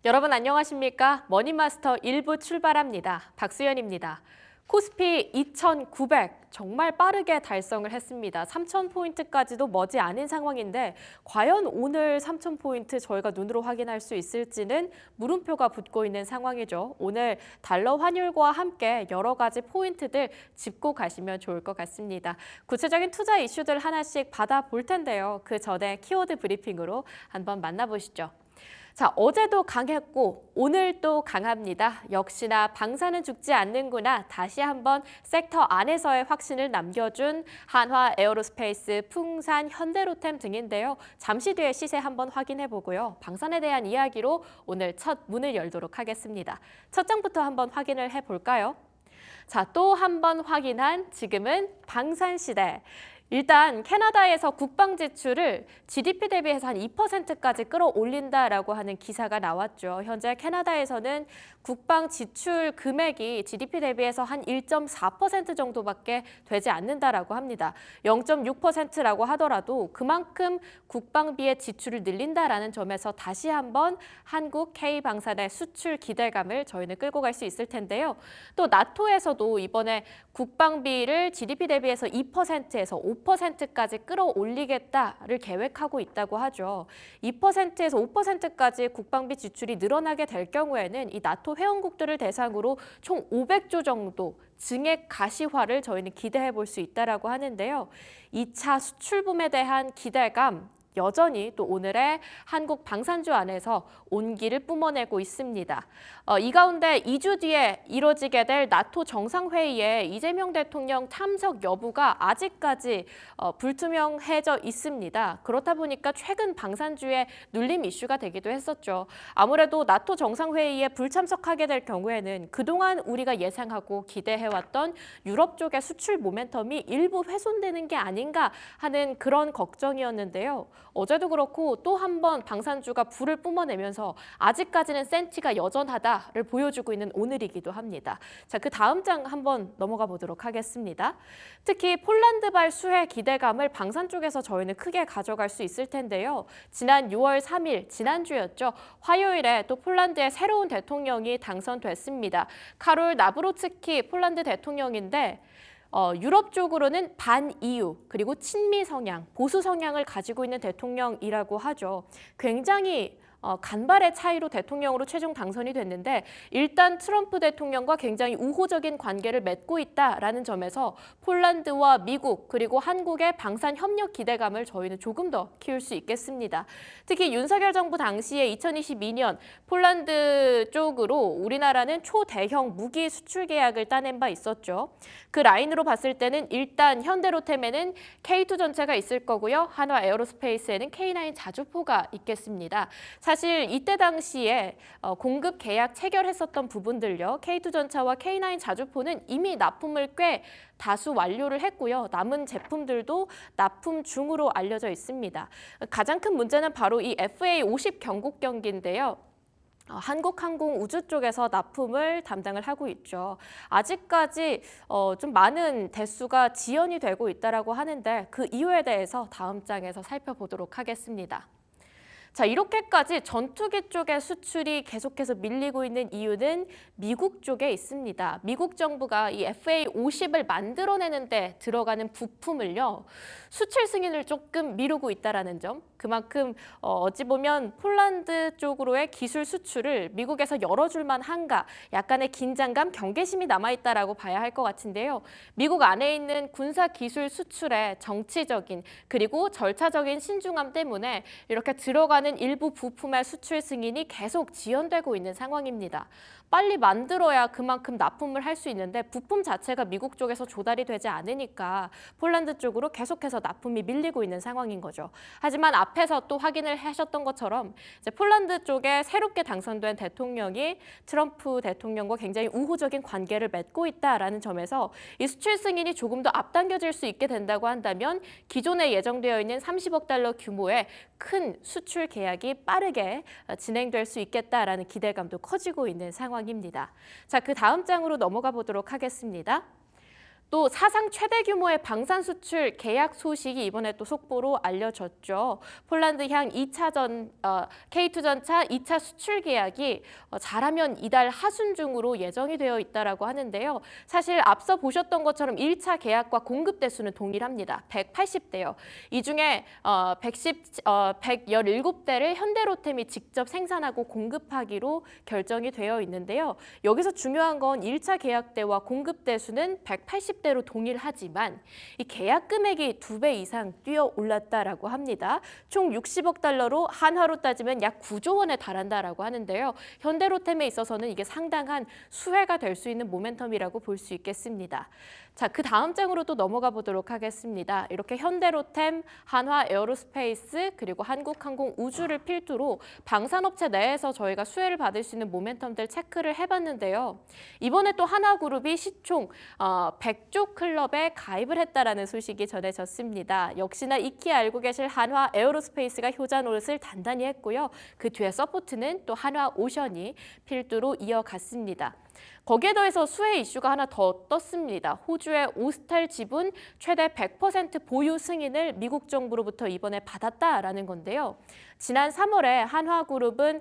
여러분 안녕하십니까? 머니마스터 1부 출발합니다. 박수연입니다. 코스피 2,900 정말 빠르게 달성을 했습니다. 3,000포인트까지도 머지않은 상황인데 과연 오늘 3,000포인트 저희가 눈으로 확인할 수 있을지는 물음표가 붙고 있는 상황이죠. 오늘 달러 환율과 함께 여러 가지 포인트들 짚고 가시면 좋을 것 같습니다. 구체적인 투자 이슈들 하나씩 받아볼 텐데요. 그 전에 키워드 브리핑으로 한번 만나보시죠. 자, 어제도 강했고 오늘도 강합니다. 역시나 방사는 죽지 않는구나. 다시 한번 섹터 안에서의 확신을 남겨준 한화, 에어로스페이스, 풍산, 현대로템 등인데요. 잠시 뒤에 시세 한번 확인해 보고요. 방산에 대한 이야기로 오늘 첫 문을 열도록 하겠습니다. 첫 장부터 한번 확인을 해볼까요? 자, 또 한 번 확인한 지금은 방산 시대. 일단 캐나다에서 국방 지출을 GDP 대비해서 한 2%까지 끌어올린다라고 하는 기사가 나왔죠. 현재 캐나다에서는 국방 지출 금액이 GDP 대비해서 한 1.4% 정도밖에 되지 않는다라고 합니다. 0.6%라고 하더라도 그만큼 국방비의 지출을 늘린다라는 점에서 다시 한번 한국 K방산의 수출 기대감을 저희는 끌고 갈 수 있을 텐데요. 또 나토에서도 이번에 국방비를 GDP 대비해서 2%에서 5%까지 끌어올리겠다를 계획하고 있다고 하죠. 2%에서 5%까지 국방비 지출이 늘어나게 될 경우에는 이 나토 회원국들을 대상으로 총 500조 정도 증액 가시화를 저희는 기대해 볼 수 있다라고 하는데요. 2차 수출붐에 대한 기대감 여전히 또 오늘의 한국 방산주 안에서 온기를 뿜어내고 있습니다. 이 가운데 2주 뒤에 이뤄지게 될 나토 정상회의에 이재명 대통령 참석 여부가 아직까지 불투명해져 있습니다. 그렇다 보니까 최근 방산주의 눌림 이슈가 되기도 했었죠. 아무래도 나토 정상회의에 불참석하게 될 경우에는 그동안 우리가 예상하고 기대해왔던 유럽 쪽의 수출 모멘텀이 일부 훼손되는 게 아닌가 하는 그런 걱정이었는데요. 어제도 그렇고 또 한 번 방산주가 불을 뿜어내면서 아직까지는 센티가 여전하다를 보여주고 있는 오늘이기도 합니다. 자, 그 다음 장 한번 넘어가 보도록 하겠습니다. 특히 폴란드발 수혜 기대감을 방산 쪽에서 저희는 크게 가져갈 수 있을 텐데요. 지난 6월 3일 지난주였죠. 화요일에 또 폴란드의 새로운 대통령이 당선됐습니다. 카롤 나브로츠키 폴란드 대통령인데 유럽 쪽으로는 반EU 그리고 친미 성향, 보수 성향을 가지고 있는 대통령이라고 하죠. 굉장히 간발의 차이로 대통령으로 최종 당선이 됐는데 일단 트럼프 대통령과 굉장히 우호적인 관계를 맺고 있다라는 점에서 폴란드와 미국 그리고 한국의 방산 협력 기대감을 저희는 조금 더 키울 수 있겠습니다. 특히 윤석열 정부 당시에 2022년 폴란드 쪽으로 우리나라는 초대형 무기 수출 계약을 따낸 바 있었죠. 그 라인으로 봤을 때는 일단 현대로템에는 K2 전체가 있을 거고요. 한화 에어로스페이스에는 K9 자주포가 있겠습니다. 사실 이때 당시에 공급 계약 체결했었던 부분들요. K2 전차와 K9 자주포는 이미 납품을 꽤 다수 완료를 했고요. 남은 제품들도 납품 중으로 알려져 있습니다. 가장 큰 문제는 바로 이 FA50 경국 경기인데요. 한국항공 우주 쪽에서 납품을 담당을 하고 있죠. 아직까지 좀 많은 대수가 지연이 되고 있다라고 하는데 그 이유에 대해서 다음 장에서 살펴보도록 하겠습니다. 자, 이렇게까지 전투기 쪽의 수출이 계속해서 밀리고 있는 이유는 미국 쪽에 있습니다. 미국 정부가 이 FA50을 만들어내는 데 들어가는 부품을요. 수출 승인을 조금 미루고 있다는 점. 그만큼 어찌 보면 폴란드 쪽으로의 기술 수출을 미국에서 열어줄만 한가 약간의 긴장감, 경계심이 남아있다라고 봐야 할 것 같은데요. 미국 안에 있는 군사 기술 수출의 정치적인 그리고 절차적인 신중함 때문에 이렇게 들어가는 일부 부품의 수출 승인이 계속 지연되고 있는 상황입니다. 빨리 만들어야 그만큼 납품을 할 수 있는데 부품 자체가 미국 쪽에서 조달이 되지 않으니까 폴란드 쪽으로 계속해서 납품이 밀리고 있는 상황인 거죠. 하지만 앞에서 또 확인을 하셨던 것처럼 이제 폴란드 쪽에 새롭게 당선된 대통령이 트럼프 대통령과 굉장히 우호적인 관계를 맺고 있다라는 점에서 이 수출 승인이 조금 더 앞당겨질 수 있게 된다고 한다면 기존에 예정되어 있는 30억 달러 규모의 큰 수출 계약이 빠르게 진행될 수 있겠다라는 기대감도 커지고 있는 상황입니다. 자, 그 다음 장으로 넘어가 보도록 하겠습니다. 또 사상 최대 규모의 방산 수출 계약 소식이 이번에 또 속보로 알려졌죠. 폴란드향 K2 전차 2차 수출 계약이 잘하면 이달 하순 중으로 예정이 되어 있다라고 하는데요. 사실 앞서 보셨던 것처럼 1차 계약과 공급 대수는 동일합니다. 180대요. 이 중에 117대를 현대로템이 직접 생산하고 공급하기로 결정이 되어 있는데요. 여기서 중요한 건 1차 계약대와 공급 대수는 180대로 동일하지만 이 계약 금액이 2배 이상 뛰어 올랐다라고 합니다. 총 60억 달러로 한화로 따지면 약 9조 원에 달한다라고 하는데요. 현대로템에 있어서는 이게 상당한 수혜가 될 수 있는 모멘텀이라고 볼 수 있겠습니다. 자, 그 다음 장으로 또 넘어가 보도록 하겠습니다. 이렇게 현대로템, 한화 에어로스페이스, 그리고 한국항공우주를 필두로 방산업체 내에서 저희가 수혜를 받을 수 있는 모멘텀들 체크를 해봤는데요. 이번에 또 하나그룹이 시총 100조 클럽에 가입을 했다라는 소식이 전해졌습니다. 역시나 익히 알고 계실 한화 에어로스페이스가 효자 노릇을 단단히 했고요. 그 뒤에 서포트는 또 한화오션이 필두로 이어갔습니다. 거기에 더해서 수혜 이슈가 하나 더 떴습니다. 호주의 오스텔 지분 최대 100% 보유 승인을 미국 정부로부터 이번에 받았다라는 건데요. 지난 3월에 한화그룹은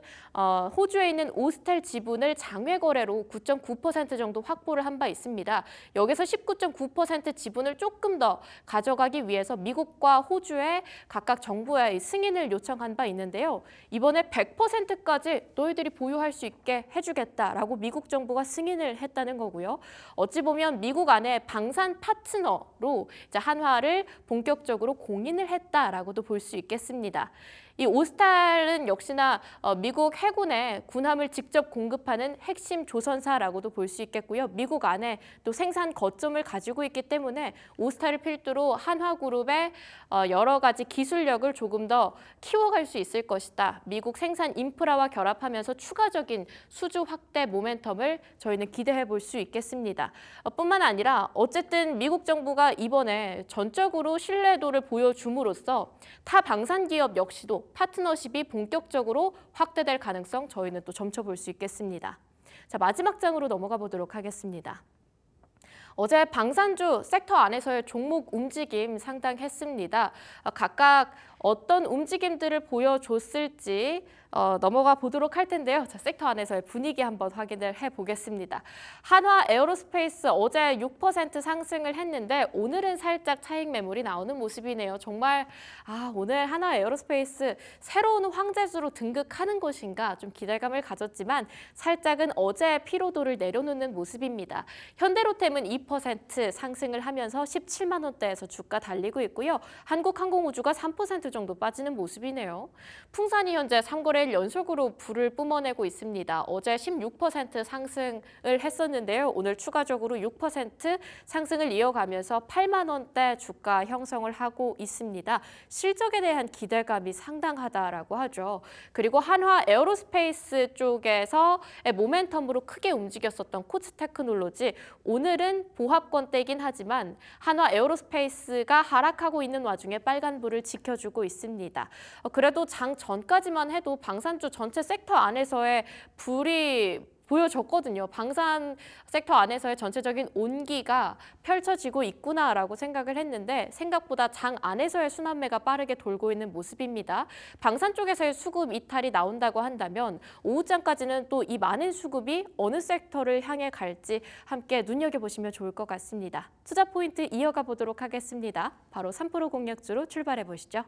호주에 있는 오스텔 지분을 장외 거래로 9.9% 정도 확보를 한 바 있습니다. 여기서 19.9% 지분을 조금 더 가져가기 위해서 미국과 호주에 각각 정부의 승인을 요청한 바 있는데요. 이번에 100%까지 너희들이 보유할 수 있게 해주겠다라고 미국 정부가 승인을 했다는 거고요. 어찌 보면 미국 안에 방산 파트너로 이제 한화를 본격적으로 공인을 했다라고도 볼 수 있겠습니다. 이 오스탈은 역시나 미국 해군에 군함을 직접 공급하는 핵심 조선사라고도 볼 수 있겠고요. 미국 안에 또 생산 거점을 가지고 있기 때문에 오스탈을 필두로 한화그룹의 여러 가지 기술력을 조금 더 키워갈 수 있을 것이다. 미국 생산 인프라와 결합하면서 추가적인 수주 확대 모멘텀을 저희는 기대해 볼 수 있겠습니다. 뿐만 아니라 어쨌든 미국 정부가 이번에 전적으로 신뢰도를 보여줌으로써 타 방산 기업 역시도 파트너십이 본격적으로 확대될 가능성 저희는 또 점쳐볼 수 있겠습니다. 자, 마지막 장으로 넘어가 보도록 하겠습니다. 어제 방산주 섹터 안에서의 종목 움직임 상당했습니다. 각각 어떤 움직임들을 보여줬을지 넘어가 보도록 할 텐데요. 자, 섹터 안에서의 분위기 한번 확인을 해보겠습니다. 한화 에어로스페이스 어제 6% 상승을 했는데 오늘은 살짝 차익 매물이 나오는 모습이네요. 정말 오늘 한화 에어로스페이스 새로운 황제주로 등극하는 것인가 좀 기대감을 가졌지만 살짝은 어제의 피로도를 내려놓는 모습입니다. 현대로템은 2% 상승을 하면서 17만 원대에서 주가 달리고 있고요. 한국항공우주가 3% 정도 빠지는 모습이네요. 풍산이 현재 3거래일 연속으로 불을 뿜어내고 있습니다. 어제 16% 상승을 했었는데요. 오늘 추가적으로 6% 상승을 이어가면서 8만 원대 주가 형성을 하고 있습니다. 실적에 대한 기대감이 상당하다라고 하죠. 그리고 한화 에어로스페이스 쪽에서 모멘텀으로 크게 움직였었던 코츠테크놀로지 오늘은 보합권대이긴 하지만 한화 에어로스페이스가 하락하고 있는 와중에 빨간불을 지켜주고 있습니다. 그래도 장 전까지만 해도 방산주 전체 섹터 안에서의 불이 보여졌거든요. 방산 섹터 안에서의 전체적인 온기가 펼쳐지고 있구나라고 생각을 했는데 생각보다 장 안에서의 순환매가 빠르게 돌고 있는 모습입니다. 방산 쪽에서의 수급 이탈이 나온다고 한다면 오후장까지는 또 이 많은 수급이 어느 섹터를 향해 갈지 함께 눈여겨보시면 좋을 것 같습니다. 투자 포인트 이어가 보도록 하겠습니다. 바로 3프로 공략주로 출발해 보시죠.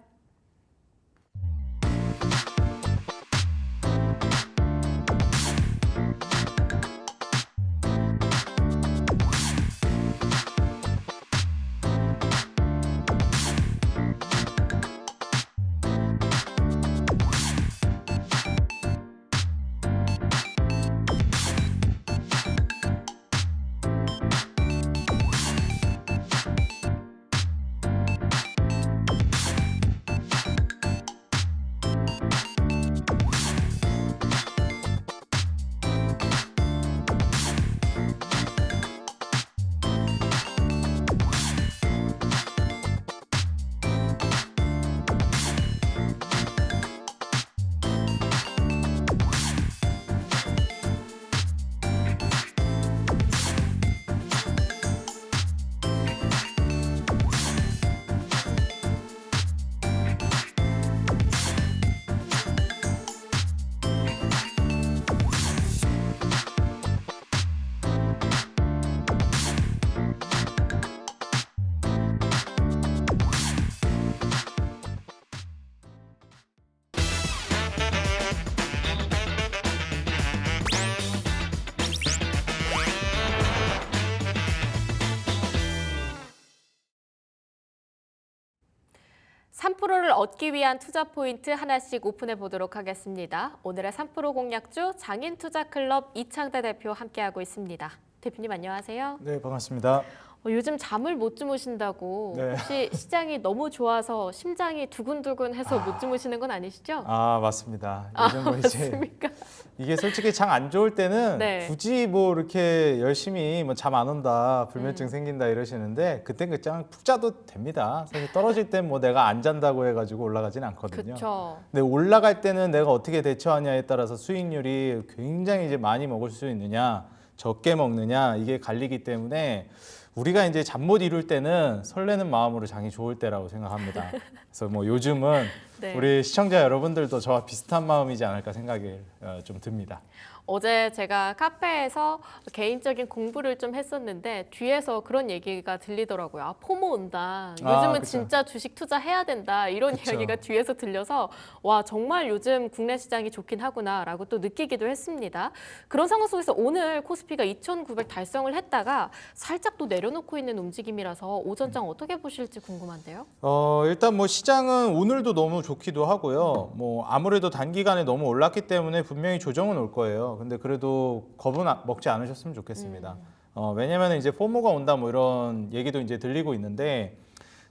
3%를 얻기 위한 투자 포인트 하나씩 오픈해 보도록 하겠습니다. 오늘의 3% 공략주 장인투자클럽 이창대 대표 함께하고 있습니다. 대표님 안녕하세요. 네, 반갑습니다. 요즘 잠을 못 주무신다고 네. 혹시 시장이 너무 좋아서 심장이 두근두근해서 못 주무시는 건 아니시죠? 아, 맞습니다. 요즘 뭐 이제 맞습니까? 이게 솔직히 장 안 좋을 때는 네. 굳이 뭐 이렇게 열심히 뭐 잠 안 온다, 불면증 생긴다 이러시는데 그땐 그냥 푹 자도 됩니다. 사실 떨어질 땐 뭐 내가 안 잔다고 해가지고 올라가진 않거든요. 그렇죠. 근데 올라갈 때는 내가 어떻게 대처하냐에 따라서 수익률이 굉장히 이제 많이 먹을 수 있느냐, 적게 먹느냐 이게 갈리기 때문에 우리가 이제 잠 못 이룰 때는 설레는 마음으로 장이 좋을 때라고 생각합니다. 그래서 뭐 요즘은 네. 우리 시청자 여러분들도 저와 비슷한 마음이지 않을까 생각이 좀 듭니다. 어제 제가 카페에서 개인적인 공부를 좀 했었는데 뒤에서 그런 얘기가 들리더라고요. 아, 포모 온다. 요즘은 그쵸. 진짜 주식 투자해야 된다. 이런 그쵸. 이야기가 뒤에서 들려서 와 정말 요즘 국내 시장이 좋긴 하구나라고 또 느끼기도 했습니다. 그런 상황 속에서 오늘 코스피가 2,900 달성을 했다가 살짝 또 내려놓고 있는 움직임이라서 오전장 어떻게 보실지 궁금한데요. 일단 뭐 시장은 오늘도 너무 좋기도 하고요. 뭐 아무래도 단기간에 너무 올랐기 때문에 분명히 조정은 올 거예요. 근데 그래도 겁은 먹지 않으셨으면 좋겠습니다. 왜냐면 이제 포모가 온다 뭐 이런 얘기도 이제 들리고 있는데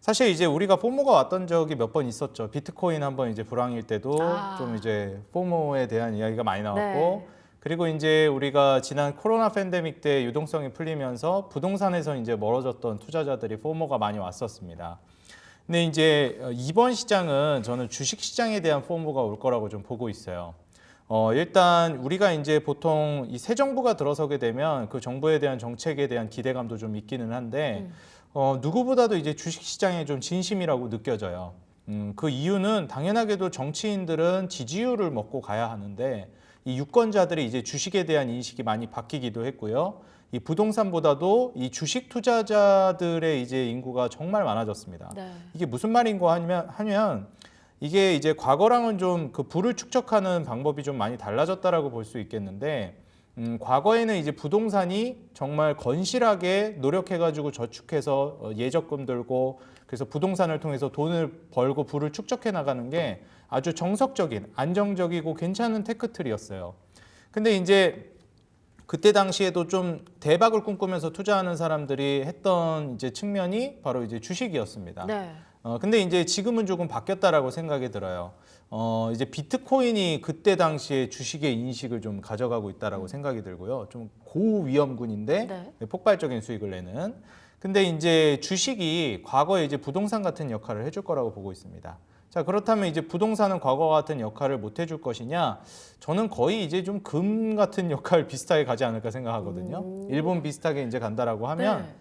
사실 이제 우리가 포모가 왔던 적이 몇 번 있었죠. 비트코인 한번 이제 불황일 때도 좀 이제 포모에 대한 이야기가 많이 나왔고 네. 그리고 이제 우리가 지난 코로나 팬데믹 때 유동성이 풀리면서 부동산에서 이제 멀어졌던 투자자들이 포모가 많이 왔었습니다. 근데 이제 이번 시장은 저는 주식 시장에 대한 포모가 올 거라고 좀 보고 있어요. 일단 우리가 이제 보통 이 새 정부가 들어서게 되면 그 정부에 대한 정책에 대한 기대감도 좀 있기는 한데 누구보다도 이제 주식 시장에 좀 진심이라고 느껴져요. 그 이유는 당연하게도 정치인들은 지지율을 먹고 가야 하는데 이 유권자들이 이제 주식에 대한 인식이 많이 바뀌기도 했고요. 이 부동산보다도 이 주식 투자자들의 이제 인구가 정말 많아졌습니다. 네. 이게 무슨 말인가 하면 이게 이제 과거랑은 좀 그 부를 축적하는 방법이 좀 많이 달라졌다라고 볼 수 있겠는데 과거에는 이제 부동산이 정말 건실하게 노력해가지고 저축해서 예적금 들고 그래서 부동산을 통해서 돈을 벌고 부를 축적해 나가는 게 아주 정석적인 안정적이고 괜찮은 테크트리였어요. 근데 이제 그때 당시에도 좀 대박을 꿈꾸면서 투자하는 사람들이 했던 이제 측면이 바로 이제 주식이었습니다. 네. 근데 이제 지금은 조금 바뀌었다라고 생각이 들어요. 이제 비트코인이 그때 당시에 주식의 인식을 좀 가져가고 있다라고 생각이 들고요. 좀 고위험군인데 네. 폭발적인 수익을 내는. 근데 이제 주식이 과거에 이제 부동산 같은 역할을 해줄 거라고 보고 있습니다. 자, 그렇다면 이제 부동산은 과거와 같은 역할을 못 해줄 것이냐? 저는 거의 이제 좀 금 같은 역할 비슷하게 가지 않을까 생각하거든요. 일본 비슷하게 이제 간다라고 하면 네.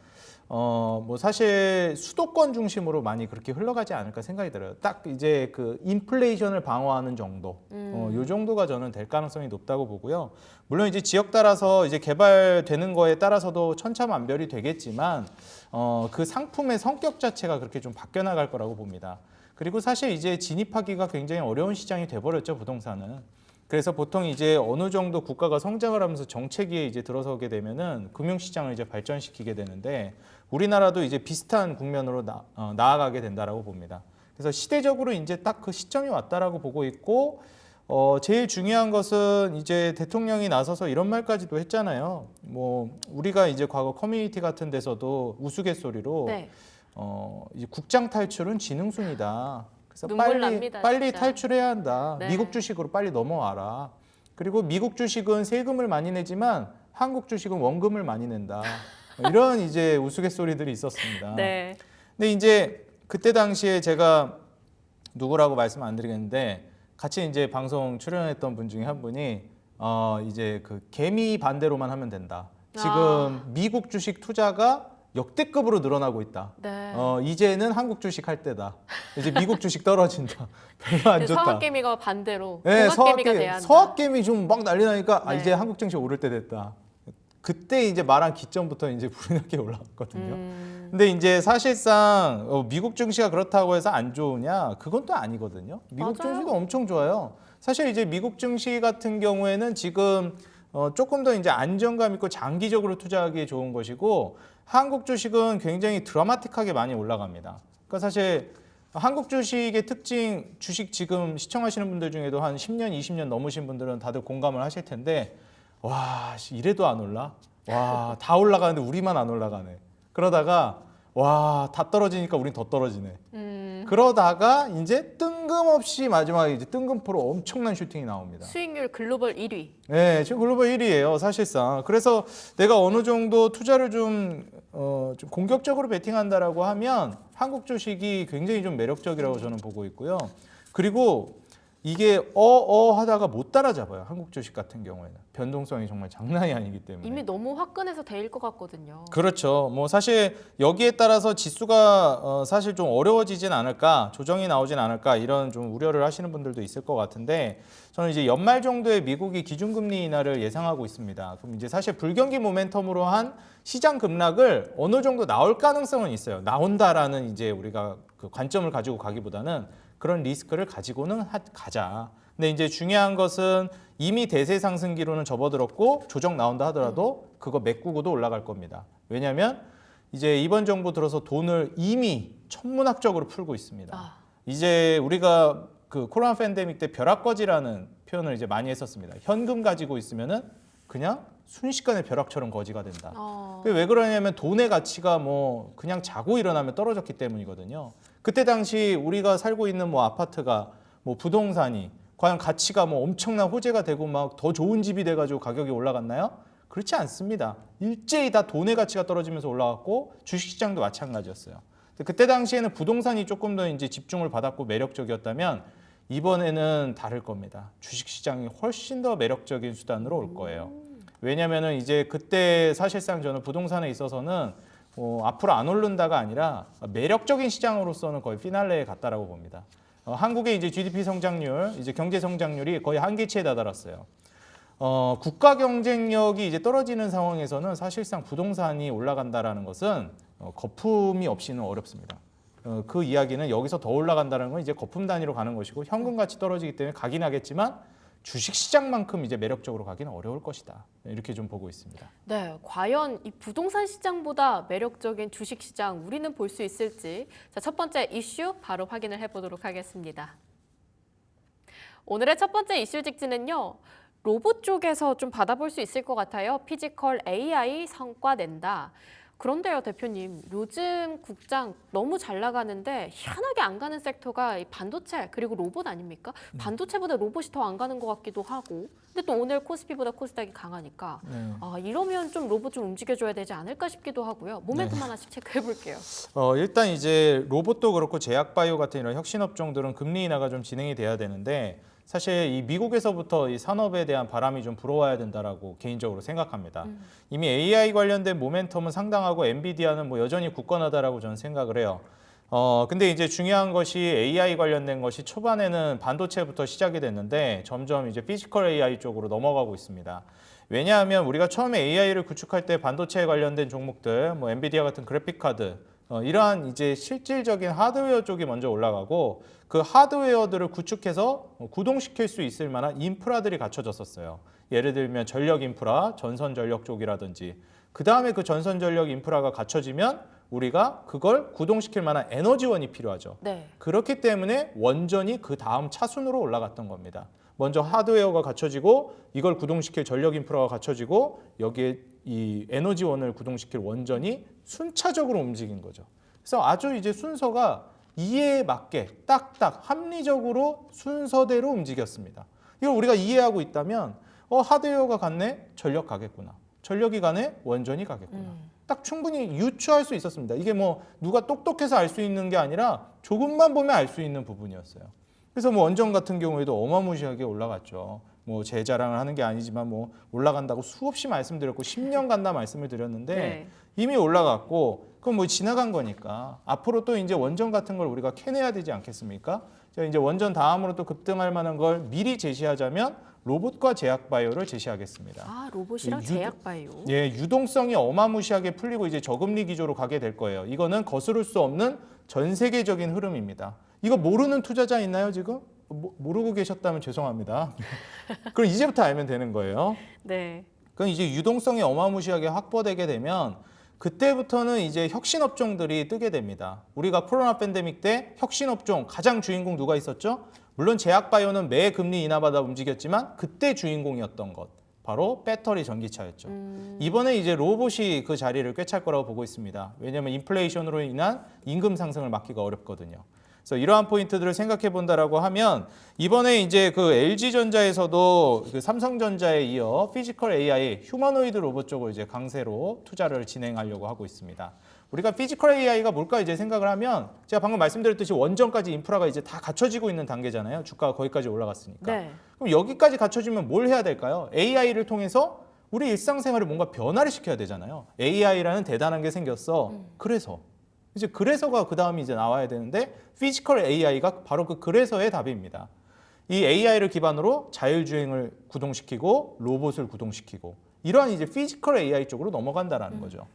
뭐 사실 수도권 중심으로 많이 그렇게 흘러가지 않을까 생각이 들어요. 딱 이제 그 인플레이션을 방어하는 정도, 요 정도가 저는 될 가능성이 높다고 보고요. 물론 이제 지역 따라서 이제 개발되는 거에 따라서도 천차만별이 되겠지만, 그 상품의 성격 자체가 그렇게 좀 바뀌어 나갈 거라고 봅니다. 그리고 사실 이제 진입하기가 굉장히 어려운 시장이 돼버렸죠, 부동산은. 그래서 보통 이제 어느 정도 국가가 성장을 하면서 정책이 이제 들어서게 되면은 금융시장을 이제 발전시키게 되는데 우리나라도 이제 비슷한 국면으로 나아가게 된다라고 봅니다. 그래서 시대적으로 이제 딱 그 시점이 왔다라고 보고 있고 제일 중요한 것은 이제 대통령이 나서서 이런 말까지도 했잖아요. 뭐 우리가 이제 과거 커뮤니티 같은 데서도 우스갯소리로 네. 이제 국장 탈출은 지능순이다. 그래서 눈물 납니다, 빨리 진짜. 탈출해야 한다. 네. 미국 주식으로 빨리 넘어와라. 그리고 미국 주식은 세금을 많이 내지만 한국 주식은 원금을 많이 낸다. 이런 이제 우스갯소리들이 있었습니다. 네. 근데 이제 그때 당시에 제가 누구라고 말씀 안 드리겠는데 같이 이제 방송 출연했던 분 중에 한 분이 이제 그 개미 반대로만 하면 된다. 지금 미국 주식 투자가 역대급으로 늘어나고 있다. 네. 이제는 한국 주식 할 때다. 이제 미국 주식 떨어진다. 별로 안 좋다. 서학개미가 반대로 네, 동학개미가 돼야 한다. 서학개미 좀 막 난리 나니까 네. 이제 한국 증시 오를 때 됐다. 그때 이제 말한 기점부터 이제 불이 나게 올라왔거든요. 근데 이제 사실상 미국 증시가 그렇다고 해서 안 좋으냐? 그건 또 아니거든요. 미국 맞아요. 증시도 엄청 좋아요. 사실 이제 미국 증시 같은 경우에는 지금 조금 더 이제 안정감 있고 장기적으로 투자하기에 좋은 것이고 한국 주식은 굉장히 드라마틱하게 많이 올라갑니다. 그러니까 사실 한국 주식의 특징, 주식 지금 시청하시는 분들 중에도 한 10년, 20년 넘으신 분들은 다들 공감을 하실 텐데 와, 이래도 안 올라? 와, 다 올라가는데 우리만 안 올라가네. 그러다가 와, 다 떨어지니까 우린 더 떨어지네. 그러다가 이제 뜬금없이 마지막에 이제 뜬금포로 엄청난 슈팅이 나옵니다. 수익률 글로벌 1위. 네, 지금 글로벌 1위예요, 사실상. 그래서 내가 어느 정도 투자를 좀 공격적으로 베팅한다라고 하면 한국 주식이 굉장히 좀 매력적이라고 저는 보고 있고요. 그리고 이게 하다가 못 따라잡아요. 한국 주식 같은 경우에는 변동성이 정말 장난이 아니기 때문에. 이미 너무 화끈해서 대일 것 같거든요. 그렇죠. 뭐 사실 여기에 따라서 지수가 사실 좀 어려워지진 않을까, 조정이 나오진 않을까 이런 좀 우려를 하시는 분들도 있을 것 같은데 저는 이제 연말 정도에 미국이 기준금리 인하를 예상하고 있습니다. 그럼 이제 사실 불경기 모멘텀으로 한 시장 급락을 어느 정도 나올 가능성은 있어요. 나온다라는 이제 우리가 그 관점을 가지고 가기보다는 그런 리스크를 가지고는 가자. 근데 이제 중요한 것은 이미 대세 상승기로는 접어들었고 조정 나온다 하더라도 그거 메꾸고도 올라갈 겁니다. 왜냐하면 이제 이번 정부 들어서 돈을 이미 천문학적으로 풀고 있습니다. 이제 우리가 그 코로나 팬데믹 때 벼락거지라는 표현을 이제 많이 했었습니다. 현금 가지고 있으면은 그냥 순식간에 벼락처럼 거지가 된다. 그게 왜 그러냐면 돈의 가치가 뭐 그냥 자고 일어나면 떨어졌기 때문이거든요. 그때 당시 우리가 살고 있는 뭐 아파트가 뭐 부동산이 과연 가치가 뭐 엄청난 호재가 되고 막 더 좋은 집이 돼가지고 가격이 올라갔나요? 그렇지 않습니다. 일제히 다 돈의 가치가 떨어지면서 올라갔고 주식시장도 마찬가지였어요. 그때 당시에는 부동산이 조금 더 이제 집중을 받았고 매력적이었다면 이번에는 다를 겁니다. 주식시장이 훨씬 더 매력적인 수단으로 올 거예요. 왜냐하면은 이제 그때 사실상 저는 부동산에 있어서는 앞으로 안 오른다가 아니라 매력적인 시장으로서는 거의 피날레에 갔다라고 봅니다. 한국의 이제 GDP 성장률, 이제 경제 성장률이 거의 한계치에 다다랐어요. 국가 경쟁력이 이제 떨어지는 상황에서는 사실상 부동산이 올라간다라는 것은 거품이 없이는 어렵습니다. 그 이야기는 여기서 더 올라간다는 건 이제 거품 단위로 가는 것이고 현금 가치 떨어지기 때문에 가긴 하겠지만 주식 시장만큼 이제 매력적으로 가기는 어려울 것이다. 이렇게 좀 보고 있습니다. 네, 과연 이 부동산 시장보다 매력적인 주식 시장 우리는 볼 수 있을지 자, 첫 번째 이슈 바로 확인을 해보도록 하겠습니다. 오늘의 첫 번째 이슈 직진은요. 로봇 쪽에서 좀 받아볼 수 있을 것 같아요. 피지컬 AI 성과 낸다. 그런데요, 대표님, 요즘 국장 너무 잘 나가는데 희한하게 안 가는 섹터가 이 반도체 그리고 로봇 아닙니까? 반도체보다 로봇이 더 안 가는 것 같기도 하고 근데 또 오늘 코스피보다 코스닥이 강하니까 이러면 좀 로봇 좀 움직여줘야 되지 않을까 싶기도 하고요. 모멘텀 하나씩 체크해볼게요. 일단 이제 로봇도 그렇고 제약바이오 같은 이런 혁신업종들은 금리 인하가 좀 진행이 돼야 되는데 사실 이 미국에서부터 이 산업에 대한 바람이 좀 불어와야 된다라고 개인적으로 생각합니다. 이미 AI 관련된 모멘텀은 상당하고 엔비디아는 뭐 여전히 굳건하다라고 저는 생각을 해요. 근데 이제 중요한 것이 AI 관련된 것이 초반에는 반도체부터 시작이 됐는데 점점 이제 피지컬 AI 쪽으로 넘어가고 있습니다. 왜냐하면 우리가 처음에 AI를 구축할 때 반도체에 관련된 종목들, 뭐 엔비디아 같은 그래픽 카드 이러한 이제 실질적인 하드웨어 쪽이 먼저 올라가고 그 하드웨어들을 구축해서 구동시킬 수 있을 만한 인프라들이 갖춰졌었어요. 예를 들면 전력 인프라, 전선 전력 쪽이라든지 그 다음에 그 전선 전력 인프라가 갖춰지면 우리가 그걸 구동시킬 만한 에너지원이 필요하죠. 네. 그렇기 때문에 원전이 그 다음 차순으로 올라갔던 겁니다. 먼저 하드웨어가 갖춰지고 이걸 구동시킬 전력 인프라가 갖춰지고 여기에 이 에너지원을 구동시킬 원전이 순차적으로 움직인 거죠. 그래서 아주 이제 순서가 이해에 맞게 딱딱 합리적으로 순서대로 움직였습니다. 이걸 우리가 이해하고 있다면 하드웨어가 갔네? 전력 가겠구나. 전력이 가네? 원전이 가겠구나. 딱 충분히 유추할 수 있었습니다. 이게 뭐 누가 똑똑해서 알 수 있는 게 아니라 조금만 보면 알 수 있는 부분이었어요. 그래서 뭐 원전 같은 경우에도 어마무시하게 올라갔죠. 뭐 제 자랑을 하는 게 아니지만 뭐 올라간다고 수없이 말씀드렸고 10년 간다 말씀을 드렸는데 네. 이미 올라갔고 그럼 뭐 지나간 거니까 앞으로 또 이제 원전 같은 걸 우리가 캐내야 되지 않겠습니까? 제가 이제 원전 다음으로 또 급등할 만한 걸 미리 제시하자면 로봇과 제약바이오를 제시하겠습니다. 로봇이랑 제약바이오. 예, 유동성이 어마무시하게 풀리고 이제 저금리 기조로 가게 될 거예요. 이거는 거스를 수 없는 전 세계적인 흐름입니다. 이거 모르는 투자자 있나요, 지금? 모르고 계셨다면 죄송합니다. 그럼 이제부터 알면 되는 거예요. 네. 그럼 이제 유동성이 어마무시하게 확보되게 되면 그때부터는 이제 혁신 업종들이 뜨게 됩니다. 우리가 코로나 팬데믹 때 혁신 업종 가장 주인공 누가 있었죠? 물론 제약바이오는 매 금리 인하받아 움직였지만 그때 주인공이었던 것 바로 배터리 전기차였죠. 이번에 이제 로봇이 그 자리를 꿰찰 거라고 보고 있습니다. 왜냐하면 인플레이션으로 인한 임금 상승을 막기가 어렵거든요. 그래서 이러한 포인트들을 생각해 본다라고 하면 이번에 이제 그 LG전자에서도 그 삼성전자에 이어 피지컬 AI, 휴머노이드 로봇 쪽으로 이제 강세로 투자를 진행하려고 하고 있습니다. 우리가 피지컬 AI가 뭘까 이제 생각을 하면 제가 방금 말씀드렸듯이 원전까지 인프라가 이제 다 갖춰지고 있는 단계잖아요. 주가가 거기까지 올라갔으니까. 네. 그럼 여기까지 갖춰지면 뭘 해야 될까요? AI를 통해서 우리 일상생활을 뭔가 변화를 시켜야 되잖아요. AI라는 대단한 게 생겼어. 그래서 이제 그래서가 그 다음에 이제 나와야 되는데 피지컬 AI가 바로 그 그래서의 답입니다. 이 AI를 기반으로 자율주행을 구동시키고 로봇을 구동시키고 이러한 이제 피지컬 AI 쪽으로 넘어간다라는 거죠.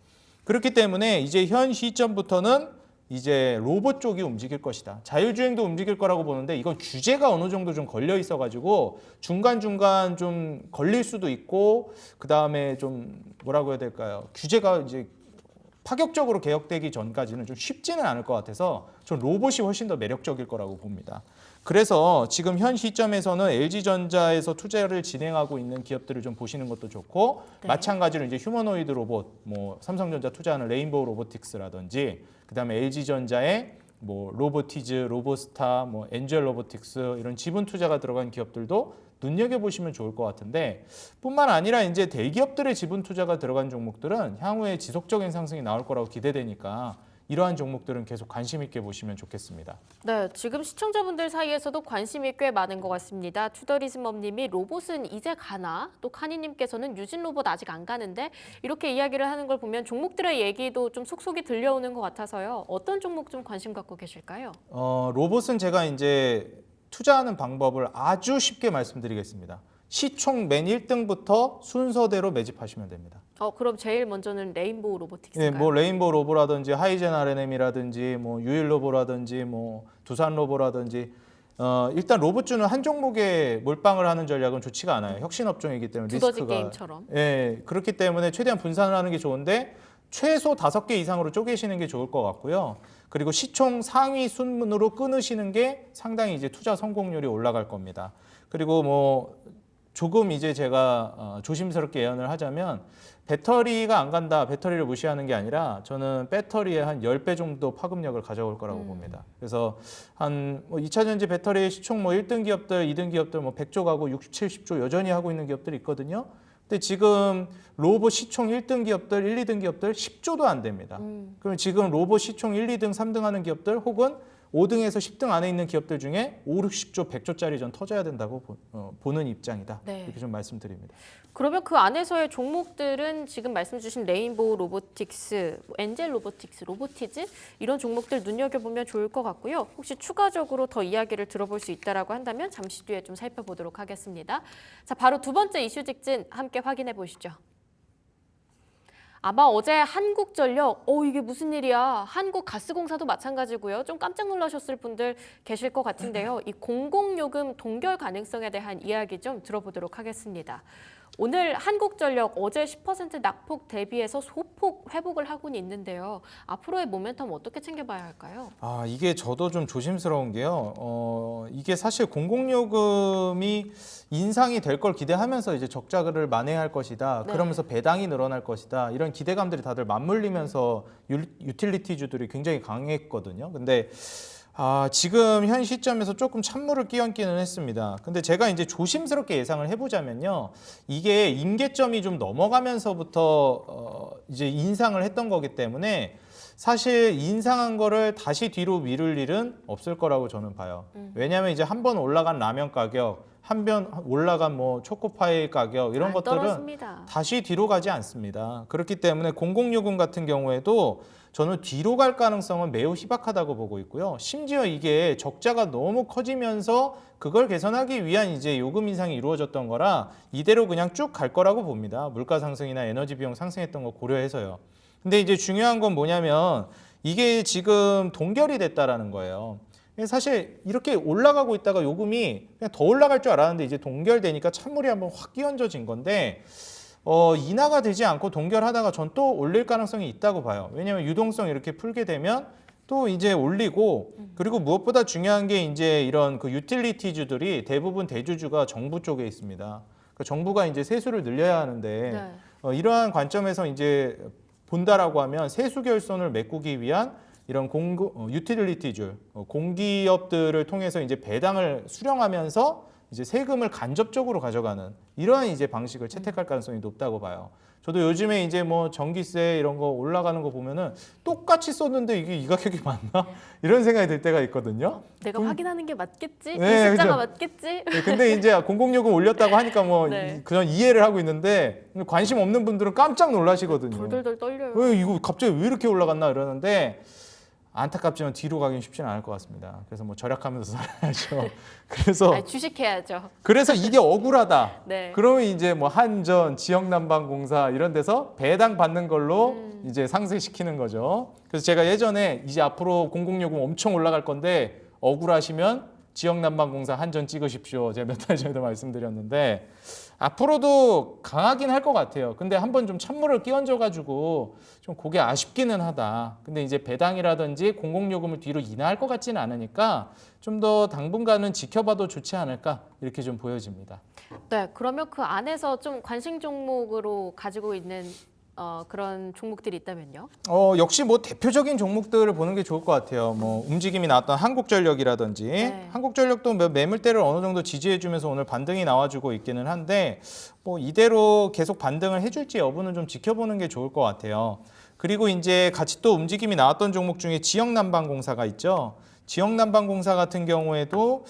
그렇기 때문에 이제 현 시점부터는 이제 로봇 쪽이 움직일 것이다. 자율주행도 움직일 거라고 보는데 이건 규제가 어느 정도 좀 걸려 있어가지고 중간중간 좀 걸릴 수도 있고 그 다음에 좀 뭐라고 해야 될까요? 규제가 이제 파격적으로 개혁되기 전까지는 좀 쉽지는 않을 것 같아서 전 로봇이 훨씬 더 매력적일 거라고 봅니다. 그래서 지금 현 시점에서는 LG전자에서 투자를 진행하고 있는 기업들을 좀 보시는 것도 좋고 네. 마찬가지로 이제 휴머노이드 로봇, 뭐 삼성전자 투자하는 레인보우 로보틱스라든지 그다음에 LG전자의 뭐 로보티즈, 로보스타, 뭐 엔젤 로보틱스 이런 지분 투자가 들어간 기업들도 눈여겨보시면 좋을 것 같은데 뿐만 아니라 이제 대기업들의 지분 투자가 들어간 종목들은 향후에 지속적인 상승이 나올 거라고 기대되니까 이러한 종목들은 계속 관심 있게 보시면 좋겠습니다. 네, 지금 시청자분들 사이에서도 관심이 꽤 많은 것 같습니다. 투더리즘업님이 로봇은 이제 가나? 또 카니님께서는 유진 로봇 아직 안 가는데 이렇게 이야기를 하는 걸 보면 종목들의 얘기도 좀 속속이 들려오는 것 같아서요. 어떤 종목 좀 관심 갖고 계실까요? 로봇은 제가 이제 투자하는 방법을 아주 쉽게 말씀드리겠습니다. 시총 맨 1등부터 순서대로 매집하시면 됩니다. 그럼 제일 먼저는 레인보우 로보틱스인가요? 네, 뭐 레인보우 로보라든지 하이젠 R&M이라든지 뭐 유일 로보라든지 뭐 두산 로보라든지 일단 로봇주는 한 종목에 몰빵을 하는 전략은 좋지가 않아요. 혁신 업종이기 때문에 두더지 리스크가 게임처럼. 예, 그렇기 때문에 최대한 분산을 하는 게 좋은데 최소 5개 이상으로 쪼개시는 게 좋을 것 같고요. 그리고 시총 상위 순으로 끊으시는 게 상당히 이제 투자 성공률이 올라갈 겁니다. 그리고 뭐 조금 이제 제가 조심스럽게 예언을 하자면 배터리가 안 간다, 배터리를 무시하는 게 아니라 저는 배터리에 한 10배 정도 파급력을 가져올 거라고 봅니다. 그래서 한 뭐 2차 전지 배터리 시총 뭐 1등 기업들, 2등 기업들 뭐 100조 가고 60, 70조 여전히 하고 있는 기업들이 있거든요. 근데 지금 로봇 시총 1등 기업들, 1, 2등 기업들 10조도 안 됩니다. 그럼 지금 로봇 시총 1, 2등, 3등 하는 기업들 혹은 5등에서 10등 안에 있는 기업들 중에 5, 60조, 100조짜리 전 터져야 된다고 보는 입장이다. 네. 이렇게 좀 말씀드립니다. 그러면 그 안에서의 종목들은 지금 말씀 주신 레인보우 로보틱스, 엔젤 로보틱스, 로보티즈 이런 종목들 눈여겨보면 좋을 것 같고요. 혹시 추가적으로 더 이야기를 들어볼 수 있다라고 한다면 잠시 뒤에 좀 살펴보도록 하겠습니다. 자, 바로 두 번째 이슈 직진 함께 확인해 보시죠. 아마 어제 한국전력, 이게 무슨 일이야? 한국가스공사도 마찬가지고요. 좀 깜짝 놀라셨을 분들 계실 것 같은데요. 이 공공요금 동결 가능성에 대한 이야기 좀 들어보도록 하겠습니다. 오늘 한국전력 어제 10% 낙폭 대비해서 소폭 회복을 하고는 있는데요. 앞으로의 모멘텀 어떻게 챙겨봐야 할까요? 이게 저도 좀 조심스러운 게요. 이게 사실 공공요금이 인상이 될 걸 기대하면서 이제 적자를 만회할 것이다. 네. 그러면서 배당이 늘어날 것이다. 이런 기대감들이 다들 맞물리면서 유틸리티주들이 굉장히 강했거든요. 근데 지금 현 시점에서 조금 찬물을 끼얹기는 했습니다. 근데 제가 이제 조심스럽게 예상을 해보자면요. 이게 임계점이 좀 넘어가면서부터 이제 인상을 했던 거기 때문에 사실 인상한 거를 다시 뒤로 미룰 일은 없을 거라고 저는 봐요. 왜냐하면 이제 한 번 올라간 라면 가격, 한 번 올라간 뭐 초코파이 가격 이런 것들은 떨어집니다. 다시 뒤로 가지 않습니다. 그렇기 때문에 공공요금 같은 경우에도 저는 뒤로 갈 가능성은 매우 희박하다고 보고 있고요. 심지어 이게 적자가 너무 커지면서 그걸 개선하기 위한 이제 요금 인상이 이루어졌던 거라 이대로 그냥 쭉 갈 거라고 봅니다. 물가 상승이나 에너지 비용 상승했던 거 고려해서요. 근데 이제 중요한 건 뭐냐면 이게 지금 동결이 됐다라는 거예요. 사실 이렇게 올라가고 있다가 요금이 그냥 더 올라갈 줄 알았는데 이제 동결되니까 찬물이 한번 확 끼얹어진 건데 인하가 되지 않고 동결하다가 전 또 올릴 가능성이 있다고 봐요. 왜냐하면 유동성 이렇게 풀게 되면 또 이제 올리고 그리고 무엇보다 중요한 게 이제 이런 그 유틸리티주들이 대부분 대주주가 정부 쪽에 있습니다. 그러니까 정부가 이제 세수를 늘려야 하는데 네. 이러한 관점에서 이제 본다라고 하면 세수 결손을 메꾸기 위한 이런 유틸리티주 공기업들을 통해서 이제 배당을 수령하면서 이제 세금을 간접적으로 가져가는 이러한 이제 방식을 채택할 가능성이 높다고 봐요. 저도 요즘에 이제 뭐 전기세 이런 거 올라가는 거 보면은 똑같이 썼는데 이게 이 가격이 맞나? 이런 생각이 들 때가 있거든요. 내가 확인하는 게 맞겠지? 네, 이 숫자가 그죠. 맞겠지? 네, 근데 이제 공공요금 올렸다고 하니까 뭐 네. 그냥 이해를 하고 있는데 관심 없는 분들은 깜짝 놀라시거든요. 돌돌돌 떨려요. 왜 이거 갑자기 왜 이렇게 올라갔나 이러는데 안타깝지만 뒤로 가긴 쉽지는 않을 것 같습니다. 그래서 뭐 절약하면서 살아야죠. 그래서 아니, 주식해야죠. 그래서 이게 억울하다. 네. 그러면 이제 뭐 한전, 지역난방공사 이런 데서 배당 받는 걸로 이제 상쇄시키는 거죠. 그래서 제가 예전에 이제 앞으로 공공요금 엄청 올라갈 건데 억울하시면 지역난방공사 한전 찍으십시오. 제가 몇 달 전에도 말씀드렸는데 앞으로도 강하긴 할 것 같아요. 근데 한번 좀 찬물을 끼얹어가지고 좀 그게 아쉽기는 하다. 근데 이제 배당이라든지 공공요금을 뒤로 인하할 것 같지는 않으니까 좀 더 당분간은 지켜봐도 좋지 않을까 이렇게 좀 보여집니다. 네, 그러면 그 안에서 좀 관심 종목으로 가지고 있는 그런 종목들이 있다면요? 역시 뭐 대표적인 종목들을 보는 게 좋을 것 같아요. 뭐 움직임이 나왔던 한국전력이라든지 네. 한국전력도 매물대를 어느 정도 지지해주면서 오늘 반등이 나와주고 있기는 한데 뭐 이대로 계속 반등을 해줄지 여부는 좀 지켜보는 게 좋을 것 같아요. 그리고 이제 같이 또 움직임이 나왔던 종목 중에 지역난방공사가 있죠. 지역난방공사 같은 경우에도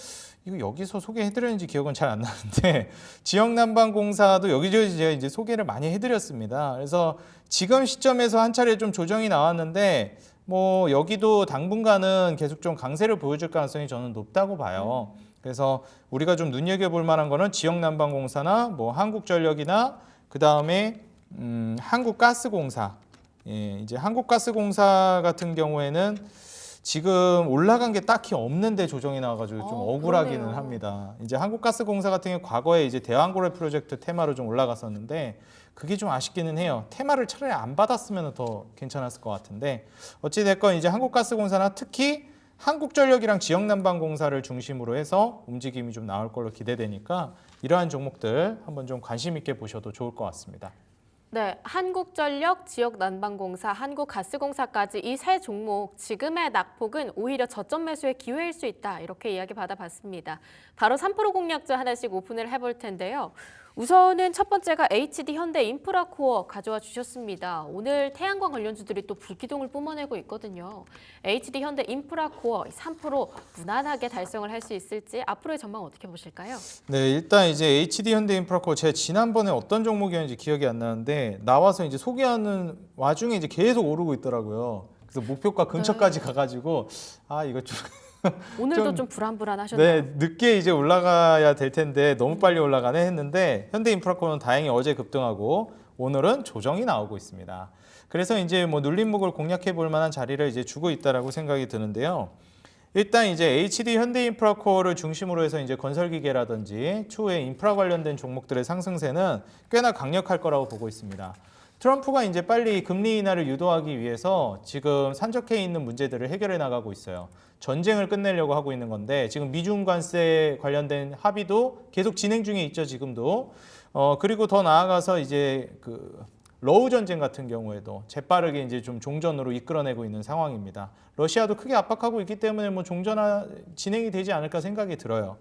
이거 여기서 소개해드렸는지 기억은 잘 안 나는데 지역난방공사도 여기저기 제가 이제 소개를 많이 해드렸습니다. 그래서 지금 시점에서 한 차례 좀 조정이 나왔는데 뭐 여기도 당분간은 계속 좀 강세를 보여줄 가능성이 저는 높다고 봐요. 그래서 우리가 좀 눈여겨볼 만한 거는 지역난방공사나 뭐 한국전력이나 그 다음에 한국가스공사. 예, 이제 한국가스공사 같은 경우에는 지금 올라간 게 딱히 없는데 조정이 나와가지고 좀 억울하기는 그러네요. 합니다. 이제 한국가스공사 같은 경우 과거에 이제 대왕고래 프로젝트 테마로 좀 올라갔었는데 그게 좀 아쉽기는 해요. 테마를 차라리 안 받았으면 더 괜찮았을 것 같은데 어찌 됐건 이제 한국가스공사나 특히 한국전력이랑 지역난방공사를 중심으로 해서 움직임이 좀 나올 걸로 기대되니까 이러한 종목들 한번 좀 관심 있게 보셔도 좋을 것 같습니다. 네, 한국전력, 지역난방공사, 한국가스공사까지 이 세 종목 지금의 낙폭은 오히려 저점 매수의 기회일 수 있다. 이렇게 이야기 받아봤습니다. 바로 3% 공략주 하나씩 오픈을 해볼 텐데요. 우선은 첫 번째가 HD 현대 인프라코어 가져와 주셨습니다. 오늘 태양광 관련주들이 또 불기둥을 뿜어내고 있거든요. HD 현대 인프라코어 3% 무난하게 달성을 할 수 있을지 앞으로의 전망 어떻게 보실까요? 네, 일단 이제 HD 현대인프라코어 제가 지난번에 어떤 종목이었는지 기억이 안 나는데 나와서 이제 소개하는 와중에 이제 계속 오르고 있더라고요. 그래서 목표가 근처까지 가가지고 이거 좀 오늘도 좀 불안불안하셨나요? 네, 늦게 이제 올라가야 될 텐데 너무 빨리 올라가네 했는데 현대인프라코는 다행히 어제 급등하고 오늘은 조정이 나오고 있습니다. 그래서 이제 뭐 눌림목을 공략해 볼 만한 자리를 이제 주고 있다라고 생각이 드는데요. 일단 이제 HD 현대인프라코어를 중심으로 해서 이제 건설기계라든지 추후에 인프라 관련된 종목들의 상승세는 꽤나 강력할 거라고 보고 있습니다. 트럼프가 이제 빨리 금리 인하를 유도하기 위해서 지금 산적해 있는 문제들을 해결해 나가고 있어요. 전쟁을 끝내려고 하고 있는 건데 지금 미중 관세 관련된 합의도 계속 진행 중에 있죠, 지금도. 그리고 더 나아가서 이제 그 러우 전쟁 같은 경우에도 재빠르게 이제 좀 종전으로 이끌어내고 있는 상황입니다. 러시아도 크게 압박하고 있기 때문에 뭐 종전화 진행이 되지 않을까 생각이 들어요.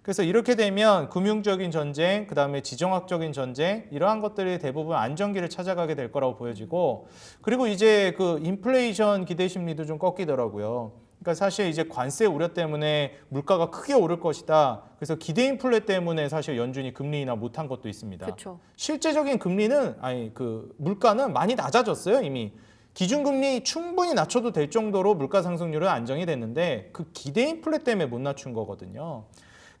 그래서 이렇게 되면 금융적인 전쟁, 그다음에 지정학적인 전쟁 이러한 것들이 대부분 안정기를 찾아가게 될 거라고 보여지고 그리고 이제 그 인플레이션 기대 심리도 좀 꺾이더라고요. 그러니까 사실 이제 관세 우려 때문에 물가가 크게 오를 것이다. 그래서 기대 인플레 때문에 사실 연준이 금리 인하 못한 것도 있습니다. 그렇죠. 실제적인 금리는 그 물가는 많이 낮아졌어요, 이미. 기준금리 충분히 낮춰도 될 정도로 물가 상승률은 안정이 됐는데 그 기대 인플레 때문에 못 낮춘 거거든요.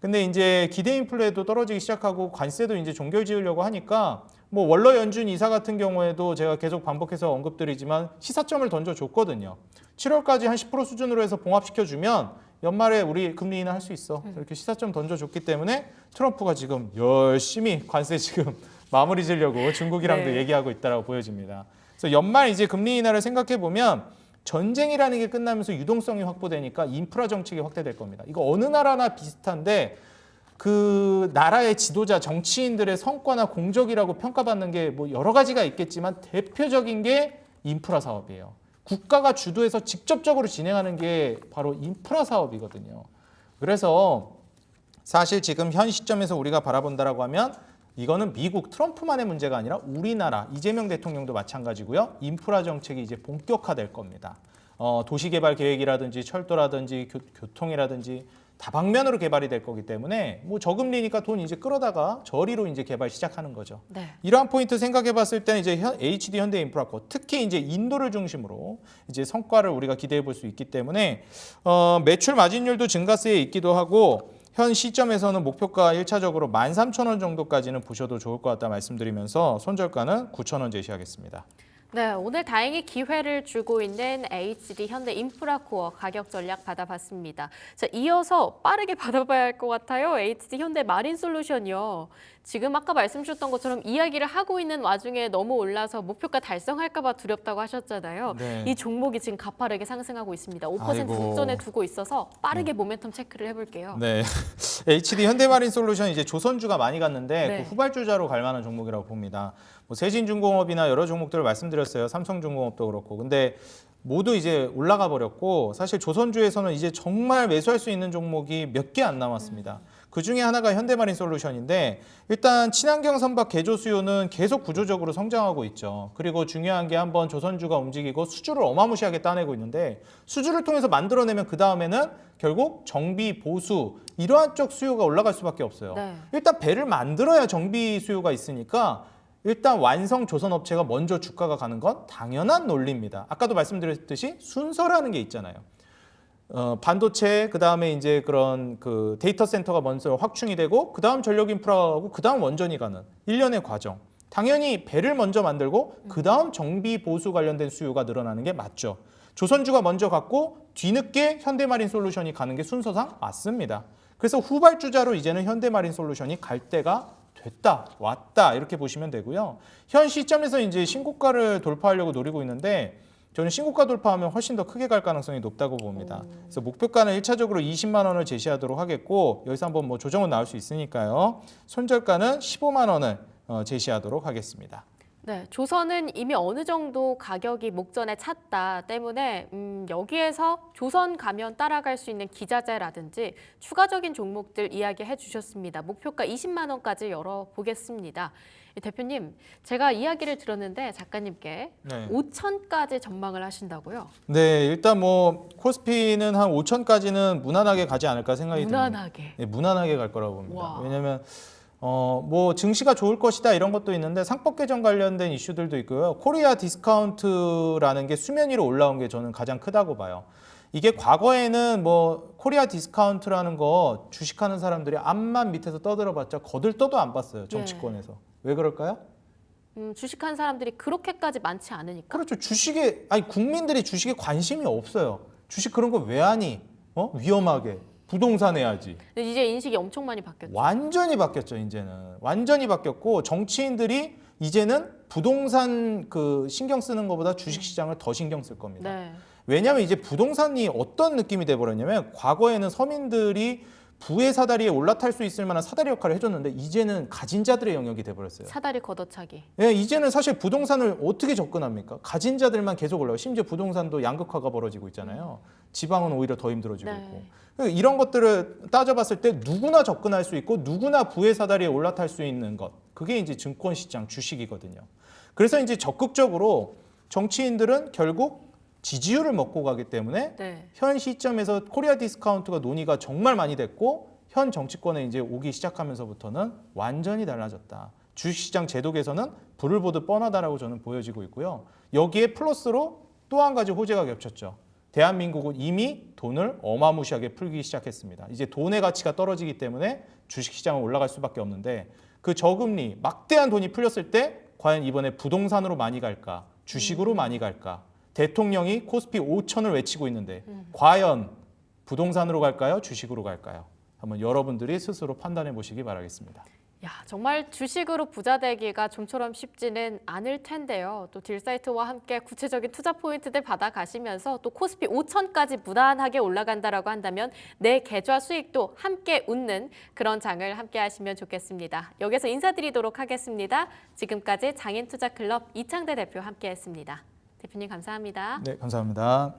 근데 이제 기대 인플레도 떨어지기 시작하고 관세도 이제 종결 지으려고 하니까 뭐 월러 연준 이사 같은 경우에도 제가 계속 반복해서 언급드리지만 시사점을 던져줬거든요. 7월까지 한 10% 수준으로 해서 봉합시켜주면 연말에 우리 금리 인하 할 수 있어. 이렇게 시사점 던져줬기 때문에 트럼프가 지금 열심히 관세 지금 마무리 지려고 중국이랑도 네. 얘기하고 있다라고 보여집니다. 그래서 연말 이제 금리 인하를 생각해 보면 전쟁이라는 게 끝나면서 유동성이 확보되니까 인프라 정책이 확대될 겁니다. 이거 어느 나라나 비슷한데 그 나라의 지도자 정치인들의 성과나 공적이라고 평가받는 게 뭐 여러 가지가 있겠지만 대표적인 게 인프라 사업이에요. 국가가 주도해서 직접적으로 진행하는 게 바로 인프라 사업이거든요. 그래서 사실 지금 현 시점에서 우리가 바라본다라고 하면 이거는 미국 트럼프만의 문제가 아니라 우리나라 이재명 대통령도 마찬가지고요. 인프라 정책이 이제 본격화될 겁니다. 도시개발 계획이라든지 철도라든지 교통이라든지 다방면으로 개발이 될 거기 때문에 뭐 저금리니까 돈 이제 끌어다가 저리로 이제 개발 시작하는 거죠. 네. 이러한 포인트 생각해봤을 때는 이제 HD 현대인프라코 특히 이제 인도를 중심으로 이제 성과를 우리가 기대해 볼 수 있기 때문에 매출 마진율도 증가세에 있기도 하고 현 시점에서는 목표가 1차적으로 13,000원 정도까지는 보셔도 좋을 것 같다 말씀드리면서 손절가는 9,000원 제시하겠습니다. 네, 오늘 다행히 기회를 주고 있는 HD 현대 인프라코어 가격 전략 받아봤습니다. 자, 이어서 빠르게 받아봐야 할 것 같아요. HD 현대 마린솔루션이요. 지금 아까 말씀 주셨던 것처럼 이야기를 하고 있는 와중에 너무 올라서 목표가 달성할까 봐 두렵다고 하셨잖아요. 네. 이 종목이 지금 가파르게 상승하고 있습니다. 5% 아이고. 국전에 두고 있어서 빠르게 모멘텀 체크를 해볼게요. 네, HD 현대마린솔루션 이제 조선주가 많이 갔는데 네. 그 후발주자로 갈 만한 종목이라고 봅니다. 뭐 세진중공업이나 여러 종목들을 말씀드렸어요. 삼성중공업도 그렇고. 근데 모두 이제 올라가 버렸고 사실 조선주에서는 이제 정말 매수할 수 있는 종목이 몇 개 안 남았습니다. 그 중에 하나가 현대마린솔루션인데 일단 친환경 선박 개조 수요는 계속 구조적으로 성장하고 있죠. 그리고 중요한 게 한번 조선주가 움직이고 수주를 어마무시하게 따내고 있는데 수주를 통해서 만들어내면 그 다음에는 결국 정비, 보수 이러한 쪽 수요가 올라갈 수밖에 없어요. 네. 일단 배를 만들어야 정비 수요가 있으니까 일단 완성 조선업체가 먼저 주가가 가는 건 당연한 논리입니다. 아까도 말씀드렸듯이 순서라는 게 있잖아요. 반도체, 그 다음에 이제 그런 그 데이터 센터가 먼저 확충이 되고, 그 다음 전력 인프라하고, 그 다음 원전이 가는 일련의 과정. 당연히 배를 먼저 만들고, 그 다음 정비 보수 관련된 수요가 늘어나는 게 맞죠. 조선주가 먼저 갔고, 뒤늦게 현대마린솔루션이 가는 게 순서상 맞습니다. 그래서 후발주자로 이제는 현대마린솔루션이 갈 때가 됐다, 왔다 이렇게 보시면 되고요. 현 시점에서 이제 신고가를 돌파하려고 노리고 있는데 저는 신고가 돌파하면 훨씬 더 크게 갈 가능성이 높다고 봅니다. 그래서 목표가는 1차적으로 20만 원을 제시하도록 하겠고 여기서 한번 뭐 조정은 나올 수 있으니까요. 손절가는 15만 원을 제시하도록 하겠습니다. 네, 조선은 이미 어느 정도 가격이 목전에 찼다 때문에 여기에서 조선 가면 따라갈 수 있는 기자재라든지 추가적인 종목들 이야기해 주셨습니다. 목표가 20만 원까지 열어보겠습니다. 대표님, 제가 이야기를 들었는데 작가님께 네. 5천까지 전망을 하신다고요? 네, 일단 뭐 코스피는 한 5천까지는 무난하게 가지 않을까 생각이 듭니다. 무난하게. 네, 무난하게 갈 거라고 봅니다. 와. 왜냐하면 뭐 증시가 좋을 것이다 이런 것도 있는데 상법 개정 관련된 이슈들도 있고요. 코리아 디스카운트라는 게 수면 위로 올라온 게 저는 가장 크다고 봐요. 이게 과거에는 뭐 코리아 디스카운트라는 거 주식하는 사람들이 앞만 밑에서 떠들어봤자 거들떠도 안 봤어요. 정치권에서. 왜 그럴까요? 주식한 사람들이 그렇게까지 많지 않으니까. 그렇죠. 주식에 아니 국민들이 주식에 관심이 없어요. 주식 그런 거 왜 하니? 위험하게. 부동산 해야지. 근데 이제 인식이 엄청 많이 바뀌었죠. 완전히 바뀌었죠, 이제는. 완전히 바뀌었고 정치인들이 이제는 부동산 그 신경 쓰는 것보다 주식 시장을 더 신경 쓸 겁니다. 네. 왜냐하면 이제 부동산이 어떤 느낌이 돼 버렸냐면 과거에는 서민들이 부의 사다리에 올라탈 수 있을 만한 사다리 역할을 해줬는데 이제는 가진 자들의 영역이 돼 버렸어요. 사다리 걷어차기. 예, 이제는 사실 부동산을 어떻게 접근합니까? 가진 자들만 계속 올라요. 심지어 부동산도 양극화가 벌어지고 있잖아요. 지방은 오히려 더 힘들어지고 네. 있고. 그러니까 이런 것들을 따져봤을 때 누구나 접근할 수 있고 누구나 부의 사다리에 올라탈 수 있는 것. 그게 이제 증권시장 주식이거든요. 그래서 이제 적극적으로 정치인들은 결국 지지율을 먹고 가기 때문에 네. 현 시점에서 코리아 디스카운트가 논의가 정말 많이 됐고 현 정치권에 이제 오기 시작하면서부터는 완전히 달라졌다. 주식시장 제도 개선은 불을 보듯 뻔하다라고 저는 보여지고 있고요. 여기에 플러스로 또 한 가지 호재가 겹쳤죠. 대한민국은 이미 돈을 어마무시하게 풀기 시작했습니다. 이제 돈의 가치가 떨어지기 때문에 주식시장은 올라갈 수밖에 없는데 그 저금리 막대한 돈이 풀렸을 때 과연 이번에 부동산으로 많이 갈까? 주식으로 많이 갈까? 대통령이 코스피 5천을 외치고 있는데 과연 부동산으로 갈까요? 주식으로 갈까요? 한번 여러분들이 스스로 판단해 보시기 바라겠습니다. 야, 정말 주식으로 부자 되기가 좀처럼 쉽지는 않을 텐데요. 또 딜사이트와 함께 구체적인 투자 포인트들 받아가시면서 또 코스피 5천까지 무난하게 올라간다라고 한다면 내 계좌 수익도 함께 웃는 그런 장을 함께 하시면 좋겠습니다. 여기서 인사드리도록 하겠습니다. 지금까지 장인투자클럽 이창대 대표 함께했습니다. 대표님 감사합니다. 네, 감사합니다.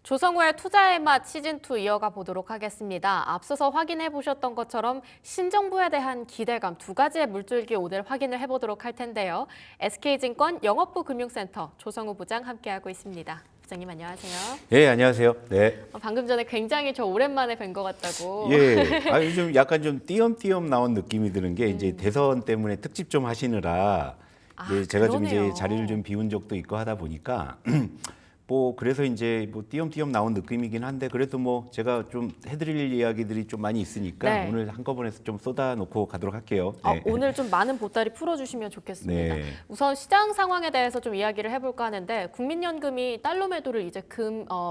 조성우의 투자의 맛 시즌2 이어가 보도록 하겠습니다. 앞서서 확인해 보셨던 것처럼 신정부에 대한 기대감 두 가지의 물줄기 오늘 확인을 해보도록 할 텐데요. SK증권 영업부 금융센터 조성우 부장 함께하고 있습니다. 부장님 안녕하세요. 예, 안녕하세요. 네. 방금 전에 굉장히 저 오랜만에 뵌 것 같다고. 예. 아, 좀 약간 좀 띄엄띄엄 나온 느낌이 드는 게 이제 대선 때문에 특집 좀 하시느라 이제 제가 좀 그러네요. 이제 자리를 좀 비운 적도 있고 하다 보니까 뭐 그래서 이제 뭐 띄엄띄엄 나온 느낌이긴 한데 그래도 뭐 제가 좀 해드릴 이야기들이 좀 많이 있으니까 네. 오늘 한꺼번에 좀 쏟아놓고 가도록 할게요. 아, 네. 오늘 좀 많은 보따리 풀어주시면 좋겠습니다. 네. 우선 시장 상황에 대해서 좀 이야기를 해볼까 하는데 국민연금이 달러 매도를 이제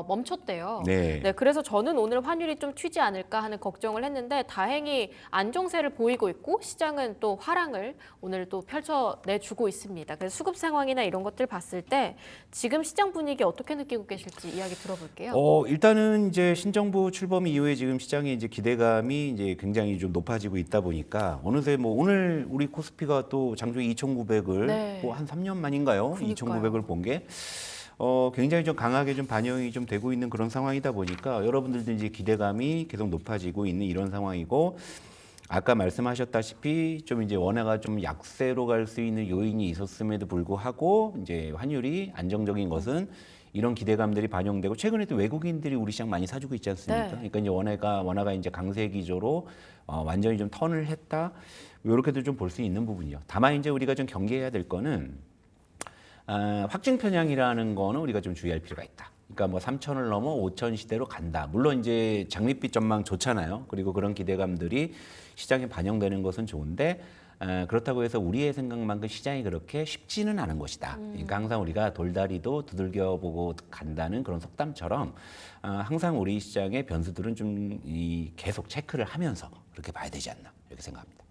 멈췄대요. 네. 그래서 저는 오늘 환율이 좀 튀지 않을까 하는 걱정을 했는데 다행히 안정세를 보이고 있고 시장은 또 화랑을 오늘 또 펼쳐내주고 있습니다. 그래서 수급 상황이나 이런 것들 봤을 때 지금 시장 분위기 어떻게 느끼고 계실지 이야기 들어볼게요. 일단은 이제 신정부 출범 이후에 지금 시장의 이제 기대감이 이제 굉장히 좀 높아지고 있다 보니까 어느새 뭐 오늘 우리 코스피가 또 장중에 2,900을 네. 뭐 한 3년 만인가요? 그러니까요. 2,900을 본 게 굉장히 좀 강하게 좀 반영이 좀 되고 있는 그런 상황이다 보니까 여러분들도 이제 기대감이 계속 높아지고 있는 이런 상황이고 아까 말씀하셨다시피 좀 이제 원화가 좀 약세로 갈 수 있는 요인이 있었음에도 불구하고 이제 환율이 안정적인 것은 이런 기대감들이 반영되고 최근에 또 외국인들이 우리 시장 많이 사주고 있지 않습니까? 네. 그러니까 이제 원화가 이제 강세 기조로 완전히 좀 턴을 했다. 이렇게도 좀 볼 수 있는 부분이요. 다만 이제 우리가 좀 경계해야 될 거는 확증 편향이라는 거는 우리가 좀 주의할 필요가 있다. 그러니까 뭐 3,000을 넘어 5,000 시대로 간다. 물론 이제 장밋빛 전망 좋잖아요. 그리고 그런 기대감들이 시장에 반영되는 것은 좋은데 그렇다고 해서 우리의 생각만큼 시장이 그렇게 쉽지는 않은 것이다. 그러니까 항상 우리가 돌다리도 두들겨 보고 간다는 그런 속담처럼 항상 우리 시장의 변수들은 좀 계속 체크를 하면서 그렇게 봐야 되지 않나 이렇게 생각합니다.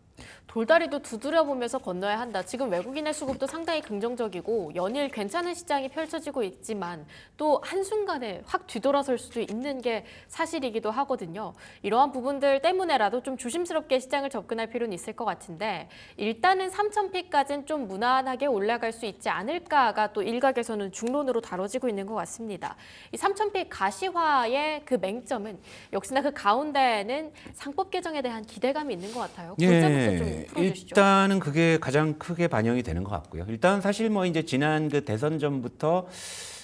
돌다리도 두드려보면서 건너야 한다. 지금 외국인의 수급도 상당히 긍정적이고 연일 괜찮은 시장이 펼쳐지고 있지만 또 한순간에 확 뒤돌아설 수도 있는 게 사실이기도 하거든요. 이러한 부분들 때문에라도 좀 조심스럽게 시장을 접근할 필요는 있을 것 같은데 일단은 3,000피까지는 좀 무난하게 올라갈 수 있지 않을까가 또 일각에서는 중론으로 다뤄지고 있는 것 같습니다. 이 3,000피 가시화의 그 맹점은 역시나 그 가운데에는 상법 개정에 대한 기대감이 있는 것 같아요. 골자부터 좀 풀어주시죠. 일단은 그게 가장 크게 반영이 되는 것 같고요. 일단 사실 뭐 이제 지난 그 대선 전부터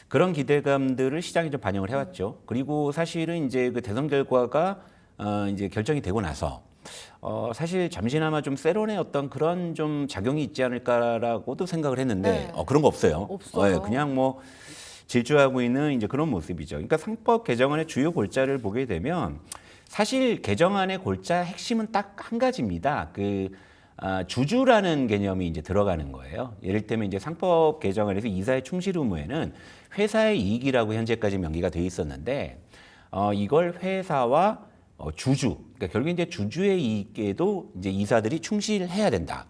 그런 기대감들을 시장이 좀 반영을 해왔죠. 그리고 사실은 이제 그 대선 결과가 이제 결정이 되고 나서 사실 잠시나마 좀 세론의 어떤 그런 좀 작용이 있지 않을까라고도 생각을 했는데 네. 그런 거 없어요. 없어요. 그냥 뭐 질주하고 있는 이제 그런 모습이죠. 그러니까 상법 개정안의 주요 골자를 보게 되면 사실 개정안의 골자 핵심은 딱 한 가지입니다. 주주라는 개념이 이제 들어가는 거예요. 예를 들면 이제 상법 개정안에서 이사의 충실 의무에는 회사의 이익이라고 현재까지 명기가 돼 있었는데 이걸 회사와 주주, 그러니까 결국 이제 주주의 이익에도 이제 이사들이 충실해야 된다.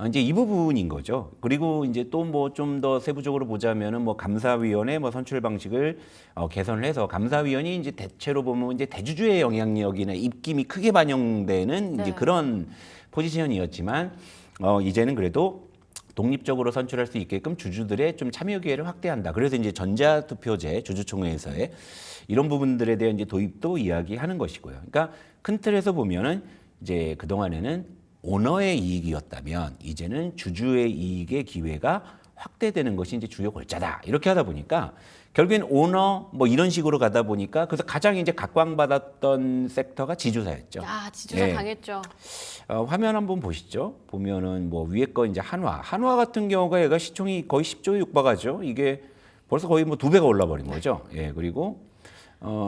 이제 이 부분인 거죠. 그리고 이제 또 뭐 좀 더 세부적으로 보자면은 뭐 감사위원회 뭐 선출 방식을 개선을 해서 감사위원이 이제 대체로 보면 이제 대주주의 영향력이나 입김이 크게 반영되는 이제 네. 그런 포지션이었지만 이제는 그래도 독립적으로 선출할 수 있게끔 주주들의 좀 참여 기회를 확대한다. 그래서 이제 전자투표제 주주총회에서의 이런 부분들에 대한 이제 도입도 이야기하는 것이고요. 그러니까 큰 틀에서 보면은 이제 그 동안에는 오너의 이익이었다면 이제는 주주의 이익의 기회가 확대되는 것이 이제 주요 골자다. 이렇게 하다 보니까 결국엔 오너 뭐 이런 식으로 가다 보니까 그래서 가장 이제 각광받았던 섹터가 지주사였죠. 아, 지주사 네. 강했죠. 화면 한번 보시죠. 보면은 뭐 위에 거 이제 한화 같은 경우가 얘가 시총이 거의 10조에 육박하죠. 이게 벌써 거의 뭐 2배가 올라버린 거죠. 예, 그리고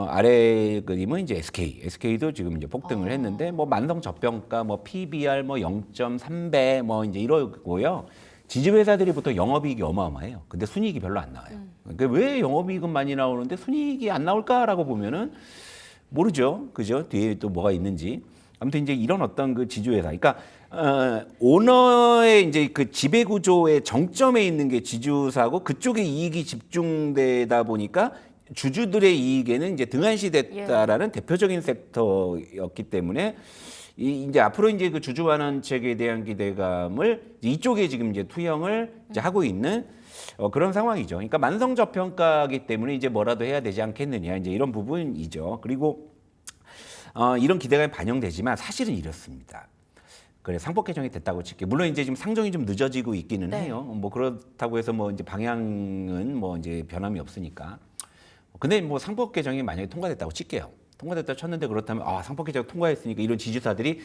아래 그림은 이제 SK도 지금 이제 폭등을 했는데 뭐 만성 저평가, 뭐 PBR 뭐 0.3배 뭐 이제 이러고요. 지주회사들이 보통 영업이익이 어마어마해요. 근데 순이익이 별로 안 나와요. 그러니까 왜 영업이익은 많이 나오는데 순이익이 안 나올까라고 보면은 모르죠. 그죠? 뒤에 또 뭐가 있는지. 아무튼 이제 이런 어떤 그 지주회사. 그러니까 오너의 이제 그 지배 구조의 정점에 있는 게 지주사고 그쪽에 이익이 집중되다 보니까 주주들의 이익에는 이제 등한시됐다라는 대표적인 섹터였기 때문에 이제 앞으로 이제 그 주주 환원책에 대한 기대감을 이쪽에 지금 이제 투영을 이제 하고 있는 그런 상황이죠. 그러니까 만성 저평가이기 때문에 이제 뭐라도 해야 되지 않겠느냐 이제 이런 부분이죠. 그리고 이런 기대감이 반영되지만 사실은 이렇습니다. 그래 상법 개정이 됐다고 칠게요. 물론 이제 지금 상정이 좀 늦어지고 있기는 네. 해요. 뭐 그렇다고 해서 뭐 이제 방향은 뭐 이제 변함이 없으니까. 근데 뭐 상법 개정이 만약에 통과됐다고 칠게요. 통과됐다고 쳤는데 그렇다면 상법 개정 통과했으니까 이런 지주사들이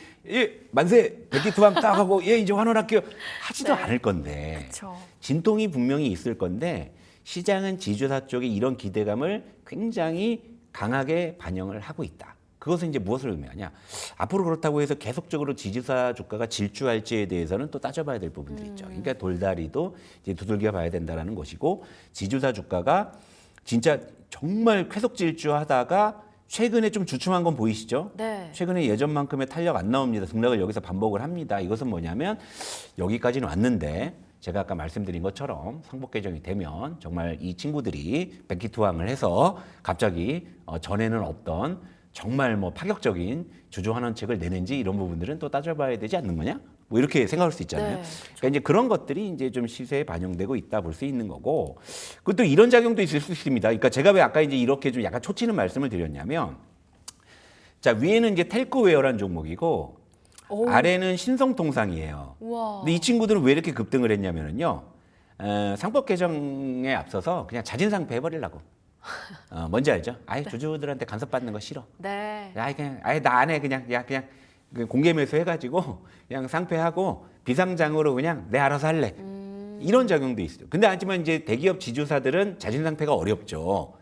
만세 백기투항 딱 하고 이제 환원할게요 하지도 네. 않을 건데 그렇죠. 진통이 분명히 있을 건데 시장은 지주사 쪽에 이런 기대감을 굉장히 강하게 반영을 하고 있다. 그것은 이제 무엇을 의미하냐? 앞으로 그렇다고 해서 계속적으로 지주사 주가가 질주할지에 대해서는 또 따져봐야 될 부분들이 있죠. 그러니까 돌다리도 이제 두들겨 봐야 된다라는 것이고 지주사 주가가 진짜 정말 쾌속 질주하다가 최근에 좀 주춤한 건 보이시죠? 네. 최근에 예전만큼의 탄력 안 나옵니다. 등락을 여기서 반복을 합니다. 이것은 뭐냐면 여기까지는 왔는데 제가 아까 말씀드린 것처럼 상법 개정이 되면 정말 이 친구들이 백기투항을 해서 갑자기 전에는 없던 정말 뭐 파격적인 주주 환원책을 내는지 이런 부분들은 또 따져봐야 되지 않는 거냐? 뭐 이렇게 생각할 수 있잖아요. 네. 그러니까 이제 그런 것들이 이제 좀 시세에 반영되고 있다 볼 수 있는 거고, 그것도 이런 작용도 있을 수 있습니다. 그러니까 제가 왜 아까 이제 이렇게 좀 약간 초치는 말씀을 드렸냐면, 자 위에는 이제 텔코웨어라는 종목이고 오. 아래는 신성통상이에요. 우와. 근데 이 친구들은 왜 이렇게 급등을 했냐면요, 상법 개정에 앞서서 그냥 자진상폐 해버리려고. 뭔지 알죠? 아예 주주들한테 간섭받는 거 싫어. 네. 아예 나 안 해 그냥 그 공개 매수 해가지고 그냥 상폐하고 비상장으로 그냥 내 알아서 할래. 이런 작용도 있어요. 근데 하지만 이제 대기업 지주사들은 자진상폐가 어렵죠.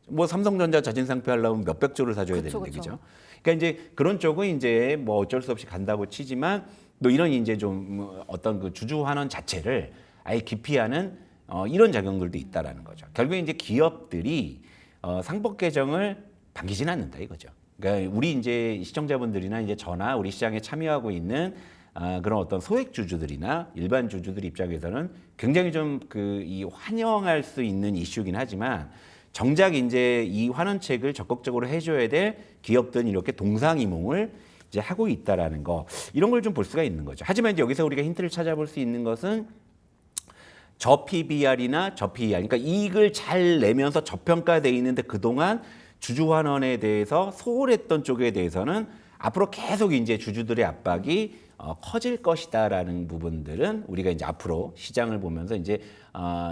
뭐 삼성전자 자진상폐 하려면 몇백 조를 사줘야 그쵸, 되는데 그쵸. 그죠? 그러니까 이제 그런 쪽은 이제 뭐 어쩔 수 없이 간다고 치지만 또 이런 이제 좀 어떤 그 주주 환원 자체를 아예 기피하는 이런 작용들도 있다라는 거죠. 결국에 이제 기업들이 상법 개정을 반기지는 않는다 이거죠. 그러니까 우리 이제 시청자분들이나 이제 저나 우리 시장에 참여하고 있는 그런 어떤 소액 주주들이나 일반 주주들 입장에서는 굉장히 좀 이 환영할 수 있는 이슈긴 하지만 정작 이제 이 환원책을 적극적으로 해줘야 될 기업들은 이렇게 동상이몽을 이제 하고 있다라는 거 이런 걸 좀 볼 수가 있는 거죠. 하지만 이제 여기서 우리가 힌트를 찾아볼 수 있는 것은 저 PBR이나 저 PER, 그러니까 이익을 잘 내면서 저평가돼 있는데 그동안 주주 환원에 대해서 소홀했던 쪽에 대해서는 앞으로 계속 이제 주주들의 압박이 커질 것이다라는 부분들은 우리가 이제 앞으로 시장을 보면서 이제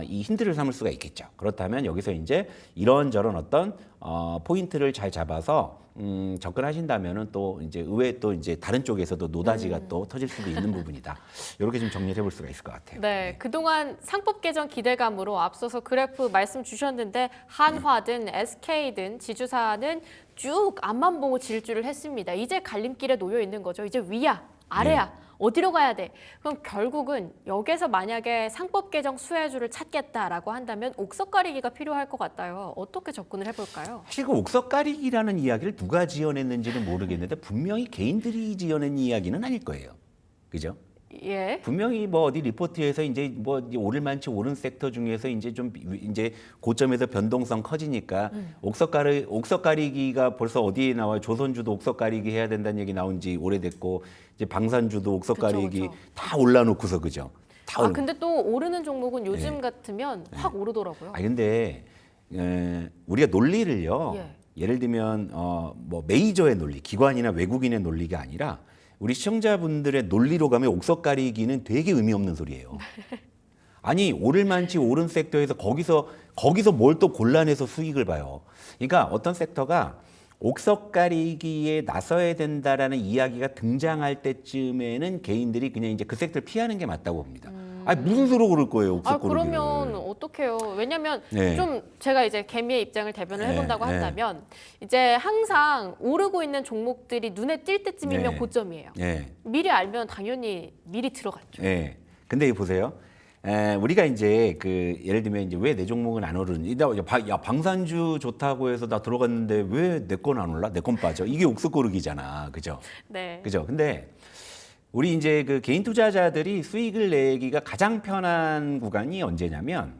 이 힌트를 삼을 수가 있겠죠. 그렇다면 여기서 이제 이런저런 어떤 포인트를 잘 잡아서 접근하신다면은 또 이제 의외 또 이제 다른 쪽에서도 노다지가 또 터질 수도 있는 부분이다. 이렇게 좀 정리를 해볼 수가 있을 것 같아요. 네, 그동안 상법 개정 기대감으로 앞서서 그래프 말씀 주셨는데 한화든 SK든 지주사는 쭉 앞만 보고 질주를 했습니다. 이제 갈림길에 놓여 있는 거죠. 이제 위야 아래야. 어디로 가야 돼? 그럼 결국은 여기서 만약에 상법 개정 수혜주를 찾겠다라고 한다면 옥석 가리기가 필요할 것 같아요. 어떻게 접근을 해볼까요? 사실 그 옥석 가리기라는 이야기를 누가 지어냈는지는 모르겠는데 분명히 개인들이 지어낸 이야기는 아닐 거예요. 그죠? 예. 분명히 뭐 어디 리포트에서 이제 뭐 오를 만치 오른 섹터 중에서 이제 좀 이제 고점에서 변동성 커지니까 옥석 가리기가 벌써 어디에 나와요? 조선주도 옥석 가리기 해야 된다는 얘기 나온 지 오래됐고 이제 방산주도 옥석 그쵸, 가리기 그쵸. 다 올라놓고서 그죠? 다 아 근데 또 오르는 종목은 요즘 네. 같으면 확 오르더라고요. 아 근데 우리가 논리를요. 예. 예를 들면 뭐 메이저의 논리, 기관이나 외국인의 논리가 아니라 우리 시청자분들의 논리로 가면 옥석 가리기는 되게 의미 없는 소리예요. 아니 오를 만치 오른 섹터에서 거기서 뭘 또 골라내서 수익을 봐요. 그러니까 어떤 sek터가 옥석 가리기에 나서야 된다라는 이야기가 등장할 때쯤에는 개인들이 그냥 이제 그 섹터를 피하는 게 맞다고 봅니다. 아니 무슨 수로 고를 거예요, 옥석 아 고르기를. 그러면 어떡해요? 왜냐면 네. 좀 제가 이제 개미의 입장을 대변을 네, 해본다고 네. 한다면 이제 항상 오르고 있는 종목들이 눈에 띌 때쯤이면 네. 고점이에요. 예. 미리 알면 당연히 미리 들어갔죠. 예. 근데 보세요. 우리가 이제 그 예를 들면 이제 왜 내 종목은 안 오르니? 야 방산주 좋다고 해서 나 들어갔는데 왜 내 건 안 올라? 내 건 빠져? 이게 옥석 고르기잖아, 그죠? 네. 그죠? 근데 우리 이제 그 개인 투자자들이 수익을 내기가 가장 편한 구간이 언제냐면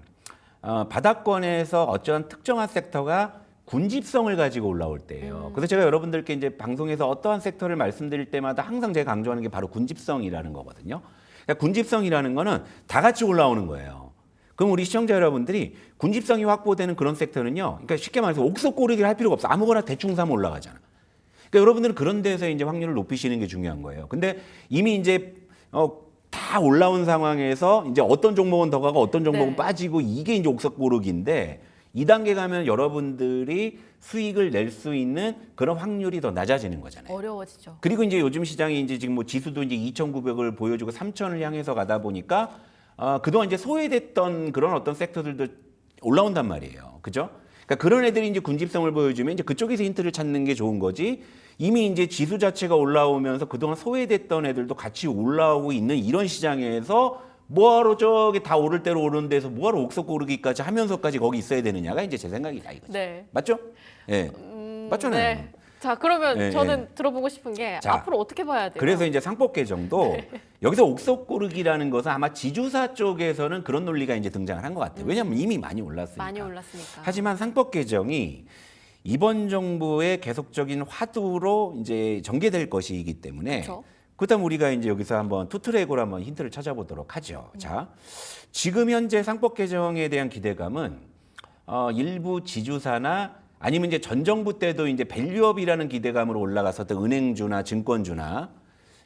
바닥권에서 어쩌한 특정한 섹터가 군집성을 가지고 올라올 때예요. 그래서 제가 여러분들께 이제 방송에서 어떠한 섹터를 말씀드릴 때마다 항상 제가 강조하는 게 바로 군집성이라는 거거든요. 그러니까 군집성이라는 거는 다 같이 올라오는 거예요. 그럼 우리 시청자 여러분들이 군집성이 확보되는 그런 섹터는요. 그러니까 쉽게 말해서 옥석 고르기를 할 필요가 없어. 아무거나 대충 사면 올라가잖아. 그러니까 여러분들은 그런 데서 이제 확률을 높이시는 게 중요한 거예요. 근데 이미 이제 다 올라온 상황에서 이제 어떤 종목은 더 가고 어떤 종목은 네. 빠지고 이게 이제 옥석 고르기인데 2단계 가면 여러분들이 수익을 낼 수 있는 그런 확률이 더 낮아지는 거잖아요. 어려워지죠. 그리고 이제 요즘 시장이 이제 지금 뭐 지수도 이제 2,900을 보여주고 3,000을 향해서 가다 보니까 그동안 이제 소외됐던 그런 어떤 섹터들도 올라온단 말이에요. 그죠? 그러니까 그런 애들이 이제 군집성을 보여주면 이제 그쪽에서 힌트를 찾는 게 좋은 거지. 이미 이제 지수 자체가 올라오면서 그동안 소외됐던 애들도 같이 올라오고 있는 이런 시장에서 뭐하러 저기 다 오를 대로 오르는 데서 뭐하러 옥석 고르기까지 하면서까지 거기 있어야 되느냐가 이제 제 생각이다 이거죠. 네. 맞죠? 예. 맞잖아요. 네. 자 그러면 네, 저는 들어보고 싶은 게 자, 앞으로 어떻게 봐야 돼요? 그래서 이제 상법 개정도 여기서 옥석 고르기라는 것은 아마 지주사 쪽에서는 그런 논리가 이제 등장을 한 것 같아요. 왜냐하면 이미 많이 올랐으니까. 많이 올랐으니까. 하지만 상법 개정이 이번 정부의 계속적인 화두로 이제 전개될 것이기 때문에 그쵸. 그다음 우리가 이제 여기서 한번 투트랙으로 한번 힌트를 찾아보도록 하죠. 자, 지금 현재 상법 개정에 대한 기대감은 일부 지주사나 아니면 이제 전 정부 때도 이제 밸류업이라는 기대감으로 올라갔었던 은행주나 증권주나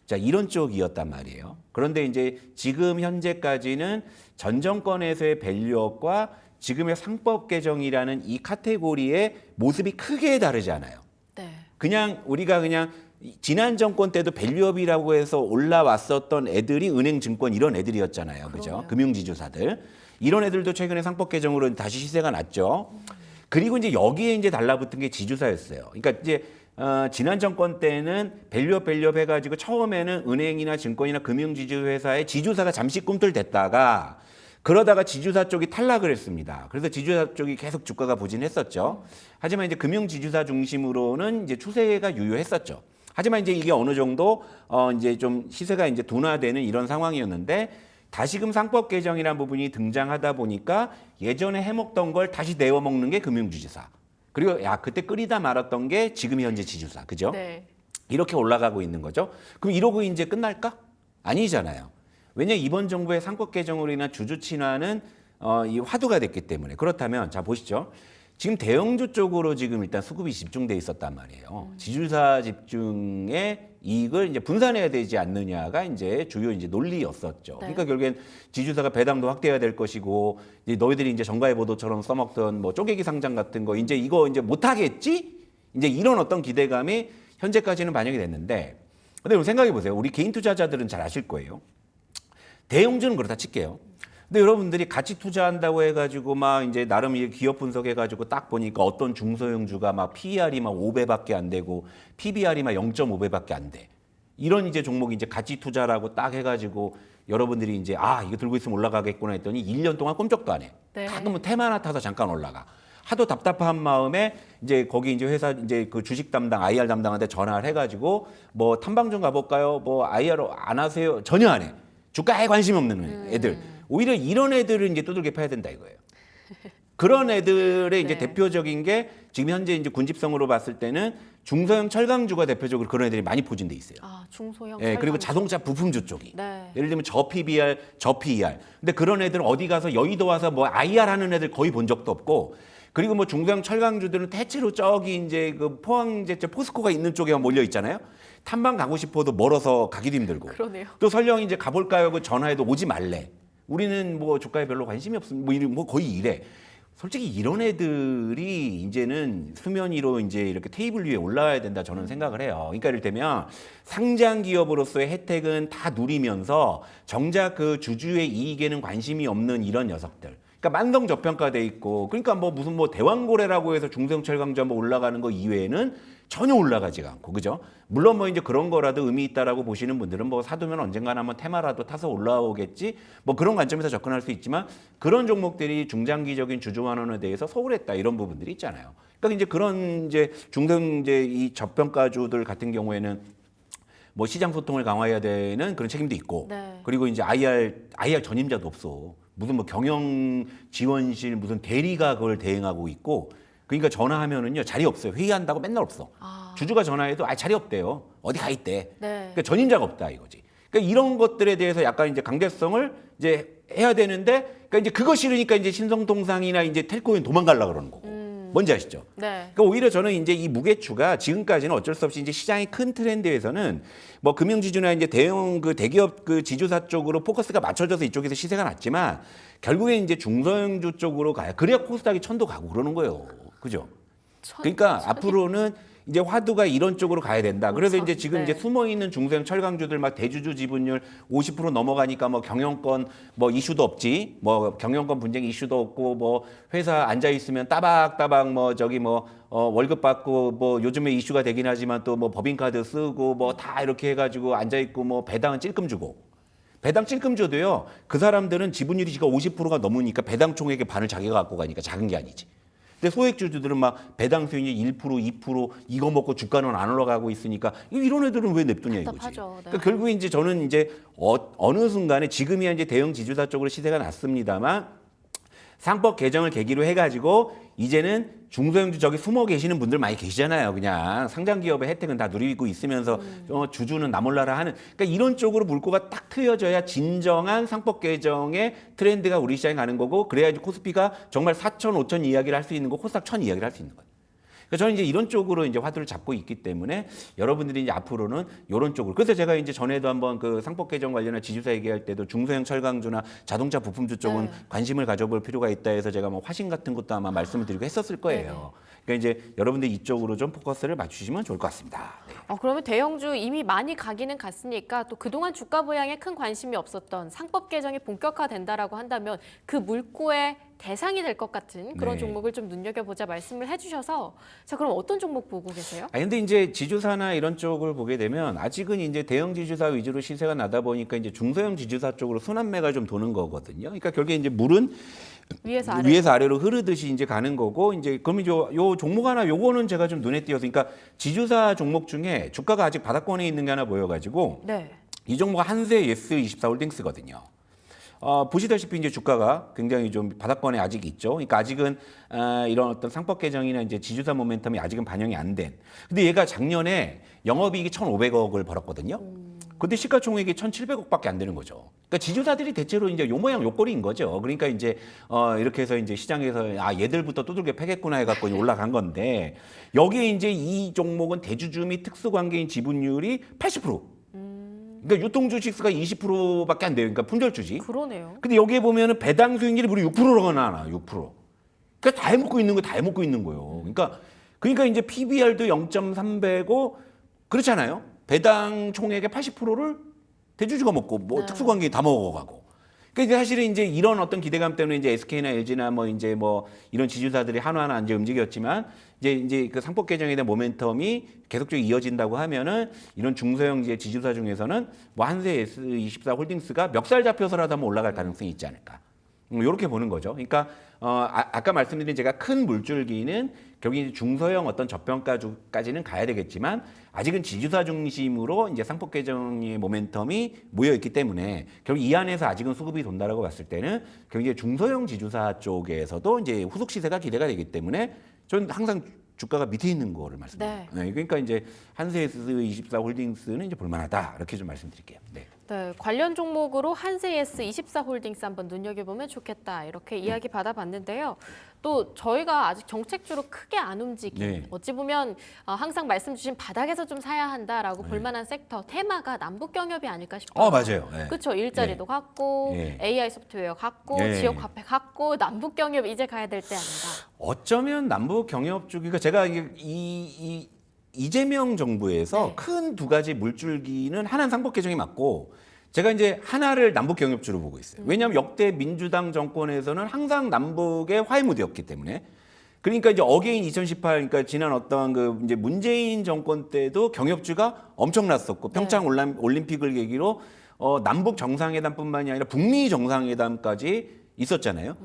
자 이런 쪽이었단 말이에요. 그런데 이제 지금 현재까지는 전 정권에서의 밸류업과 지금의 상법 개정이라는 이 카테고리의 모습이 크게 다르지 않아요. 네. 그냥 우리가 그냥 지난 정권 때도 밸류업이라고 해서 올라왔었던 애들이 은행, 증권 이런 애들이었잖아요. 그죠? 그럼요. 금융지주사들. 이런 애들도 최근에 상법 개정으로 다시 시세가 났죠. 그리고 이제 여기에 이제 달라붙은 게 지주사였어요. 그러니까 이제 지난 정권 때는 밸류업 해가지고 처음에는 은행이나 증권이나 금융지주 회사의 지주사가 잠시 꿈틀댔다가 그러다가 지주사 쪽이 탈락을 했습니다. 그래서 지주사 쪽이 계속 주가가 부진했었죠. 하지만 이제 금융지주사 중심으로는 이제 추세가 유효했었죠. 하지만 이제 이게 어느 정도 이제 좀 시세가 이제 둔화되는 이런 상황이었는데 다시금 상법 개정이라는 부분이 등장하다 보니까 예전에 해먹던 걸 다시 내어 먹는 게 금융지주사. 그리고 야 그때 끓이다 말았던 게 지금 현재 지주사. 그죠? 네. 이렇게 올라가고 있는 거죠. 그럼 이러고 이제 끝날까? 아니잖아요. 왜냐 이번 정부의 상법 개정으로 인한 주주 친화는 이 화두가 됐기 때문에 그렇다면 자 보시죠. 지금 대형주 쪽으로 지금 일단 수급이 집중돼 있었단 말이에요. 지주사 집중의 이익을 이제 분산해야 되지 않느냐가 이제 주요 이제 논리였었죠. 네. 그러니까 결국엔 지주사가 배당도 확대해야 될 것이고 이제 너희들이 이제 정가의 보도처럼 써먹던 뭐 쪼개기 상장 같은 거 이제 이거 이제 못 하겠지? 이제 이런 어떤 기대감이 현재까지는 반영이 됐는데 근데 여러분 생각해 보세요. 우리 개인 투자자들은 잘 아실 거예요. 대형주는 그렇다 칠게요. 근데 여러분들이 같이 투자한다고 해가지고 막 이제 나름 기업 분석해가지고 딱 보니까 어떤 중소형주가 막 PER이 막 5배밖에 안 되고 PBR이 막 0.5배밖에 안 돼. 이런 이제 종목이 이제 가치 투자라고 딱 해가지고 여러분들이 이제 아 이거 들고 있으면 올라가겠구나 했더니 1년 동안 꼼짝도 안 해. 네. 가끔은 테마나 타서 잠깐 올라가. 하도 답답한 마음에 이제 거기 이제 회사 이제 그 주식 담당 IR 담당한테 전화를 해가지고 뭐 탐방 좀 가볼까요? 뭐 IR 안 하세요? 전혀 안 해. 주가에 관심이 없는 애들. 오히려 이런 애들을 이제 두들겨 패야 된다 이거예요. 그런 애들의 이제 네. 대표적인 게 지금 현재 이제 군집성으로 봤을 때는 중소형 철강주가 대표적으로 그런 애들이 많이 포진돼 있어요. 아, 중소형. 예, 그리고 철강주. 자동차 부품주 쪽이. 네. 예를 들면 저 PBR, 저 PER. 근데 그런 애들은 어디 가서 여의도 와서 뭐 IR 하는 애들 거의 본 적도 없고, 그리고 뭐 중소형 철강주들은 대체로 저기 이제 그 포항제철 포스코가 있는 쪽에만 몰려 있잖아요. 탐방 가고 싶어도 멀어서 가기도 힘들고. 그러네요. 또 설령 이제 가볼까요? 그 전화해도 오지 말래. 우리는 뭐 주가에 별로 관심이 없습니다. 뭐 거의 이래. 솔직히 이런 애들이 이제는 수면 위로 이제 이렇게 테이블 위에 올라와야 된다 저는 생각을 해요. 그러니까 이를테면 상장 기업으로서의 혜택은 다 누리면서 정작 그 주주의 이익에는 관심이 없는 이런 녀석들. 그러니까 만성 저평가돼 있고, 그러니까 뭐 무슨 뭐 대왕고래라고 해서 중소형 철강주 한번 올라가는 거 이외에는 전혀 올라가지가 않고, 그죠? 물론 뭐 이제 그런 거라도 의미 있다라고 보시는 분들은 뭐 사두면 언젠가는 한번 테마라도 타서 올라오겠지, 뭐 그런 관점에서 접근할 수 있지만, 그런 종목들이 중장기적인 주주 환원에 대해서 소홀했다 이런 부분들이 있잖아요. 그러니까 이제 그런 이제 중소형 이제 이 저평가주들 같은 경우에는 뭐 시장 소통을 강화해야 되는 그런 책임도 있고, 네. 그리고 이제 IR 전임자도 없어. 무슨 뭐 경영 지원실 무슨 대리가 그걸 대행하고 있고, 그러니까 전화하면은요 자리 없어요. 회의한다고 맨날 없어. 아. 주주가 전화해도 자리 없대요. 어디 가 있대. 네. 그러니까 전임자가 없다 이거지. 그러니까 이런 것들에 대해서 약간 이제 강제성을 이제 해야 되는데, 그러니까 이제 그거 싫으니까 이제 신성통상이나 이제 텔코인 도망가려 그러는 거고. 뭔지 아시죠? 네. 그러니까 오히려 저는 이제 이 무게추가 지금까지는 어쩔 수 없이 이제 시장의 큰 트렌드에서는 뭐 금융지주나 이제 대형 그 대기업 그 지주사 쪽으로 포커스가 맞춰져서 이쪽에서 시세가 났지만, 결국엔 이제 중소형주 쪽으로 가야 그래야 코스닥이 천도 가고 그러는 거예요. 그죠? 그러니까 앞으로는 이제 화두가 이런 쪽으로 가야 된다. 그래서 이제 지금 네. 이제 숨어 있는 중소형 철강주들 막 대주주 지분율 50% 넘어가니까 뭐 경영권 뭐 이슈도 없지. 뭐 경영권 분쟁 이슈도 없고, 뭐 회사 앉아 있으면 따박따박 뭐 저기 뭐 월급 받고, 뭐 요즘에 이슈가 되긴 하지만 또 뭐 법인카드 쓰고 뭐 다 이렇게 해가지고 앉아 있고, 뭐 배당은 찔끔 주고. 배당 찔끔 줘도요, 그 사람들은 지분율이 지금 50%가 넘으니까 배당 총액의 반을 자기가 갖고 가니까 작은 게 아니지. 근데 소액주주들은 막 배당 수익이 1%, 2% 이거 먹고 주가는 안 올라가고 있으니까 이런 애들은 왜 냅두냐 이거지. 답답하죠. 네. 그러니까 결국에 이제 저는 이제 어느 순간에 지금이야 이제 대형 지주사 쪽으로 시세가 났습니다만, 상법 개정을 계기로 해가지고 이제는 중소형주 저기 숨어 계시는 분들 많이 계시잖아요. 그냥 상장 기업의 혜택은 다 누리고 있으면서 주주는 나 몰라라 하는, 그러니까 이런 쪽으로 물꼬가 딱 트여져야 진정한 상법 개정의 트렌드가 우리 시장에 가는 거고, 그래야지 코스피가 정말 4천, 5천 이야기를 할 수 있는 거, 코스닥 1,000 이야기를 할 수 있는 거예요. 그러니까 저는 이제 이런 쪽으로 이제 화두를 잡고 있기 때문에 여러분들이 이제 앞으로는 이런 쪽으로. 그래서 제가 이제 전에도 한번 그 상법 개정 관련한 지주사 얘기할 때도 중소형 철강주나 자동차 부품주 쪽은 네. 관심을 가져볼 필요가 있다 해서 제가 뭐 화신 같은 것도 아마 말씀을 드리고 했었을 거예요. 그러니까 이제 여러분들 이쪽으로 좀 포커스를 맞추시면 좋을 것 같습니다. 네. 그러면 대형주 이미 많이 가기는 갔으니까 또 그동안 주가 부양에 큰 관심이 없었던 상법 개정이 본격화된다라고 한다면 그 물꼬의 대상이 될 것 같은 그런 네. 종목을 좀 눈여겨보자 말씀을 해주셔서, 자, 그럼 어떤 종목 보고 계세요? 근데 이제 지주사나 이런 쪽을 보게 되면 아직은 이제 대형 지주사 위주로 시세가 나다 보니까 이제 중소형 지주사 쪽으로 순환매가 좀 도는 거거든요. 그러니까 결국에 이제 물은 위에서 아래로 흐르듯이 이제 가는 거고, 이제 그러면 요 종목 하나, 요거는 제가 좀 눈에 띄어서, 그러니까 지주사 종목 중에 주가가 아직 바닥권에 있는 게 하나 보여가지고, 네. 이 종목은 한세 예스24홀딩스거든요. 보시다시피 이제 주가가 굉장히 좀 바닥권에 아직 있죠. 그러니까 아직은 이런 어떤 상법 개정이나 이제 지주사 모멘텀이 아직은 반영이 안 된. 근데 얘가 작년에 영업이익이 1,500억을 벌었거든요. 근데 시가총액이 1,700억밖에 안 되는 거죠. 그러니까 지주사들이 대체로 이제 요 모양 요 꼴인 거죠. 그러니까 이제 이렇게 해서 이제 시장에서 얘들부터 두들겨 패겠구나 해갖고 올라간 건데, 여기에 이제 이 종목은 대주주 및 특수관계인 지분율이 80%. 그러니까 유통주식수가 20%밖에 안 돼요. 그러니까 품절주식. 그러네요. 근데 여기에 보면은 배당 수익률이 무려 6%가 나와. 6%. 그러니까 다 해먹고 있는 거 다 해먹고 있는 거예요. 그러니까 이제 PBR도 0.3배고 그렇잖아요. 배당 총액의 80%를 대주주가 먹고 뭐 네. 특수관계인 다 먹어가고. 그러니까 사실은 이제 이런 어떤 기대감 때문에 이제 SK나 LG나 뭐 이제 뭐 이런 지주사들이 하나하나 이제 움직였지만 이제 그 상법 개정에 대한 모멘텀이 계속적으로 이어진다고 하면은 이런 중소형 지주사 중에서는 뭐 한세 S24 홀딩스가 멱살 잡혀서라도 한번 올라갈 가능성이 있지 않을까. 이렇게 보는 거죠. 그러니까 아까 말씀드린 제가 큰 물줄기는 결국 이제 중소형 어떤 저평가주까지는 가야 되겠지만 아직은 지주사 중심으로 이제 상법 개정의 모멘텀이 모여 있기 때문에 결국 이 안에서 아직은 수급이 돈다라고 봤을 때는 결국 이제 중소형 지주사 쪽에서도 이제 후속 시세가 기대가 되기 때문에 저는 항상 주가가 밑에 있는 거를 말씀드려요. 네, 그러니까 이제 한세S24 홀딩스는 이제 볼만하다 이렇게 좀 말씀드릴게요. 네. 네, 관련 종목으로 한세S24 홀딩스 한번 눈여겨보면 좋겠다 이렇게 이야기 받아봤는데요. 또 저희가 아직 정책주로 크게 안 움직인 네. 어찌 보면 항상 말씀 주신 바닥에서 좀 사야 한다라고 네. 볼만한 섹터 테마가 남북 경협이 아닐까 싶어요. 맞아요. 네. 그렇죠. 일자리도 갖고 네. AI 소프트웨어 갖고 네. 지역 화폐 갖고 남북 경협 이제 가야 될 때 아닌가. 어쩌면 남북 경협 주기가 제가 이재명 정부에서 네. 큰 두 가지 물줄기는 하나는 상법 개정이 맞고 제가 이제 하나를 남북 경협주로 보고 있어요. 왜냐하면 역대 민주당 정권에서는 항상 남북의 화해 무드였기 때문에 그러니까 이제 어게인 2018 그러니까 지난 어떤 그 이제 문재인 정권 때도 경협주가 엄청났었고 평창 올림픽을 계기로 남북 정상회담뿐만이 아니라 북미 정상회담까지 있었잖아요.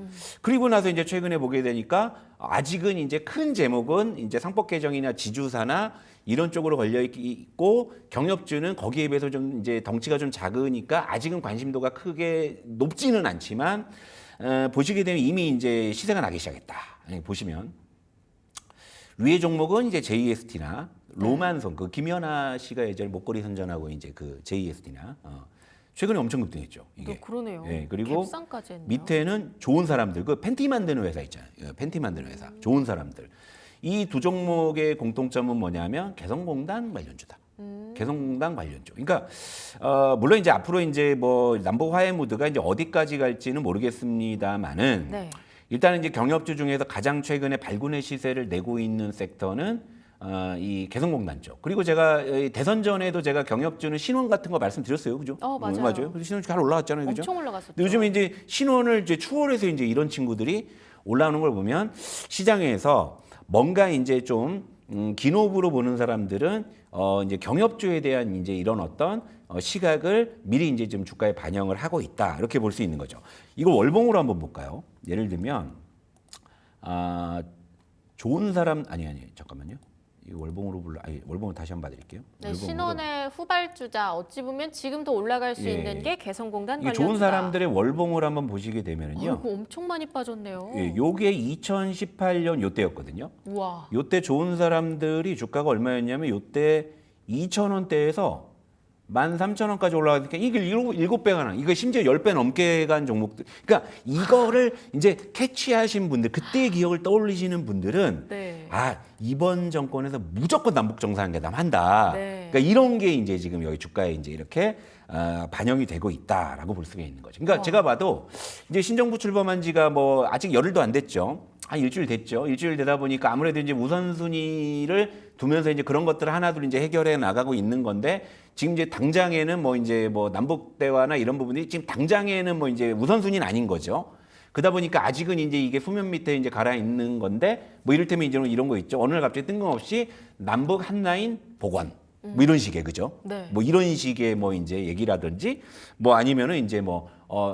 그리고 나서 이제 최근에 보게 되니까 아직은 이제 큰 제목은 이제 상법 개정이나 지주사나 이런 쪽으로 걸려 있고 경협주는 거기에 비해서 좀 이제 덩치가 좀 작으니까 아직은 관심도가 크게 높지는 않지만 보시게 되면 이미 이제 시세가 나기 시작했다. 보시면 위의 종목은 이제 JST나 로만선 그 김연아 씨가 예전에 목걸이 선전하고 이제 그 JST나 최근에 엄청 급등했죠. 이게. 그러네요. 네, 그리고 갭상까지 했네요. 밑에는 좋은 사람들, 그 팬티 만드는 회사 있잖아요. 팬티 만드는 회사, 좋은 사람들. 이 두 종목의 공통점은 뭐냐면 개성공단 관련주다. 개성공단 관련주. 그러니까 물론 이제 앞으로 이제 뭐 남북 화해 무드가 이제 어디까지 갈지는 모르겠습니다만은 네. 일단은 이제 경협주 중에서 가장 최근에 발군의 시세를 내고 있는 섹터는 이 개성공단 쪽. 그리고 제가 대선 전에도 제가 경협주는 신원 같은 거 말씀드렸어요, 그죠? 맞아요. 맞아요. 그래서 신원 잘 올라왔잖아요, 그죠? 엄청 올라갔었죠. 근데 요즘에 이제 신원을 이제 추월해서 이제 이런 친구들이 올라오는 걸 보면 시장에서 뭔가 이제 좀 기노브로 보는 사람들은 이제 경협주에 대한 이제 이런 어떤 시각을 미리 이제 좀 주가에 반영을 하고 있다 이렇게 볼 수 있는 거죠. 이거 월봉으로 한번 볼까요? 예를 들면 좋은 사람 아니 잠깐만요. 이 월봉으로 월봉을 다시 한번 봐드릴게요. 네, 월봉으로. 신원의 후발주자 어찌 보면 지금도 올라갈 수 예. 있는 게 개성공단 이게 관련주다. 좋은 사람들의 월봉을 한번 보시게 되면은요. 아이고, 엄청 많이 빠졌네요. 예, 요게 2018년 요때였거든요. 우와. 요때 좋은 사람들이 주가가 얼마였냐면 요때 2,000원대에서 13,000원까지 올라가니까 이게 7배가 나. 이거 심지어 10배 넘게 간 종목들. 그러니까 이거를 이제 캐치하신 분들, 그때의 기억을 떠올리시는 분들은 네. 이번 정권에서 무조건 남북 정상회담 한다. 네. 그러니까 이런 게 이제 지금 여기 주가에 이제 이렇게 반영이 되고 있다라고 볼 수가 있는 거죠. 그러니까 제가 봐도 이제 신정부 출범한 지가 뭐 아직 열흘도 안 됐죠. 한 일주일 됐죠. 일주일 되다 보니까 아무래도 이제 우선순위를 두면서 이제 그런 것들을 하나둘 이제 해결해 나가고 있는 건데 지금 이제 당장에는 뭐 이제 뭐 남북 대화나 이런 부분들이 지금 당장에는 뭐 이제 우선순위는 아닌 거죠. 그러다 보니까 아직은 이제 이게 수면 밑에 이제 가라 있는 건데 뭐 이를테면 이제 이런 거 있죠. 어느 날 갑자기 뜬금없이 남북 한라인 복원. 뭐 이런 식의 그죠? 네. 뭐 이런 식의 뭐 이제 얘기라든지 뭐 아니면은 이제 뭐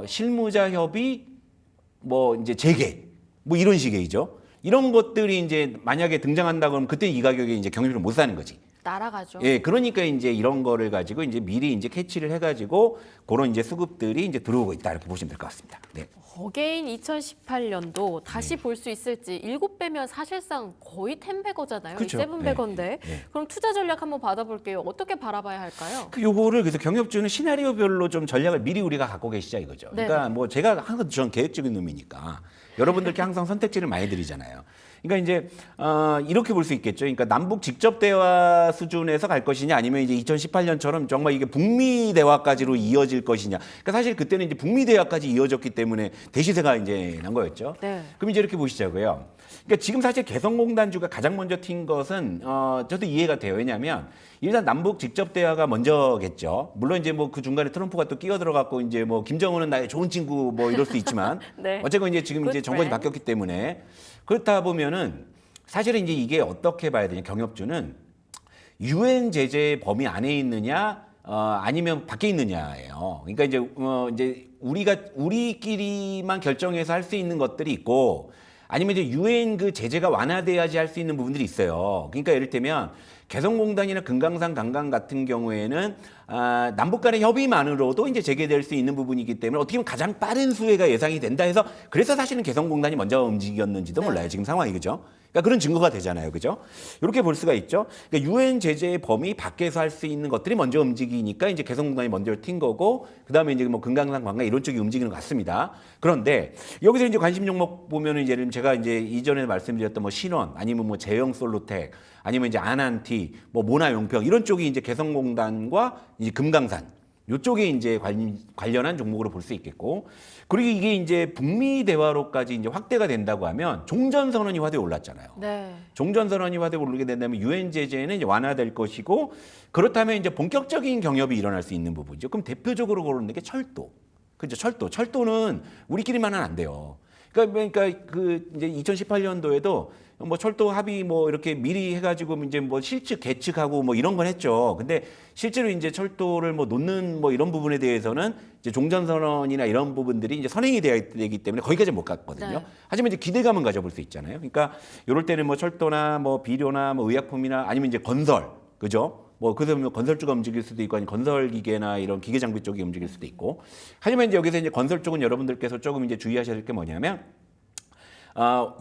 실무자 협의 뭐 이제 재개 뭐 이런 식의죠. 이런 것들이 이제 만약에 등장한다 그러면 그때 이 가격에 이제 경유를 못 사는 거지. 날아가죠. 예, 그러니까 이제 이런 거를 가지고 이제 미리 이제 캐치를 해가지고 그런 이제 수급들이 이제 들어오고 있다 이렇게 보시면 될 것 같습니다. 네. 어게인 2018년도 다시 네. 볼 수 있을지 7배면 사실상 거의 10배거잖아요. 그렇죠. 7배건데. 네. 그럼 투자 전략 한번 받아볼게요. 어떻게 바라봐야 할까요? 그 요거를 그래서 경협주는 시나리오별로 좀 전략을 미리 우리가 갖고 계시자 이거죠. 그러니까 네네. 뭐 제가 항상 전 계획적인 놈이니까 여러분들께 항상 선택지를 많이 드리잖아요. 그러니까 이제 이렇게 볼 수 있겠죠. 그러니까 남북 직접 대화 수준에서 갈 것이냐, 아니면 이제 2018년처럼 정말 이게 북미 대화까지로 이어질 것이냐. 그러니까 사실 그때는 이제 북미 대화까지 이어졌기 때문에 대시세가 이제 난 거였죠. 네. 그럼 이제 이렇게 보시자고요. 그러니까 지금 사실 개성공단주가 가장 먼저 튄 것은 저도 이해가 돼요. 왜냐하면 일단 남북 직접 대화가 먼저겠죠. 물론 이제 뭐 그 중간에 트럼프가 또 끼어 들어갔고 이제 뭐 김정은은 나의 좋은 친구 뭐 이럴 수 있지만 네. 어쨌건 이제 지금 이제 Good 정권이 friend. 바뀌었기 때문에 그렇다 보면은 사실은 이제 이게 어떻게 봐야 되냐, 경협주는 유엔 제재 범위 안에 있느냐 아니면 밖에 있느냐예요. 그러니까 이제 우리끼리만 결정해서 할 수 있는 것들이 있고, 아니면 이제 유엔 그 제재가 완화돼야지 할 수 있는 부분들이 있어요. 그러니까 예를 들면 개성공단이나 금강산 관광 같은 경우에는 남북 간의 협의만으로도 이제 재개될 수 있는 부분이기 때문에 어떻게 보면 가장 빠른 수혜가 예상이 된다 해서, 그래서 사실은 개성공단이 먼저 움직였는지도 몰라요. 지금 상황이, 그죠? 그러니까 그런 증거가 되잖아요. 그죠? 이렇게 볼 수가 있죠. 그러니까 유엔 제재의 범위 밖에서 할 수 있는 것들이 먼저 움직이니까 이제 개성공단이 먼저 튄 거고, 그다음에 이제 뭐 금강산 관광 이런 쪽이 움직이는 것 같습니다. 그런데 여기서 이제 관심 종목 보면은 이제 제가 이제 이전에 말씀드렸던 뭐 신원, 아니면 뭐 제형 솔루텍, 아니면 이제 아난티, 뭐 모나용평 이런 쪽이 이제 개성공단과 이제 금강산 요쪽에 이제 관련한 종목으로 볼 수 있겠고, 그리고 이게 이제 북미 대화로까지 이제 확대가 된다고 하면 종전선언이 화두에 올랐잖아요. 네. 종전선언이 화두에 오르게 된다면 유엔 제재는 이제 완화될 것이고, 그렇다면 이제 본격적인 경협이 일어날 수 있는 부분이죠. 그럼 대표적으로 거론된 게 철도. 그죠? 철도는 우리끼리만은 안 돼요. 그러니까 그 이제 2018년도에도 뭐 철도 합의 뭐 이렇게 미리 해가지고 이제 뭐 실측 계측하고 뭐 이런 건 했죠. 근데 실제로 이제 철도를 뭐 놓는 뭐 이런 부분에 대해서는 이제 종전선언이나 이런 부분들이 이제 선행이 돼야 되기 때문에 거기까지 못 갔거든요. 네. 하지만 이제 기대감은 가져볼 수 있잖아요. 그러니까 이럴 때는 뭐 철도나 뭐 비료나 뭐 의약품이나 아니면 이제 건설, 그죠? 뭐 그래서 뭐 건설주가 움직일 수도 있고, 아니 건설 기계나 이런 기계 장비 쪽이 움직일 수도 있고. 하지만 이제 여기서 이제 건설 쪽은 여러분들께서 조금 이제 주의하셔야 될 게 뭐냐면,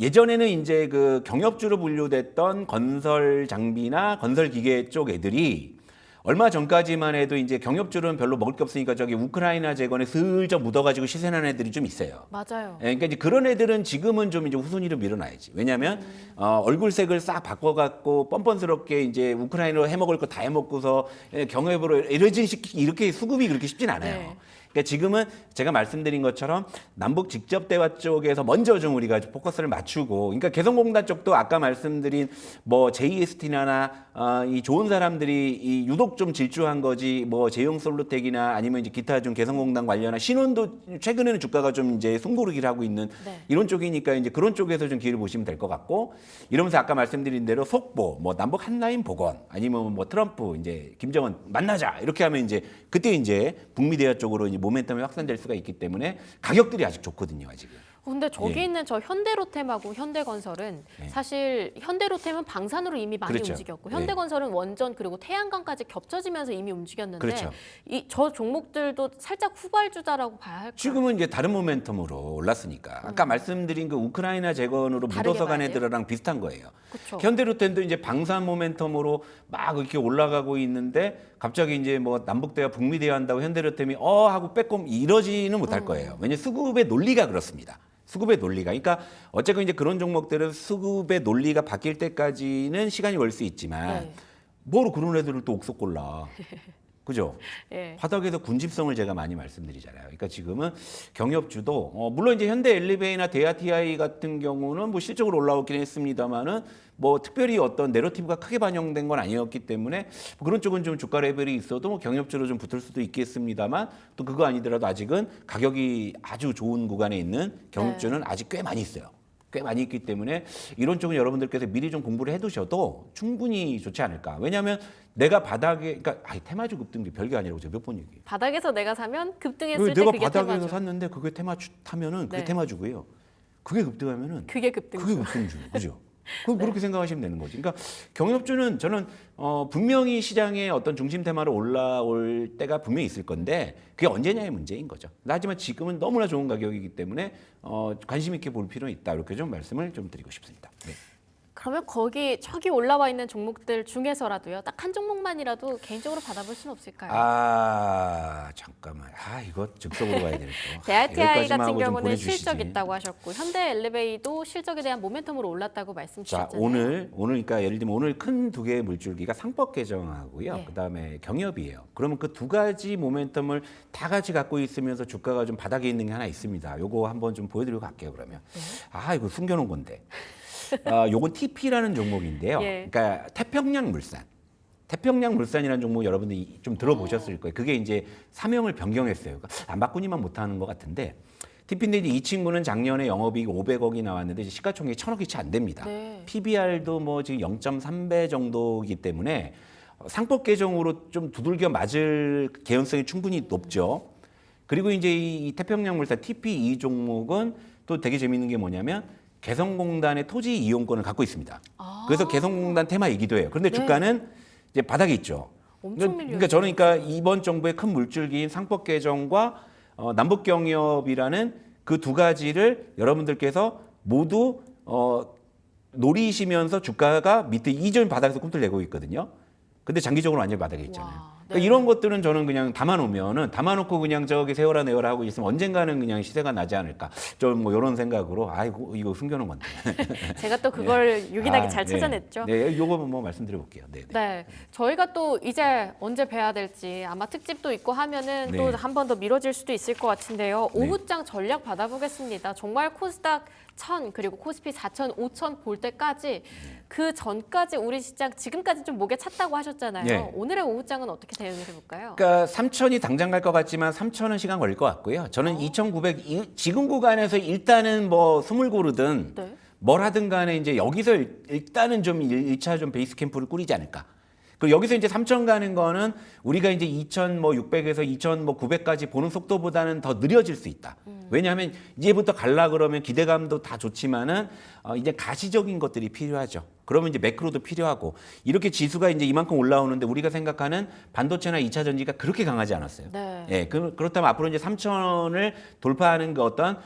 예전에는 이제 그 경협주로 분류됐던 건설 장비나 건설 기계 쪽 애들이 얼마 전까지만 해도 이제 경협주는 별로 먹을 게 없으니까 저기 우크라이나 재건에 슬쩍 묻어가지고 시세난 애들이 좀 있어요. 맞아요. 예, 그러니까 이제 그런 애들은 지금은 좀 이제 후순위로 밀어놔야지. 왜냐하면 얼굴색을 싹 바꿔갖고 뻔뻔스럽게 이제 우크라이나로 해먹을 거 다 해먹고서 경협으로 이렇게 수급이 그렇게 쉽진 않아요. 네. 그러니까 지금은 제가 말씀드린 것처럼 남북 직접 대화 쪽에서 먼저 좀 우리가 포커스를 맞추고, 그러니까 개성공단 쪽도 아까 말씀드린 뭐 JST나 이 좋은 사람들이 이 유독 좀 질주한 거지, 뭐 제형 솔루텍이나 아니면 이제 기타 좀 개성공단 관련한 신원도 최근에는 주가가 좀 이제 숨고르기를 하고 있는 네. 이런 쪽이니까 이제 그런 쪽에서 좀 기회를 보시면 될 것 같고, 이러면서 아까 말씀드린 대로 속보, 뭐 남북 한라인 복원, 아니면 뭐 트럼프 이제 김정은 만나자 이렇게 하면 이제 그때 이제 북미 대화 쪽으로 이제 모멘텀이 확산될 수가 있기 때문에 가격들이 아직 좋거든요, 아직은. 근데 저기 예. 있는 저 현대로템하고 현대건설은 예. 사실 현대로템은 방산으로 이미 많이 그렇죠. 움직였고 예. 현대건설은 원전 그리고 태양광까지 겹쳐지면서 이미 움직였는데 그렇죠. 저 종목들도 살짝 후발주자라고 봐야 할까요? 지금은 이제 다른 모멘텀으로 올랐으니까 아까 말씀드린 그 우크라이나 재건으로 다르게 묻어서 간 봐야 돼요? 애들이랑 비슷한 거예요. 그쵸. 현대로템도 이제 방산 모멘텀으로 막 이렇게 올라가고 있는데 갑자기 이제 뭐 남북 대화, 북미 대화 한다고 현대로템이 하고 빼꼼 이러지는 못할 거예요. 왜냐 수급의 논리가 그렇습니다. 수급의 논리가. 그러니까 어쨌건 이제 그런 종목들은 수급의 논리가 바뀔 때까지는 시간이 걸 수 있지만 네. 뭐로 그런 애들을 또 옥석 골라. 그죠? 예. 바닥에서 군집성을 제가 많이 말씀드리잖아요. 그러니까 지금은 경협주도 물론 이제 현대 엘리베이나 대하 TI 같은 경우는 뭐 실적으로 올라오긴 했습니다만은 뭐 특별히 어떤 내러티브가 크게 반영된 건 아니었기 때문에 뭐 그런 쪽은 좀 주가 레벨이 있어도 뭐 경협주로 좀 붙을 수도 있겠습니다만, 또 그거 아니더라도 아직은 가격이 아주 좋은 구간에 있는 경협주는 아직 꽤 많이 있어요. 꽤 많이 있기 때문에 이런 쪽은 여러분들께서 미리 좀 공부를 해두셔도 충분히 좋지 않을까. 왜냐하면 내가 바닥에, 그러니까 테마주 급등이 별게 아니라고 제가 몇 번 얘기해요. 바닥에서 내가 사면 급등했을 때 내가 그게 바닥에서 테마주. 샀는데 그게 테마주 타면은 그게 네. 테마주고요. 그게 급등하면은 그게 급등주. 그게 급등주, 그죠? 그렇게 생각하시면 되는 거지. 그러니까 경협주는 저는 분명히 시장의 어떤 중심 테마로 올라올 때가 분명히 있을 건데 그게 언제냐의 문제인 거죠. 하지만 지금은 너무나 좋은 가격이기 때문에 관심 있게 볼 필요는 있다. 이렇게 좀 말씀을 좀 드리고 싶습니다. 네. 그러면 저기 올라와 있는 종목들 중에서라도요. 딱 한 종목만이라도 개인적으로 받아볼 수는 없을까요? 잠깐만. 이거 즉석으로 가야 되겠다. JITI 여기까지만 같은 하고 좀 경우는 보내주시지. 실적 있다고 하셨고 현대 엘리베이도 실적에 대한 모멘텀으로 올랐다고 말씀 자, 주셨잖아요. 오늘 그러니까 예를 들면 오늘 큰 두 개의 물줄기가 상법 개정하고요. 예. 그다음에 경협이에요. 그러면 그 두 가지 모멘텀을 다 같이 갖고 있으면서 주가가 좀 바닥에 있는 게 하나 있습니다. 요거 한번 좀 보여드리고 갈게요. 그러면 이거 숨겨놓은 건데. 요건 TP라는 종목인데요. 예. 그러니까 태평양물산이라는 종목 여러분들이 좀 들어보셨을 거예요. 그게 이제 사명을 변경했어요. 그러니까 안 바꾸니만 못하는 것 같은데 TP인데 이 친구는 작년에 영업이익 500억이 나왔는데 이제 시가총액이 1000억이 채 안 됩니다. 네. PBR도 뭐 지금 0.3배 정도이기 때문에 상법 개정으로 좀 두들겨 맞을 개연성이 충분히 높죠. 그리고 이제 이 태평양물산 TP 이 종목은 또 되게 재밌는 게 뭐냐면 개성공단의 토지 이용권을 갖고 있습니다. 그래서 개성공단 테마이기도 해요. 그런데 네. 주가는 이제 바닥에 있죠. 엄청 그러니까 저는 이번 정부의 큰 물줄기인 상법 개정과 남북 경협이라는 그 두 가지를 여러분들께서 모두 노리시면서 주가가 밑에 이전 바닥에서 꿈틀대고 있거든요. 근데 장기적으로 완전히 바닥에 있잖아요. 와, 네. 그러니까 이런 것들은 저는 그냥 담아놓고 그냥 저기 세워라 내워라 하고 있으면 언젠가는 그냥 시세가 나지 않을까. 좀 뭐 이런 생각으로 이거 숨겨놓은 건데. 제가 또 그걸 유기하게 잘 네. 찾아냈죠. 네, 요거 뭐 말씀드려 볼게요. 네. 네, 저희가 또 이제 언제 뵈야 될지 아마 특집도 있고 하면은 네. 또 한 번 더 미뤄질 수도 있을 것 같은데요. 네. 오후장 전략 받아보겠습니다. 정말 코스닥 1000 그리고 코스피 4000, 5000 볼 때까지 그 전까지 우리 시장 지금까지 좀 목에 찼다고 하셨잖아요. 네. 오늘의 오후장은 어떻게 대응을 해볼까요? 그러니까 3,000이 당장 갈 것 같지만 3,000은 시간 걸릴 것 같고요. 저는 2,900 지금 구간에서 일단은 뭐 스물 고르든 네. 뭘 하든 간에 이제 여기서 일단은 좀 1차 좀 베이스 캠프를 꾸리지 않을까. 그리고 여기서 이제 3,000 가는 거는 우리가 이제 2,600에서 2,900까지 보는 속도보다는 더 느려질 수 있다. 왜냐하면 이제부터 갈라 그러면 기대감도 다 좋지만은 이제 가시적인 것들이 필요하죠. 그러면 이제 매크로도 필요하고 이렇게 지수가 이제 이만큼 올라오는데 우리가 생각하는 반도체나 2차 전지가 그렇게 강하지 않았어요. 네. 예, 그렇다면 앞으로 이제 3,000을 돌파하는 그 어떤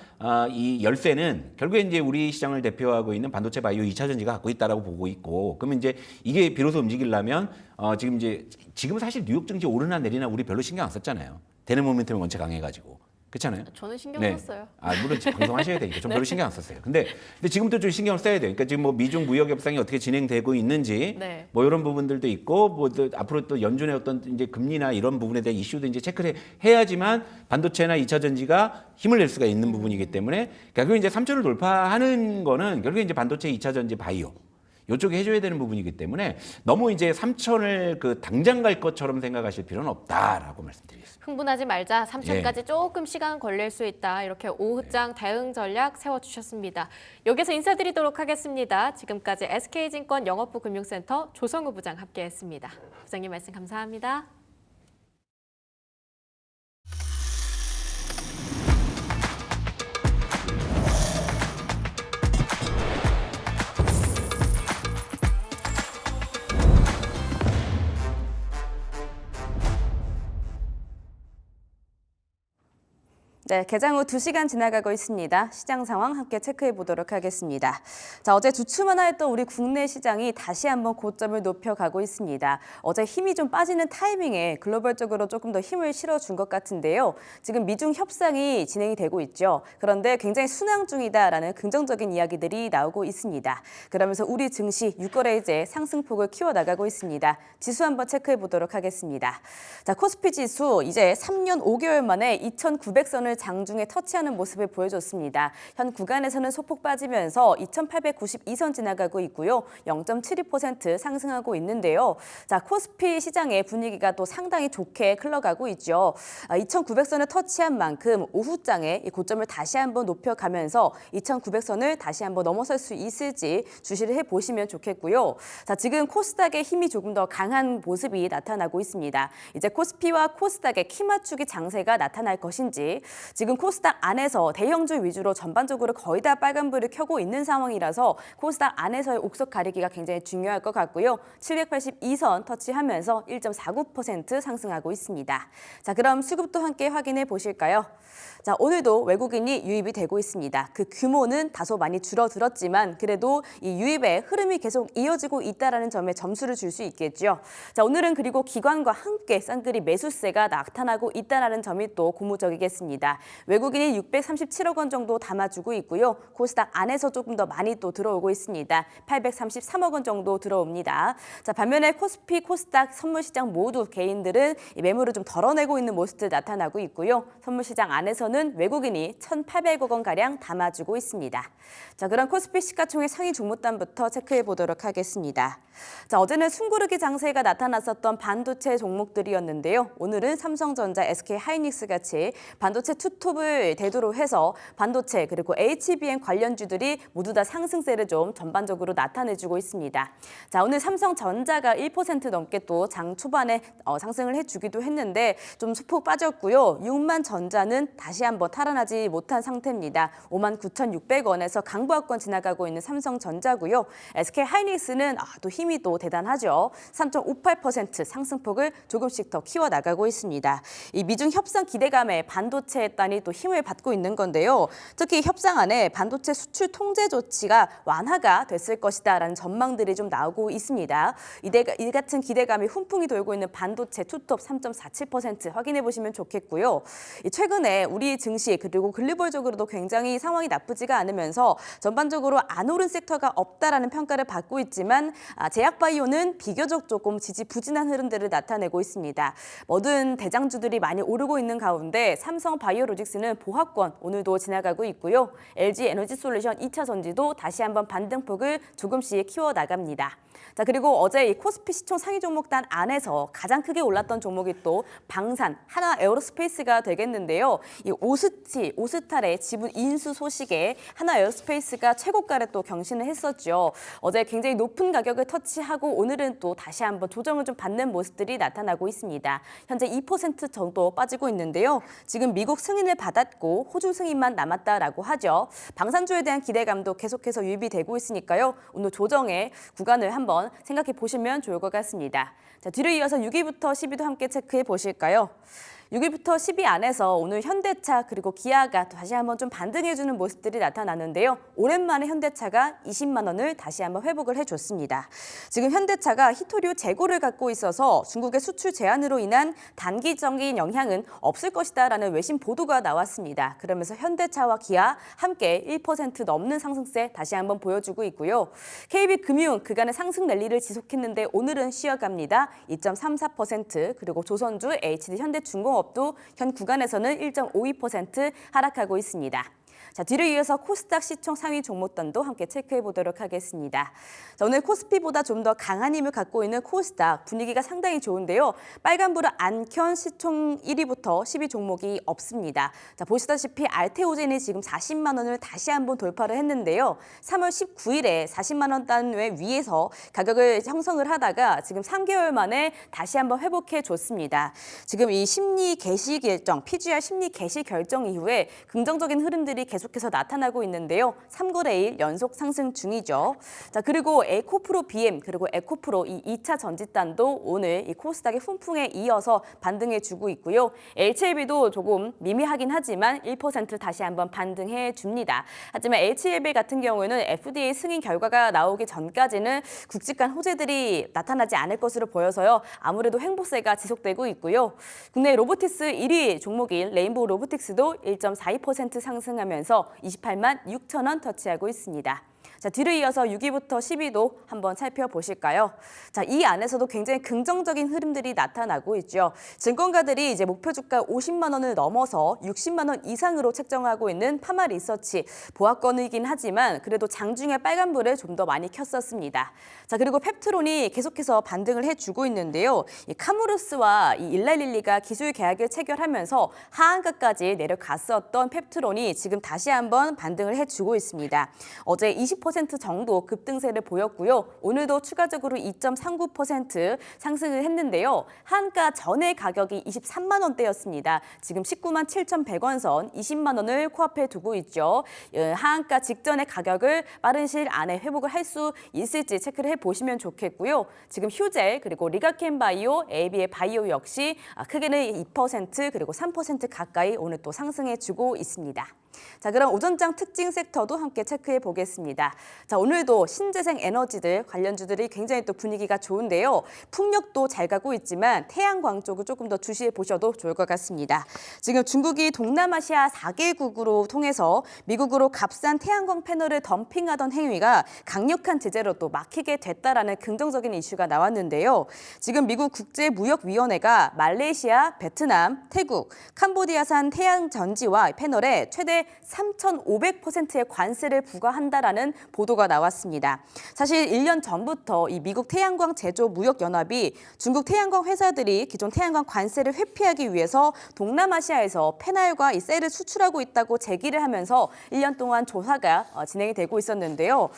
이 열쇠는 결국에 이제 우리 시장을 대표하고 있는 반도체 바이오 2차 전지가 갖고 있다라고 보고 있고, 그러면 이제 이게 비로소 움직이려면 지금 사실 뉴욕 증시 오르나 내리나 우리 별로 신경 안 썼잖아요. 되는 모멘텀이 원체 강해가지고. 그렇잖아요. 저는 신경 네. 썼어요. 물론 방송하셔야 되니까 좀 별로 신경 안 썼어요. 근데 지금도 좀 신경을 써야 돼요. 그러니까 지금 뭐 미중 무역 협상이 어떻게 진행되고 있는지 네. 뭐 이런 부분들도 있고 뭐 또 앞으로 또 연준의 어떤 이제 금리나 이런 부분에 대한 이슈도 이제 체크를 해야지만 반도체나 2차 전지가 힘을 낼 수가 있는 부분이기 때문에 결국 이제 3천을 돌파하는 거는 결국에 이제 반도체, 2차 전지, 바이오 이쪽에 해줘야 되는 부분이기 때문에 너무 이제 3천을 그 당장 갈 것처럼 생각하실 필요는 없다라고 말씀드리겠습니다. 흥분하지 말자. 3천까지 예. 조금 시간 걸릴 수 있다. 이렇게 오후장 대응 전략 세워주셨습니다. 여기서 인사드리도록 하겠습니다. 지금까지 SK증권 영업부 금융센터 조성우 부장 함께했습니다. 부장님 말씀 감사합니다. 네, 개장 후 2시간 지나가고 있습니다. 시장 상황 함께 체크해 보도록 하겠습니다. 자, 어제 주춤하나했던 우리 국내 시장이 다시 한번 고점을 높여가고 있습니다. 어제 힘이 좀 빠지는 타이밍에 글로벌적으로 조금 더 힘을 실어준 것 같은데요. 지금 미중 협상이 진행이 되고 있죠. 그런데 굉장히 순항 중이다라는 긍정적인 이야기들이 나오고 있습니다. 그러면서 우리 증시 6거래일째 상승폭을 키워나가고 있습니다. 지수 한번 체크해 보도록 하겠습니다. 자, 코스피 지수 이제 3년 5개월 만에 2,900선을 장중에 터치하는 모습을 보여줬습니다. 현 구간에서는 소폭 빠지면서 2,892선 지나가고 있고요. 0.72% 상승하고 있는데요. 자, 코스피 시장의 분위기가 또 상당히 좋게 흘러가고 있죠. 2,900선을 터치한 만큼 오후장에 이 고점을 다시 한번 높여가면서 2,900선을 다시 한번 넘어설 수 있을지 주시를 해보시면 좋겠고요. 자, 지금 코스닥의 힘이 조금 더 강한 모습이 나타나고 있습니다. 이제 코스피와 코스닥의 키 맞추기 장세가 나타날 것인지 지금 코스닥 안에서 대형주 위주로 전반적으로 거의 다 빨간불을 켜고 있는 상황이라서 코스닥 안에서의 옥석 가리기가 굉장히 중요할 것 같고요. 782선 터치하면서 1.49% 상승하고 있습니다. 자, 그럼 수급도 함께 확인해 보실까요? 자, 오늘도 외국인이 유입이 되고 있습니다. 그 규모는 다소 많이 줄어들었지만 그래도 이 유입의 흐름이 계속 이어지고 있다는 점에 점수를 줄 수 있겠죠. 자, 오늘은 그리고 기관과 함께 쌍끌이 매수세가 나타나고 있다는 점이 또 고무적이겠습니다. 외국인이 637억 원 정도 담아주고 있고요. 코스닥 안에서 조금 더 많이 또 들어오고 있습니다. 833억 원 정도 들어옵니다. 자, 반면에 코스피, 코스닥, 선물시장 모두 개인들은 이 매물을 좀 덜어내고 있는 모습들 나타나고 있고요. 선물시장 안에서는 외국인이 1,800억 원가량 담아주고 있습니다. 자, 그럼 코스피 시가총액 상위 종목단부터 체크해 보도록 하겠습니다. 자, 어제는 숨고르기 장세가 나타났었던 반도체 종목들이었는데요. 오늘은 삼성전자, SK하이닉스 같이 반도체 투톱을 대두로 해서 반도체 그리고 HBM 관련주들이 모두 다 상승세를 좀 전반적으로 나타내주고 있습니다. 자, 오늘 삼성전자가 1% 넘게 또 장 초반에 상승을 해주기도 했는데 좀 소폭 빠졌고요. 6만 전자는 다시 한번 탈환하지 못한 상태입니다. 59,600원에서 강보합권 지나가고 있는 삼성전자고요. SK하이닉스는 또 힘이 또 대단하죠. 3.58% 상승폭을 조금씩 더 키워나가고 있습니다. 이 미중 협상 기대감에 반도체 단이 또 힘을 받고 있는 건데요. 특히 협상 안에 반도체 수출 통제 조치가 완화가 됐을 것이다라는 전망들이 좀 나오고 있습니다. 이 같은 기대감이 훈풍이 돌고 있는 반도체 투톱 3.47% 확인해 보시면 좋겠고요. 최근에 우리 증시 그리고 글로벌적으로도 굉장히 상황이 나쁘지가 않으면서 전반적으로 안 오른 섹터가 없다라는 평가를 받고 있지만 제약바이오는 비교적 조금 지지부진한 흐름들을 나타내고 있습니다. 모든 대장주들이 많이 오르고 있는 가운데 삼성바이오로직스는 보합권 오늘도 지나가고 있고요. LG에너지솔루션 2차전지도 다시 한번 반등폭을 조금씩 키워나갑니다. 자, 그리고 어제 이 코스피 시총 상위 종목단 안에서 가장 크게 올랐던 종목이 또 방산, 하나에어로스페이스가 되겠는데요. 이 오스탈의 지분 인수 소식에 하나에어로스페이스가 최고가를 또 경신을 했었죠. 어제 굉장히 높은 가격을 터치하고 오늘은 또 다시 한번 조정을 좀 받는 모습들이 나타나고 있습니다. 현재 2% 정도 빠지고 있는데요. 지금 미국 승인을 받았고 호주 승인만 남았다라고 하죠. 방산주에 대한 기대감도 계속해서 유입이 되고 있으니까요. 오늘 조정의 구간을 한번 생각해 보시면 좋을 것 같습니다. 자, 뒤를 이어서 6위부터 10위도 함께 체크해 보실까요? 6위부터 10위 안에서 오늘 현대차 그리고 기아가 다시 한번 좀 반등해주는 모습들이 나타나는데요. 오랜만에 현대차가 20만 원을 다시 한번 회복을 해줬습니다. 지금 현대차가 히토류 재고를 갖고 있어서 중국의 수출 제한으로 인한 단기적인 영향은 없을 것이다라는 외신 보도가 나왔습니다. 그러면서 현대차와 기아 함께 1% 넘는 상승세 다시 한번 보여주고 있고요. KB금융 그간의 상승 랠리를 지속했는데 오늘은 쉬어갑니다. 2.34% 그리고 조선주, HD, 현대중공업 도 현 구간에서는 1.52% 하락하고 있습니다. 자, 뒤를 이어서 코스닥 시총 상위 종목단도 함께 체크해 보도록 하겠습니다. 자, 오늘 코스피보다 좀 더 강한 힘을 갖고 있는 코스닥 분위기가 상당히 좋은데요. 빨간불을 안 켠 시총 1위부터 10위 종목이 없습니다. 자, 보시다시피 알테오젠이 지금 40만 원을 다시 한번 돌파를 했는데요. 3월 19일에 40만 원 단위 위에서 가격을 형성을 하다가 지금 3개월 만에 다시 한번 회복해 줬습니다. 지금 이 심리 개시 결정, PGR 심리 개시 결정 이후에 긍정적인 흐름들이 계속해서 나타나고 있는데요. 3거래일 연속 상승 중이죠. 자, 그리고 에코프로 BM 그리고 에코프로 이 2차 전지단도 오늘 이 코스닥의 훈풍에 이어서 반등해주고 있고요. HLB도 조금 미미하긴 하지만 1% 다시 한번 반등해 줍니다. 하지만 HLB 같은 경우에는 FDA 승인 결과가 나오기 전까지는 굵직한 호재들이 나타나지 않을 것으로 보여서요. 아무래도 횡보세가 지속되고 있고요. 국내 로보틱스 1위 종목인 레인보우 로보틱스도 1.42% 상승하면서 28만 6천 원 터치하고 있습니다. 자, 뒤를 이어서 6위부터 10위도 한번 살펴보실까요? 자, 이 안에서도 굉장히 긍정적인 흐름들이 나타나고 있죠. 증권가들이 이제 목표 주가 50만 원을 넘어서 60만 원 이상으로 책정하고 있는 파마 리서치 보합권이긴 하지만 그래도 장중에 빨간불을 좀 더 많이 켰었습니다. 자, 그리고 펩트론이 계속해서 반등을 해주고 있는데요. 이 카무루스와 이 일라릴리가 기술 계약을 체결하면서 하한가까지 내려갔었던 펩트론이 지금 다시 한번 반등을 해주고 있습니다. 어제 20% 2% 정도 급등세를 보였고요. 오늘도 추가적으로 2.39% 상승을 했는데요. 한가 전의 가격이 23만 원대였습니다. 지금 19만 7,100원 선 20만 원을 코앞에 두고 있죠. 하한가 직전의 가격을 빠른 시일 안에 회복을 할 수 있을지 체크를 해보시면 좋겠고요. 지금 휴젤 그리고 리가켄바이오, AB의 바이오 역시 크게는 2% 그리고 3% 가까이 오늘 또 상승해주고 있습니다. 자, 그럼 오전장 특징 섹터도 함께 체크해 보겠습니다. 자, 오늘도 신재생 에너지들 관련주들이 굉장히 또 분위기가 좋은데요. 풍력도 잘 가고 있지만 태양광 쪽을 조금 더 주시해 보셔도 좋을 것 같습니다. 지금 중국이 동남아시아 4개국으로 통해서 미국으로 값싼 태양광 패널을 덤핑하던 행위가 강력한 제재로 또 막히게 됐다라는 긍정적인 이슈가 나왔는데요. 지금 미국 국제무역위원회가 말레이시아, 베트남, 태국, 캄보디아산 태양전지와 패널에 최대 3,500%의 관세를 부과한다라는 보도가 나왔습니다. 사실 1년 전부터 이 미국 태양광 제조 무역연합이 중국 태양광 회사들이 기존 태양광 관세를 회피하기 위해서 동남아시아에서 패널과 이 셀을 수출하고 있다고 제기를 하면서 1년 동안 조사가 진행이 되고 있었는데요.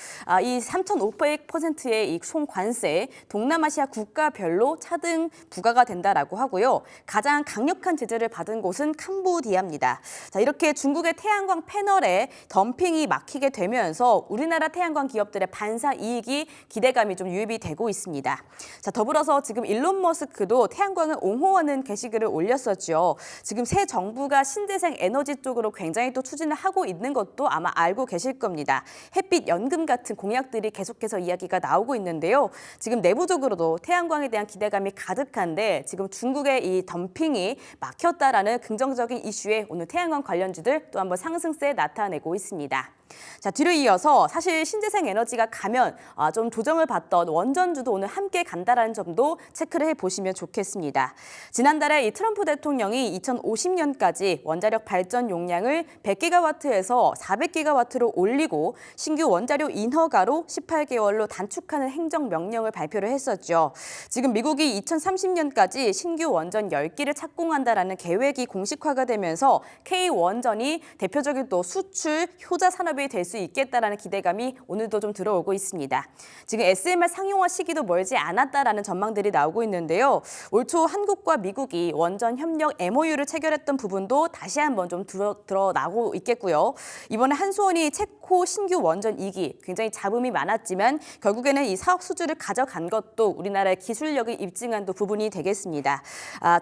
이 3,500%의 이 총 관세 동남아시아 국가별로 차등 부과가 된다라고 하고요. 가장 강력한 제재를 받은 곳은 캄보디아입니다. 자, 이렇게 중국의 태양광 패널에 덤핑이 막히게 되면서 우리나라 태양광 기업들의 반사 이익이 기대감이 좀 유입이 되고 있습니다. 자, 더불어서 지금 일론 머스크도 태양광을 옹호하는 게시글을 올렸었죠. 지금 새 정부가 신재생 에너지 쪽으로 굉장히 또 추진을 하고 있는 것도 아마 알고 계실 겁니다. 햇빛 연금 같은 공약들이 계속해서 이야기가 나오고 있는데요. 지금 내부적으로도 태양광에 대한 기대감이 가득한데 지금 중국의 이 덤핑이 막혔다라는 긍정적인 이슈에 오늘 태양광 관련주들 또 한번 상승세 나타내고 있습니다. 자, 뒤로 이어서 사실 신재생 에너지가 가면 좀 조정을 받던 원전주도 오늘 함께 간다라는 점도 체크를 해보시면 좋겠습니다. 지난달에 이 트럼프 대통령이 2050년까지 원자력 발전 용량을 100기가와트에서 400기가와트로 올리고 신규 원자료 인허가로 18개월로 단축하는 행정명령을 발표를 했었죠. 지금 미국이 2030년까지 신규 원전 10기를 착공한다라는 계획이 공식화가 되면서 K원전이 대표적인 또 수출 효자 산업이 될 수 있겠다라는 기대감이 오늘도 좀 들어오고 있습니다. 지금 SMR 상용화 시기도 멀지 않았다라는 전망들이 나오고 있는데요. 올 초 한국과 미국이 원전 협력 MOU를 체결했던 부분도 다시 한번 좀 드러나고 있겠고요. 이번에 한수원이 체코 신규 원전 2기 굉장히 잡음이 많았지만 결국에는 이 사업 수주를 가져간 것도 우리나라의 기술력을 입증한 또 부분이 되겠습니다.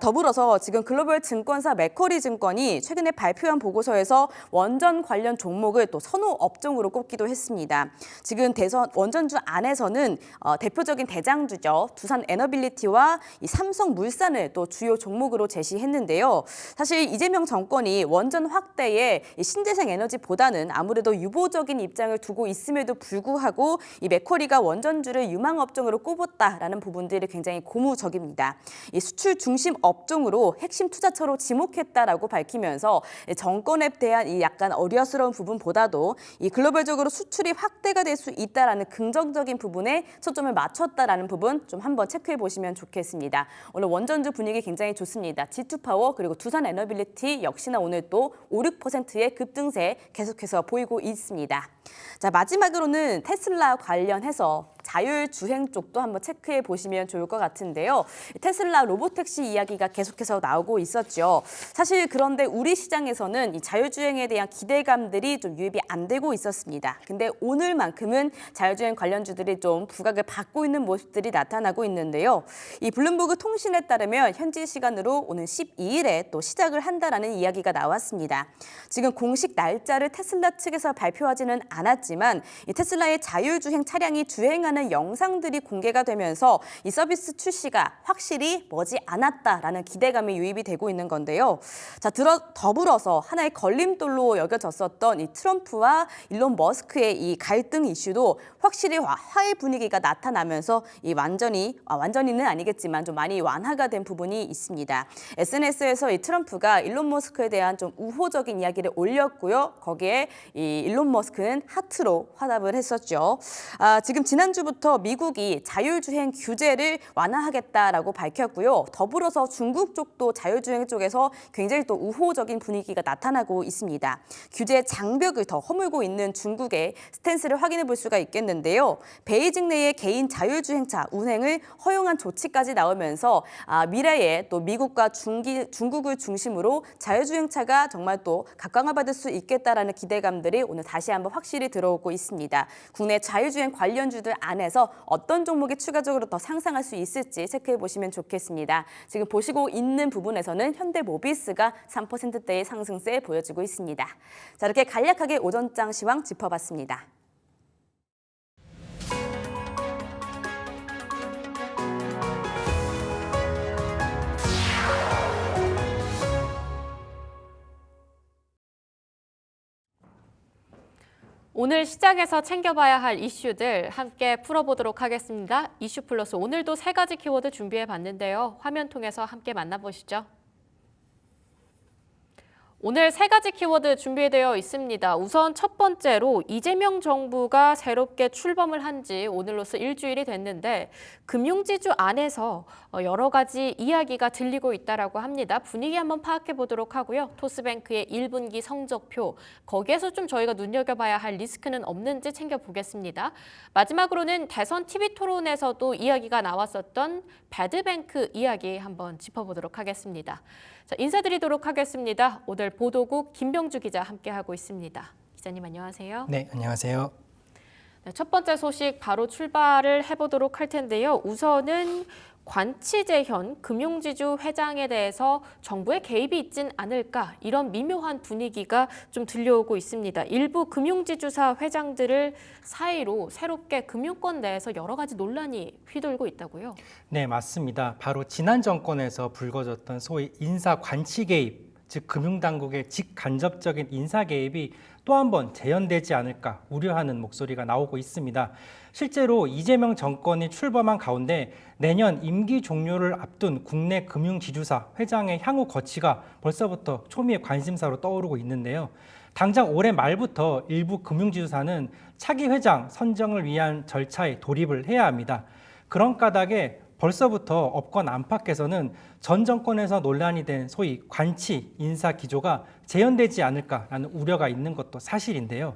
더불어서 지금 글로벌 증권사 맥쿼리 증권이 최근에 발표한 보고서에서 원전 관련 종목을 또 선호 업종으로 꼽기도 했습니다. 지금 대선 원전주 안에서는 대표적인 대장주죠. 두산 에너빌리티와 이 삼성물산을 또 주요 종목으로 제시했는데요. 사실 이재명 정권이 원전 확대에 이 신재생 에너지보다는 아무래도 유보적인 입장을 두고 있음에도 불구하고 이 맥쿼리가 원전주를 유망 업종으로 꼽았다라는 부분들이 굉장히 고무적입니다. 이 수출 중심 업종으로 핵심 투자처로 지목했다라고 밝히면서 정권에 대한 이 약간 어려스러운 부분보다도 이 글로벌적으로 수출이 확대가 될 수 있다라는 긍정적인 부분에 초점을 맞췄다라는 부분 좀 한번 체크해 보시면 좋겠습니다. 오늘 원전주 분위기 굉장히 좋습니다. G2파워 그리고 두산 에너빌리티 역시나 오늘 또 5, 6%의 급등세 계속해서 보이고 있습니다. 자, 마지막으로는 테슬라 관련해서 자율주행 쪽도 한번 체크해 보시면 좋을 것 같은데요. 테슬라 로보택시 이야기가 계속해서 나오고 있었죠. 사실 그런데 우리 시장에서는 이 자율주행에 대한 기대감들이 좀 유입이 안 되고 있었습니다. 근데 오늘만큼은 자율주행 관련주들이 좀 부각을 받고 있는 모습들이 나타나고 있는데요. 이 블룸버그 통신에 따르면 현지 시간으로 오는 12일에 또 시작을 한다라는 이야기가 나왔습니다. 지금 공식 날짜를 테슬라 측에서 발표하지는 않았지만 이 테슬라의 자율주행 차량이 주행하는 영상들이 공개가 되면서 이 서비스 출시가 확실히 머지 않았다라는 기대감이 유입이 되고 있는 건데요. 자, 더불어서 하나의 걸림돌로 여겨졌었던 이 트럼프와 일론 머스크의 이 갈등 이슈도 확실히 화해 분위기가 나타나면서 이 완전히는 아니겠지만 좀 많이 완화가 된 부분이 있습니다. SNS에서 이 트럼프가 일론 머스크에 대한 좀 우호적인 이야기를 올렸고요. 거기에 이 일론 머스크는 하트로 화답을 했었죠. 지금 지난주 지난주부터 미국이 자율주행 규제를 완화하겠다라고 밝혔고요. 더불어서 중국 쪽도 자율주행 쪽에서 굉장히 또 우호적인 분위기가 나타나고 있습니다. 규제 장벽을 더 허물고 있는 중국의 스탠스를 확인해 볼 수가 있겠는데요. 베이징 내의 개인 자율주행차 운행을 허용한 조치까지 나오면서 미래에 또 미국과 중국을 중심으로 자율주행차가 정말 또 각광을 받을 수 있겠다라는 기대감들이 오늘 다시 한번 확실히 들어오고 있습니다. 국내 자율주행 관련주들 안에서 어떤 종목이 추가적으로 더 상승할 수 있을지 체크해 보시면 좋겠습니다. 지금 보시고 있는 부분에서는 현대모비스가 3%대의 상승세 보여주고 있습니다. 자, 이렇게 간략하게 오전장 시황 짚어봤습니다. 오늘 시장에서 챙겨봐야 할 이슈들 함께 풀어보도록 하겠습니다. 이슈 플러스 오늘도 3가지 키워드 준비해봤는데요. 화면 통해서 함께 만나보시죠. 오늘 3가지 키워드 준비되어 있습니다. 우선 첫 번째로 이재명 정부가 새롭게 출범을 한 지 오늘로써 일주일이 됐는데 금융지주 안에서 여러 가지 이야기가 들리고 있다고 합니다. 분위기 한번 파악해 보도록 하고요. 토스뱅크의 1분기 성적표, 거기에서 좀 저희가 눈여겨봐야 할 리스크는 없는지 챙겨보겠습니다. 마지막으로는 대선 TV토론에서도 이야기가 나왔었던 배드뱅크 이야기 한번 짚어보도록 하겠습니다. 자, 인사드리도록 하겠습니다. 오늘 보도국 김병주 기자 함께하고 있습니다. 기자님 안녕하세요. 네, 안녕하세요. 네, 첫 번째 소식 바로 출발을 해보도록 할 텐데요. 우선은 관치재현 금융지주 회장에 대해서 정부의 개입이 있진 않을까 이런 미묘한 분위기가 좀 들려오고 있습니다. 일부 금융지주사 회장들을 사이로 새롭게 금융권 내에서 여러 가지 논란이 휘돌고 있다고요? 네, 맞습니다. 바로 지난 정권에서 불거졌던 소위 인사 관치 개입, 즉 금융당국의 직간접적인 인사 개입이 또 한 번 재현되지 않을까 우려하는 목소리가 나오고 있습니다. 실제로 이재명 정권이 출범한 가운데 내년 임기 종료를 앞둔 국내 금융지주사 회장의 향후 거취가 벌써부터 초미의 관심사로 떠오르고 있는데요. 당장 올해 말부터 일부 금융지주사는 차기 회장 선정을 위한 절차에 돌입을 해야 합니다. 그런 까닭에 벌써부터 업권 안팎에서는 전 정권에서 논란이 된 소위 관치 인사 기조가 재현되지 않을까라는 우려가 있는 것도 사실인데요.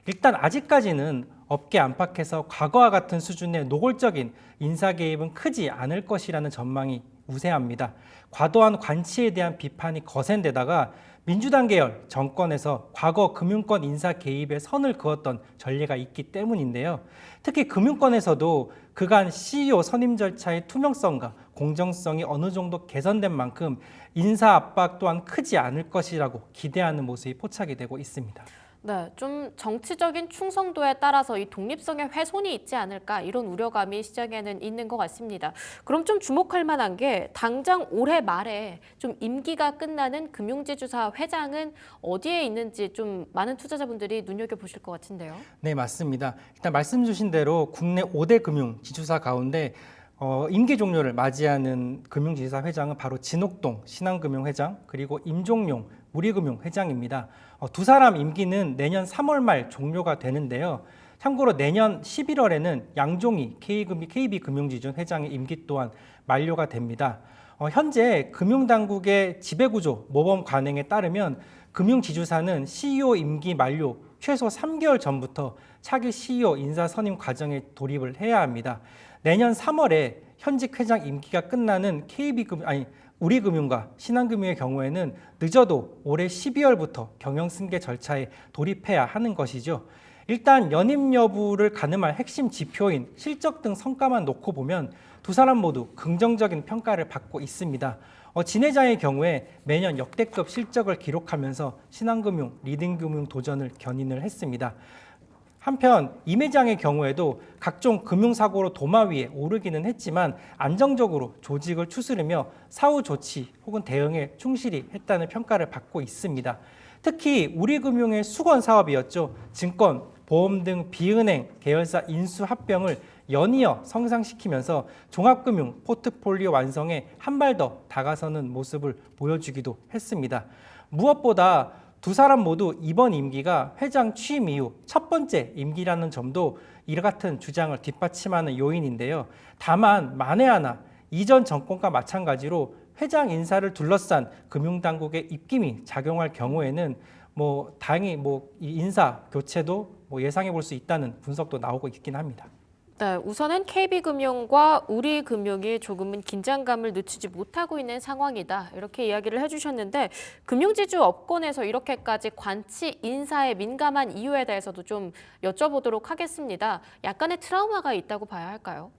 일단 아직까지는 업계 안팎에서 과거와 같은 수준의 노골적인 인사 개입은 크지 않을 것이라는 전망이 우세합니다. 과도한 관치에 대한 비판이 거센 데다가 민주당 계열 정권에서 과거 금융권 인사 개입에 선을 그었던 전례가 있기 때문인데요. 특히 금융권에서도 그간 CEO 선임 절차의 투명성과 공정성이 어느 정도 개선된 만큼 인사 압박 또한 크지 않을 것이라고 기대하는 모습이 포착이 되고 있습니다. 네, 좀 정치적인 충성도에 따라서 이 독립성의 훼손이 있지 않을까 이런 우려감이 시장에는 있는 것 같습니다. 그럼 좀 주목할 만한 게 당장 올해 말에 좀 임기가 끝나는 금융지주사 회장은 어디에 있는지 좀 많은 투자자분들이 눈여겨보실 것 같은데요. 네, 맞습니다. 일단 말씀 주신 대로 국내 5대 금융지주사 가운데 임기 종료를 맞이하는 금융지주사 회장은 바로 진옥동 신한금융회장 그리고 임종용 우리금융회장입니다. 두 사람 임기는 내년 3월 말 종료가 되는데요. 참고로 내년 11월에는 양종희 KB금융지주 회장의 임기 또한 만료가 됩니다. 현재 금융당국의 지배구조 모범 관행에 따르면 금융지주사는 CEO 임기 만료 최소 3개월 전부터 차기 CEO 인사 선임 과정에 돌입을 해야 합니다. 내년 3월에 현직 회장 임기가 끝나는 우리금융과 신한금융의 경우에는 늦어도 올해 12월부터 경영승계 절차에 돌입해야 하는 것이죠. 일단 연임 여부를 가늠할 핵심 지표인 실적 등 성과만 놓고 보면 두 사람 모두 긍정적인 평가를 받고 있습니다. 진 회장의 경우에 매년 역대급 실적을 기록하면서 신한금융, 리딩금융 도전을 견인을 했습니다. 한편 임 회장의 경우에도 각종 금융사고로 도마 위에 오르기는 했지만 안정적으로 조직을 추스르며 사후 조치 혹은 대응에 충실히 했다는 평가를 받고 있습니다. 특히 우리금융의 수건 사업이었죠. 증권, 보험 등 비은행 계열사 인수 합병을 연이어 성장시키면서 종합금융 포트폴리오 완성에 한 발 더 다가서는 모습을 보여주기도 했습니다. 무엇보다 두 사람 모두 이번 임기가 회장 취임 이후 첫 번째 임기라는 점도 이 같은 주장을 뒷받침하는 요인인데요. 다만 만에 하나 이전 정권과 마찬가지로 회장 인사를 둘러싼 금융당국의 입김이 작용할 경우에는 다행히 이 인사 교체도 예상해 볼 수 있다는 분석도 나오고 있긴 합니다. 네, 우선은 KB금융과 우리금융이 조금은 긴장감을 늦추지 못하고 있는 상황이다. 이렇게 이야기를 해주셨는데 금융지주 업권에서 이렇게까지 관치 인사에 민감한 이유에 대해서도 좀 여쭤보도록 하겠습니다. 약간의 트라우마가 있다고 봐야 할까요?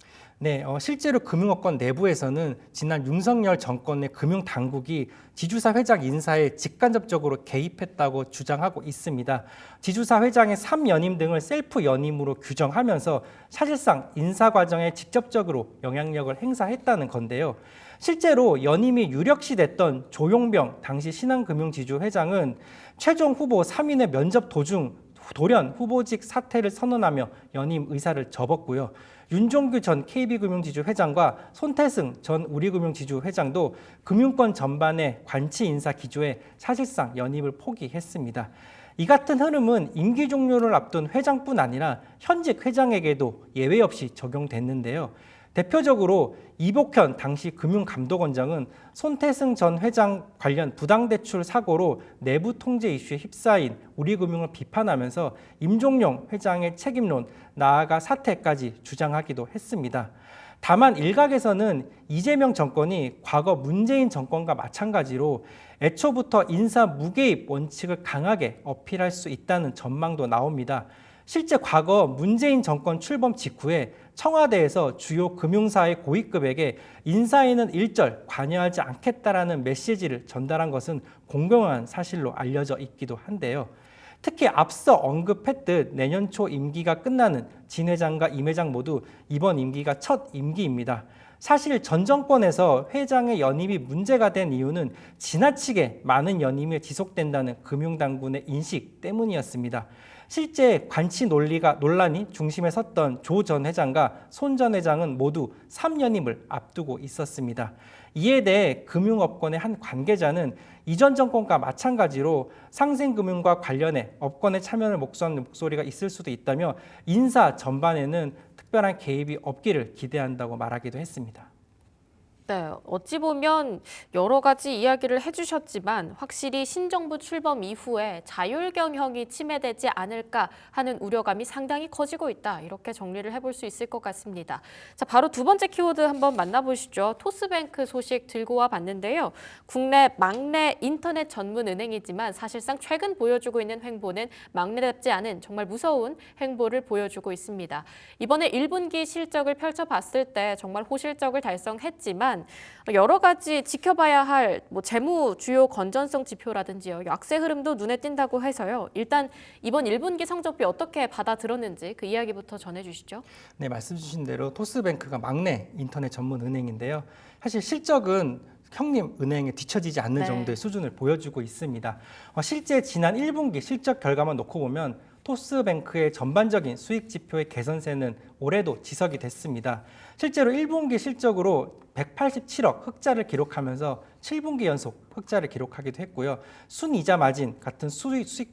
네, 실제로 금융업권 내부에서는 지난 윤석열 정권의 금융당국이 지주사 회장 인사에 직간접적으로 개입했다고 주장하고 있습니다. 지주사 회장의 3연임 등을 셀프 연임으로 규정하면서 사실상 인사 과정에 직접적으로 영향력을 행사했다는 건데요. 실제로 연임이 유력시 됐던 조용병 당시 신한금융지주 회장은 최종 후보 3인의 면접 도중 돌연 후보직 사퇴를 선언하며 연임 의사를 접었고요. 윤종규 전 KB금융지주 회장과 손태승 전 우리금융지주 회장도 금융권 전반의 관치 인사 기조에 사실상 연임을 포기했습니다. 이 같은 흐름은 임기 종료를 앞둔 회장뿐 아니라 현직 회장에게도 예외 없이 적용됐는데요. 대표적으로 이복현 당시 금융감독원장은 손태승 전 회장 관련 부당대출 사고로 내부 통제 이슈에 휩싸인 우리금융을 비판하면서 임종용 회장의 책임론, 나아가 사퇴까지 주장하기도 했습니다. 다만 일각에서는 이재명 정권이 과거 문재인 정권과 마찬가지로 애초부터 인사 무개입 원칙을 강하게 어필할 수 있다는 전망도 나옵니다. 실제 과거 문재인 정권 출범 직후에 청와대에서 주요 금융사의 고위급에게 인사에는 일절 관여하지 않겠다라는 메시지를 전달한 것은 공공한 사실로 알려져 있기도 한데요. 특히 앞서 언급했듯 내년 초 임기가 끝나는 진 회장과 임 회장 모두 이번 임기가 첫 임기입니다. 사실 전 정권에서 회장의 연임이 문제가 된 이유는 지나치게 많은 연임이 지속된다는 금융당국의 인식 때문이었습니다. 실제 관치 논란이 중심에 섰던 조 전 회장과 손 전 회장은 모두 3연임을 앞두고 있었습니다. 이에 대해 금융업권의 한 관계자는 이전 정권과 마찬가지로 상생금융과 관련해 업권에 참여를 목소하는 목소리가 있을 수도 있다며 인사 전반에는 특별한 개입이 없기를 기대한다고 말하기도 했습니다. 네, 어찌 보면 여러 가지 이야기를 해주셨지만 확실히 신정부 출범 이후에 자율경영이 침해되지 않을까 하는 우려감이 상당히 커지고 있다. 이렇게 정리를 해볼 수 있을 것 같습니다. 자, 바로 두 번째 키워드 한번 만나보시죠. 토스뱅크 소식 들고 와 봤는데요. 국내 막내 인터넷 전문 은행이지만 사실상 최근 보여주고 있는 행보는 막내답지 않은 정말 무서운 행보를 보여주고 있습니다. 이번에 1분기 실적을 펼쳐봤을 때 정말 호실적을 달성했지만 여러 가지 지켜봐야 할 재무 주요 건전성 지표라든지요. 약세 흐름도 눈에 띈다고 해서요. 일단 이번 1분기 성적표 어떻게 받아들었는지 그 이야기부터 전해주시죠. 네, 말씀 주신 대로 토스뱅크가 막내 인터넷 전문 은행인데요. 사실 실적은 형님 은행에 뒤처지지 않는 정도의 수준을 보여주고 있습니다. 실제 지난 1분기 실적 결과만 놓고 보면 토스뱅크의 전반적인 수익 지표의 개선세는 올해도 지속이 됐습니다. 실제로 1분기 실적으로 187억 흑자를 기록하면서 7분기 연속 흑자를 기록하기도 했고요. 순이자 마진 같은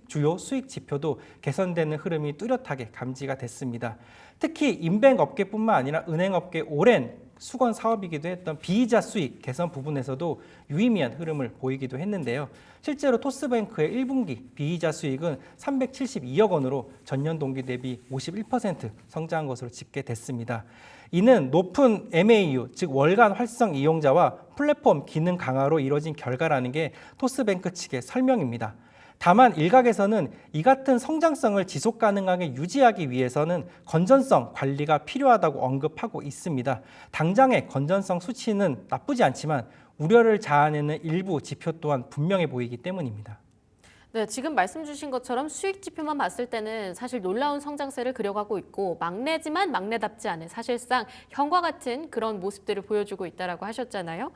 주요 수익 지표도 개선되는 흐름이 뚜렷하게 감지가 됐습니다. 특히 인뱅 업계뿐만 아니라 은행 업계 오랜 수건 사업이기도 했던 비이자 수익 개선 부분에서도 유의미한 흐름을 보이기도 했는데요. 실제로 토스뱅크의 1분기 비이자 수익은 372억 원으로 전년 동기 대비 51% 성장한 것으로 집계됐습니다. 이는 높은 MAU, 즉 월간 활성 이용자와 플랫폼 기능 강화로 이뤄진 결과라는 게 토스뱅크 측의 설명입니다. 다만 일각에서는 이 같은 성장성을 지속 가능하게 유지하기 위해서는 건전성 관리가 필요하다고 언급하고 있습니다. 당장의 건전성 수치는 나쁘지 않지만 우려를 자아내는 일부 지표 또한 분명해 보이기 때문입니다. 네, 지금 말씀 주신 것처럼 수익 지표만 봤을 때는 사실 놀라운 성장세를 그려가고 있고 막내지만 막내답지 않은 사실상 형과 같은 그런 모습들을 보여주고 있다라고 하셨잖아요.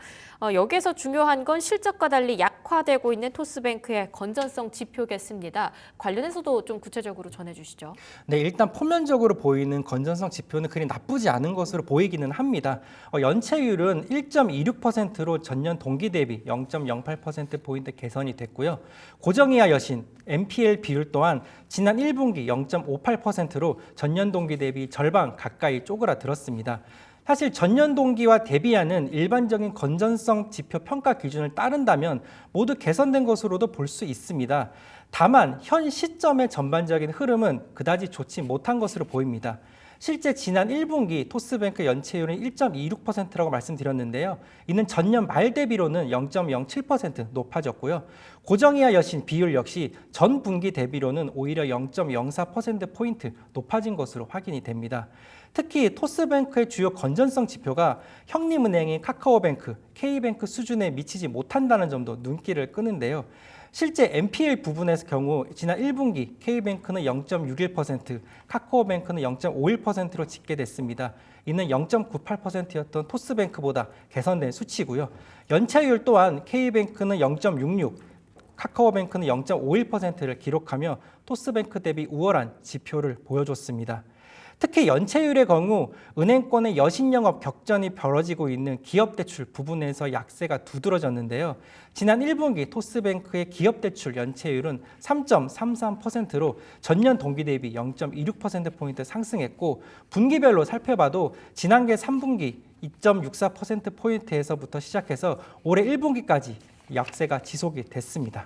여기에서 중요한 건 실적과 달리 약화 악화되고 있는 토스뱅크의 건전성 지표겠습니다. 관련해서도 좀 구체적으로 전해주시죠. 네, 일단 포면적으로 보이는 건전성 지표는 그리 나쁘지 않은 것으로 보이기는 합니다. 연체율은 1.26%로 전년 동기 대비 0.08%포인트 개선이 됐고요. 고정이하 여신, NPL 비율 또한 지난 1분기 0.58%로 전년 동기 대비 절반 가까이 쪼그라들었습니다. 사실 전년 동기와 대비하는 일반적인 건전성 지표 평가 기준을 따른다면 모두 개선된 것으로도 볼 수 있습니다. 다만 현 시점의 전반적인 흐름은 그다지 좋지 못한 것으로 보입니다. 실제 지난 1분기 토스뱅크 연체율은 1.26%라고 말씀드렸는데요. 이는 전년 말 대비로는 0.07% 높아졌고요. 고정이하 여신 비율 역시 전 분기 대비로는 오히려 0.04%포인트 높아진 것으로 확인이 됩니다. 특히 토스뱅크의 주요 건전성 지표가 형님은행인 카카오뱅크, K뱅크 수준에 미치지 못한다는 점도 눈길을 끄는데요. 실제 NPL 부분에서 경우 지난 1분기 K뱅크는 0.61%, 카카오뱅크는 0.51%로 집계됐습니다. 이는 0.98%였던 토스뱅크보다 개선된 수치고요. 연체율 또한 K뱅크는 0.66, 카카오뱅크는 0.51%를 기록하며 토스뱅크 대비 우월한 지표를 보여줬습니다. 특히 연체율의 경우 은행권의 여신영업 격전이 벌어지고 있는 기업대출 부분에서 약세가 두드러졌는데요. 지난 1분기 토스뱅크의 기업대출 연체율은 3.33%로 전년 동기 대비 0.26%포인트 상승했고 분기별로 살펴봐도 지난해 3분기 2.64%포인트에서부터 시작해서 올해 1분기까지 약세가 지속이 됐습니다.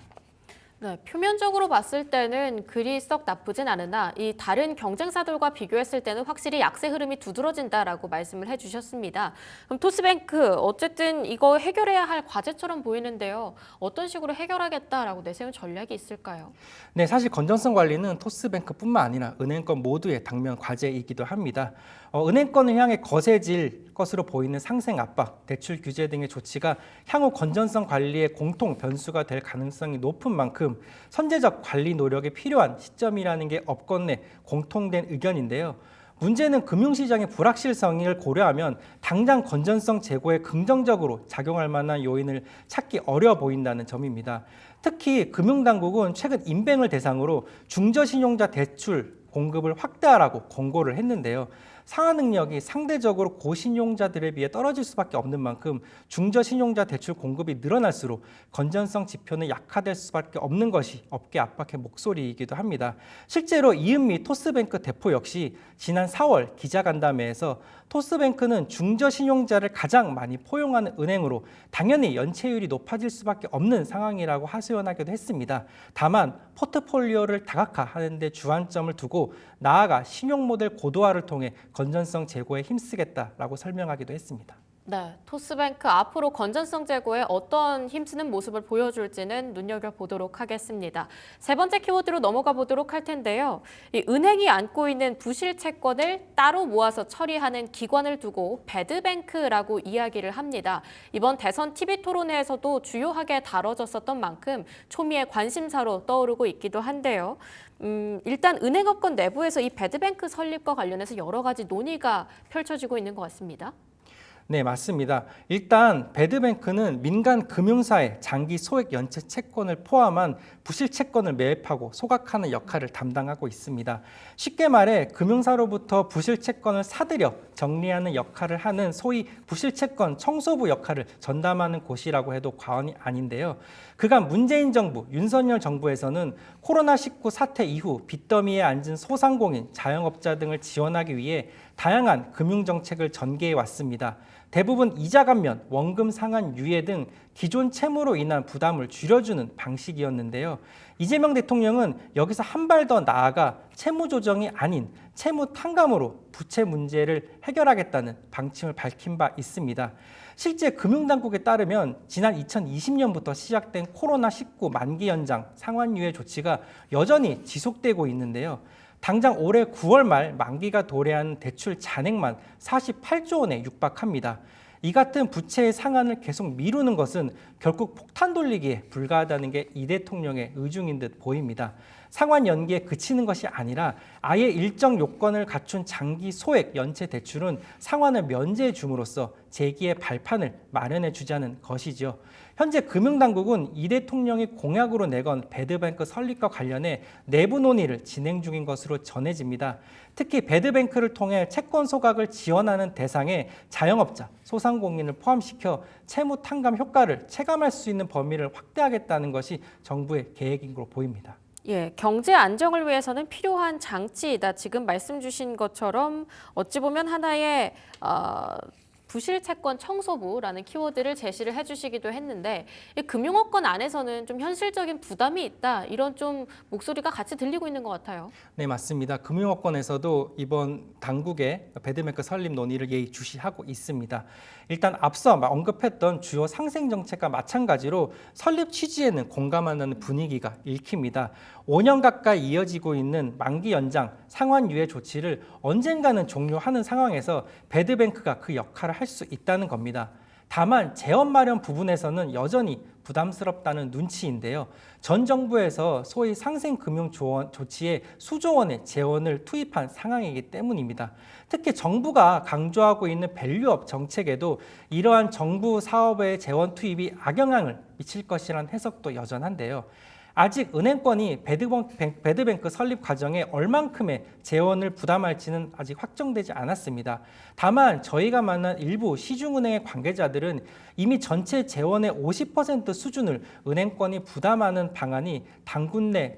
네, 표면적으로 봤을 때는 그리 썩 나쁘진 않으나 이 다른 경쟁사들과 비교했을 때는 확실히 약세 흐름이 두드러진다라고 말씀을 해주셨습니다. 그럼 토스뱅크 어쨌든 이거 해결해야 할 과제처럼 보이는데요. 어떤 식으로 해결하겠다라고 내세운 전략이 있을까요? 네, 사실 건전성 관리는 토스뱅크뿐만 아니라 은행권 모두의 당면 과제이기도 합니다. 은행권을 향해 거세질 것으로 보이는 상생 압박, 대출 규제 등의 조치가 향후 건전성 관리의 공통 변수가 될 가능성이 높은 만큼 선제적 관리 노력이 필요한 시점이라는 게 업권 내 공통된 의견인데요. 문제는 금융시장의 불확실성을 고려하면 당장 건전성 제고에 긍정적으로 작용할 만한 요인을 찾기 어려워 보인다는 점입니다. 특히 금융당국은 최근 인뱅을 대상으로 중저신용자 대출 공급을 확대하라고 권고를 했는데요. 상환 능력이 상대적으로 고신용자들에 비해 떨어질 수밖에 없는 만큼 중저신용자 대출 공급이 늘어날수록 건전성 지표는 약화될 수밖에 없는 것이 업계 압박의 목소리이기도 합니다. 실제로 이은미 토스뱅크 대표 역시 지난 4월 기자간담회에서 토스뱅크는 중저신용자를 가장 많이 포용하는 은행으로 당연히 연체율이 높아질 수밖에 없는 상황이라고 하소연하기도 했습니다. 다만 포트폴리오를 다각화하는 데 주안점을 두고 나아가 신용 모델 고도화를 통해 건전성 제고에 힘쓰겠다라고 설명하기도 했습니다. 네, 토스뱅크 앞으로 건전성 제고에 어떤 힘쓰는 모습을 보여줄지는 눈여겨보도록 하겠습니다. 세 번째 키워드로 넘어가 보도록 할 텐데요. 이 은행이 안고 있는 부실 채권을 따로 모아서 처리하는 기관을 두고 배드뱅크라고 이야기를 합니다. 이번 대선 TV 토론회에서도 주요하게 다뤄졌었던 만큼 초미의 관심사로 떠오르고 있기도 한데요. 일단 은행업권 내부에서 이 배드뱅크 설립과 관련해서 여러 가지 논의가 펼쳐지고 있는 것 같습니다. 네, 맞습니다. 일단 배드뱅크는 민간 금융사의 장기 소액 연체 채권을 포함한 부실 채권을 매입하고 소각하는 역할을 담당하고 있습니다. 쉽게 말해 금융사로부터 부실 채권을 사들여 정리하는 역할을 하는 소위 부실 채권 청소부 역할을 전담하는 곳이라고 해도 과언이 아닌데요. 그간 문재인 정부, 윤석열 정부에서는 코로나19 사태 이후 빚더미에 앉은 소상공인, 자영업자 등을 지원하기 위해 다양한 금융정책을 전개해 왔습니다. 대부분 이자 감면, 원금 상환 유예 등 기존 채무로 인한 부담을 줄여주는 방식이었는데요. 이재명 대통령은 여기서 한 발 더 나아가 채무 조정이 아닌 채무 탕감으로 부채 문제를 해결하겠다는 방침을 밝힌 바 있습니다. 실제 금융당국에 따르면 지난 2020년부터 시작된 코로나19 만기 연장 상환 유예 조치가 여전히 지속되고 있는데요. 당장 올해 9월 말 만기가 도래한 대출 잔액만 48조 원에 육박합니다. 이 같은 부채의 상환을 계속 미루는 것은 결국 폭탄 돌리기에 불과하다는 게 이 대통령의 의중인 듯 보입니다. 상환 연기에 그치는 것이 아니라 아예 일정 요건을 갖춘 장기 소액 연체 대출은 상환을 면제해 줌으로써 재기의 발판을 마련해 주자는 것이죠. 현재 금융당국은 이 대통령이 공약으로 내건 배드뱅크 설립과 관련해 내부 논의를 진행 중인 것으로 전해집니다. 특히 배드뱅크를 통해 채권 소각을 지원하는 대상에 자영업자, 소상공인을 포함시켜 채무 탕감 효과를 체감할 수 있는 범위를 확대하겠다는 것이 정부의 계획인 것으로 보입니다. 예, 경제 안정을 위해서는 필요한 장치이다. 지금 말씀 주신 것처럼 어찌 보면 하나의 부실 채권 청소부라는 키워드를 제시를 해주시기도 했는데 이 금융업권 안에서는 좀 현실적인 부담이 있다. 이런 좀 목소리가 같이 들리고 있는 것 같아요. 네, 맞습니다. 금융업권에서도 이번 당국의 배드뱅크 설립 논의를 예의주시하고 있습니다. 일단 앞서 언급했던 주요 상생 정책과 마찬가지로 설립 취지에는 공감하는 분위기가 읽힙니다. 5년 가까이 이어지고 있는 만기 연장, 상환 유예 조치를 언젠가는 종료하는 상황에서 배드뱅크가 그 역할을 할 수 있다는 겁니다. 다만 재원 마련 부분에서는 여전히 부담스럽다는 눈치인데요. 전 정부에서 소위 상생금융 조치에 수조 원의 재원을 투입한 상황이기 때문입니다. 특히 정부가 강조하고 있는 밸류업 정책에도 이러한 정부 사업의 재원 투입이 악영향을 미칠 것이라는 해석도 여전한데요. 아직 은행권이 배드뱅크 설립 과정에 얼만큼의 재원을 부담할지는 아직 확정되지 않았습니다. 다만 저희가 만난 일부 시중은행의 관계자들은 이미 전체 재원의 50% 수준을 은행권이 부담하는 방안이 당국 내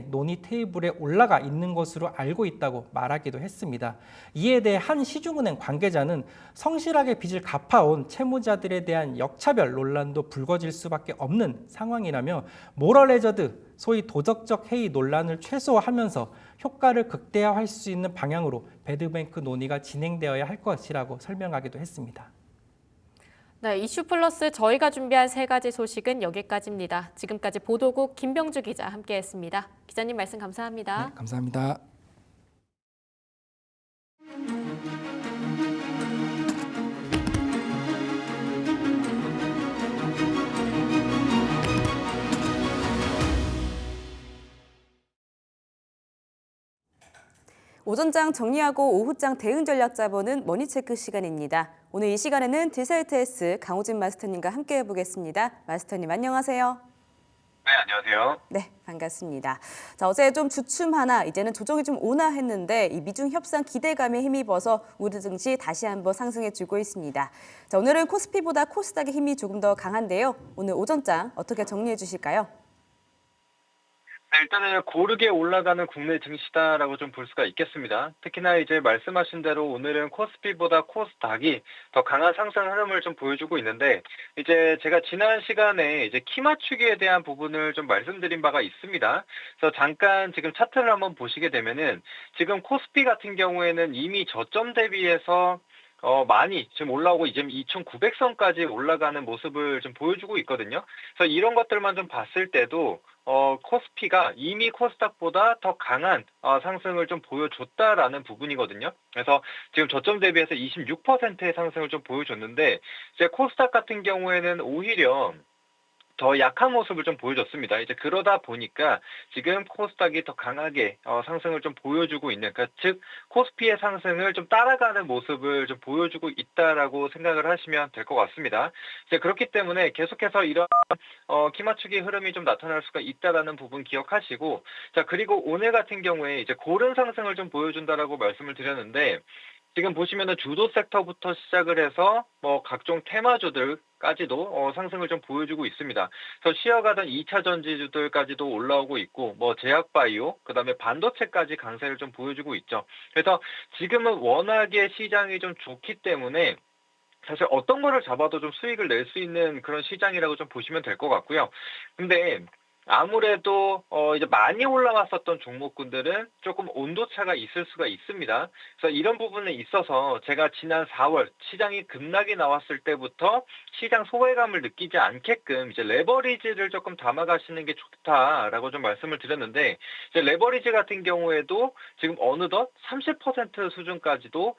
논의 테이블에 올라가 있는 것으로 알고 있다고 말하기도 했습니다. 이에 대해 한 시중은행 관계자는 성실하게 빚을 갚아온 채무자들에 대한 역차별 논란도 불거질 수밖에 없는 상황이라며 모럴 해저드, 소위 도덕적 해이 논란을 최소화하면서 효과를 극대화할 수 있는 방향으로 배드뱅크 논의가 진행되어야 할 것이라고 설명하기도 했습니다. 네, 이슈 플러스 저희가 준비한 3가지 소식은 여기까지입니다. 지금까지 보도국 김병주 기자 함께했습니다. 기자님 말씀 감사합니다. 네, 감사합니다. 오전장 정리하고 오후장 대응 전략 짜보는 머니체크 시간입니다. 오늘 이 시간에는 디셀트S 강호진 마스터님과 함께 해보겠습니다. 마스터님 안녕하세요. 네, 안녕하세요. 네, 반갑습니다. 자, 어제 좀 주춤하나 이제는 조정이 좀 오나 했는데 이 미중 협상 기대감에 힘입어서 우리 증시 다시 한번 상승해주고 있습니다. 자, 오늘은 코스피보다 코스닥의 힘이 조금 더 강한데요. 오늘 오전장 어떻게 정리해 주실까요? 네, 일단은 고르게 올라가는 국내 증시다라고 좀 볼 수가 있겠습니다. 특히나 이제 말씀하신 대로 오늘은 코스피보다 코스닥이 더 강한 상승 흐름을 좀 보여주고 있는데, 이제 제가 지난 시간에 이제 키 맞추기에 대한 부분을 좀 말씀드린 바가 있습니다. 그래서 잠깐 지금 차트를 한번 보시게 되면은 지금 코스피 같은 경우에는 이미 저점 대비해서 많이 지금 올라오고 이제 2,900선까지 올라가는 모습을 좀 보여주고 있거든요. 그래서 이런 것들만 좀 봤을 때도 코스피가 이미 코스닥보다 더 강한 상승을 좀 보여줬다라는 부분이거든요. 그래서 지금 저점 대비해서 26%의 상승을 좀 보여줬는데, 이제 코스닥 같은 경우에는 오히려 더 약한 모습을 좀 보여줬습니다. 이제 그러다 보니까 지금 코스닥이 더 강하게 상승을 좀 보여주고 있는, 그러니까 즉 코스피의 상승을 좀 따라가는 모습을 좀 보여주고 있다라고 생각을 하시면 될 것 같습니다. 이제 그렇기 때문에 계속해서 이런 키 맞추기 흐름이 좀 나타날 수가 있다라는 부분 기억하시고, 자, 그리고 오늘 같은 경우에 이제 고른 상승을 좀 보여준다라고 말씀을 드렸는데, 지금 보시면은 주도 섹터부터 시작을 해서 각종 테마주들까지도 상승을 좀 보여주고 있습니다. 그래서 쉬어가던 2차 전지주들까지도 올라오고 있고, 제약바이오, 그다음에 반도체까지 강세를 좀 보여주고 있죠. 그래서 지금은 워낙에 시장이 좀 좋기 때문에 사실 어떤 거를 잡아도 좀 수익을 낼 수 있는 그런 시장이라고 좀 보시면 될 것 같고요. 근데 아무래도 이제 많이 올라왔었던 종목군들은 조금 온도차가 있을 수가 있습니다. 그래서 이런 부분에 있어서 제가 지난 4월 시장이 급락이 나왔을 때부터 시장 소외감을 느끼지 않게끔 이제 레버리지를 조금 담아가시는 게 좋다라고 좀 말씀을 드렸는데, 이제 레버리지 같은 경우에도 지금 어느덧 30% 수준까지도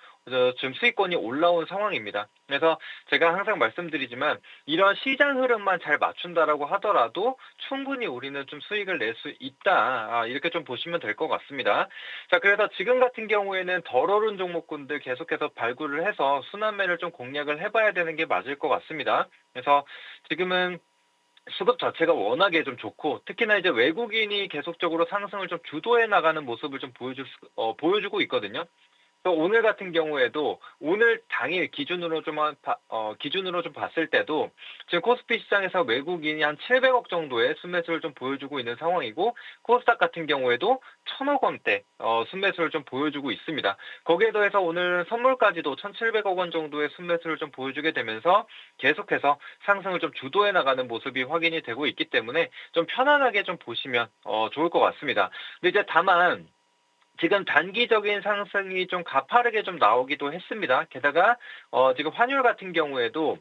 지금 수익권이 올라온 상황입니다. 그래서 제가 항상 말씀드리지만 이런 시장 흐름만 잘 맞춘다라고 하더라도 충분히 우리는 좀 수익을 낼 수 있다. 이렇게 좀 보시면 될 것 같습니다. 자, 그래서 지금 같은 경우에는 덜 오른 종목군들 계속해서 발굴을 해서 순환매를 좀 공략을 해봐야 되는 게 맞을 것 같습니다. 그래서 지금은 수급 자체가 워낙에 좀 좋고 특히나 이제 외국인이 계속적으로 상승을 좀 주도해 나가는 모습을 좀 보여주고 있거든요. 오늘 같은 경우에도 오늘 당일 기준으로 좀 봤을 때도 지금 코스피 시장에서 외국인이 한 700억 정도의 순매수를 좀 보여주고 있는 상황이고 코스닥 같은 경우에도 1,000억 원대 순매수를 좀 보여주고 있습니다. 거기에 더해서 오늘 선물까지도 1,700억 원 정도의 순매수를 좀 보여주게 되면서 계속해서 상승을 좀 주도해 나가는 모습이 확인이 되고 있기 때문에 좀 편안하게 좀 보시면 좋을 것 같습니다. 근데 이제 다만 지금 단기적인 상승이 좀 가파르게 좀 나오기도 했습니다. 게다가 지금 환율 같은 경우에도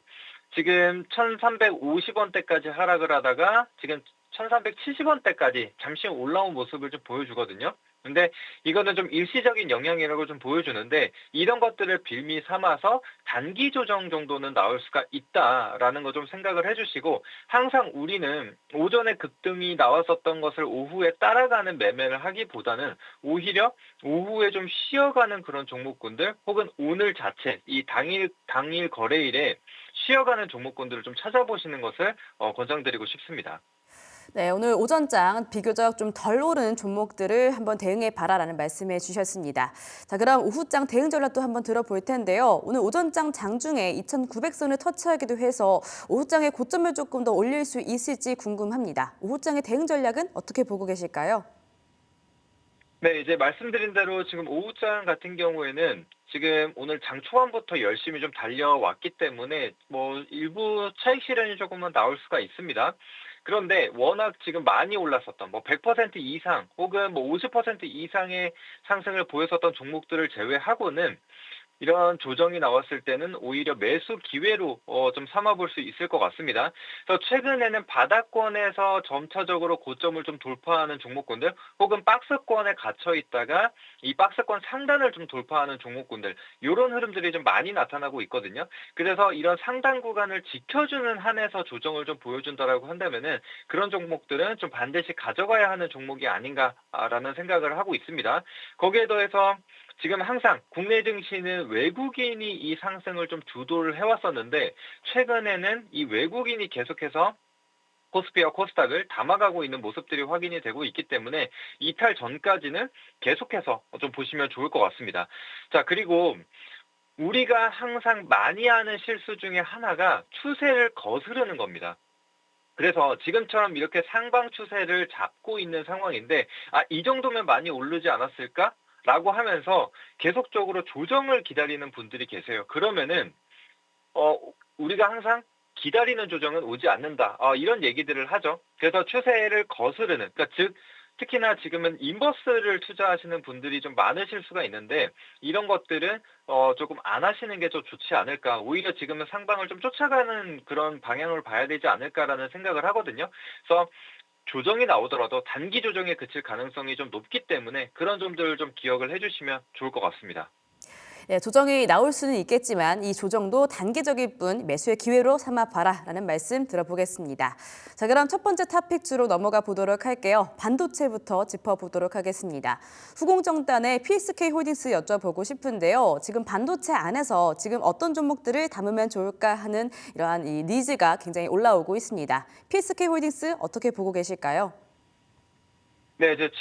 지금 1,350원대까지 하락을 하다가 지금 1,370원대까지 잠시 올라온 모습을 좀 보여주거든요. 근데 이거는 좀 일시적인 영향이라고 좀 보여주는데 이런 것들을 빌미 삼아서 단기 조정 정도는 나올 수가 있다라는 거 좀 생각을 해주시고 항상 우리는 오전에 급등이 나왔었던 것을 오후에 따라가는 매매를 하기보다는 오히려 오후에 좀 쉬어가는 그런 종목군들 혹은 오늘 자체 이 당일 거래일에 쉬어가는 종목군들을 좀 찾아보시는 것을 권장드리고 싶습니다. 네, 오늘 오전장 비교적 좀 덜 오르는 종목들을 한번 대응해 봐라라는 말씀해 주셨습니다. 자, 그럼 오후장 대응 전략도 한번 들어볼 텐데요. 오늘 오전장 장중에 2,900선을 터치하기도 해서 오후장의 고점을 조금 더 올릴 수 있을지 궁금합니다. 오후장의 대응 전략은 어떻게 보고 계실까요? 네, 이제 말씀드린 대로 지금 오후장 같은 경우에는 지금 오늘 장 초반부터 열심히 좀 달려왔기 때문에 일부 차익 실현이 조금은 나올 수가 있습니다. 그런데 워낙 지금 많이 올랐었던 100% 이상 혹은 50% 이상의 상승을 보였었던 종목들을 제외하고는 이런 조정이 나왔을 때는 오히려 매수 기회로 좀 삼아볼 수 있을 것 같습니다. 그래서 최근에는 바닥권에서 점차적으로 고점을 좀 돌파하는 종목군들 혹은 박스권에 갇혀 있다가 이 박스권 상단을 좀 돌파하는 종목군들 이런 흐름들이 좀 많이 나타나고 있거든요. 그래서 이런 상단 구간을 지켜주는 한에서 조정을 좀 보여준다라고 한다면은 그런 종목들은 좀 반드시 가져가야 하는 종목이 아닌가라는 생각을 하고 있습니다. 거기에 더해서 지금 항상 국내 증시는 외국인이 이 상승을 좀 주도를 해왔었는데 최근에는 이 외국인이 계속해서 코스피와 코스닥을 담아가고 있는 모습들이 확인이 되고 있기 때문에 이탈 전까지는 계속해서 좀 보시면 좋을 것 같습니다. 자, 그리고 우리가 항상 많이 하는 실수 중에 하나가 추세를 거스르는 겁니다. 그래서 지금처럼 이렇게 상방 추세를 잡고 있는 상황인데 이 정도면 많이 오르지 않았을까? 라고 하면서 계속적으로 조정을 기다리는 분들이 계세요. 그러면은 우리가 항상 기다리는 조정은 오지 않는다. 이런 얘기들을 하죠. 그래서 추세를 거스르는, 그러니까 즉 특히나 지금은 인버스를 투자하시는 분들이 좀 많으실 수가 있는데 이런 것들은 조금 안 하시는 게 좀 좋지 않을까. 오히려 지금은 상방을 좀 쫓아가는 그런 방향을 봐야 되지 않을까라는 생각을 하거든요. 그래서 조정이 나오더라도 단기 조정에 그칠 가능성이 좀 높기 때문에 그런 점들을 좀 기억을 해주시면 좋을 것 같습니다. 네, 조정이 나올 수는 있겠지만 이 조정도 단기적일 뿐 매수의 기회로 삼아봐라라는 말씀 들어보겠습니다. 자, 그럼 첫 번째 토픽 주로 넘어가 보도록 할게요. 반도체부터 짚어보도록 하겠습니다. 후공정단의 PSK 홀딩스 여쭤보고 싶은데요. 지금 반도체 안에서 지금 어떤 종목들을 담으면 좋을까 하는 이러한 이 니즈가 굉장히 올라오고 있습니다. PSK 홀딩스 어떻게 보고 계실까요? 네, 이제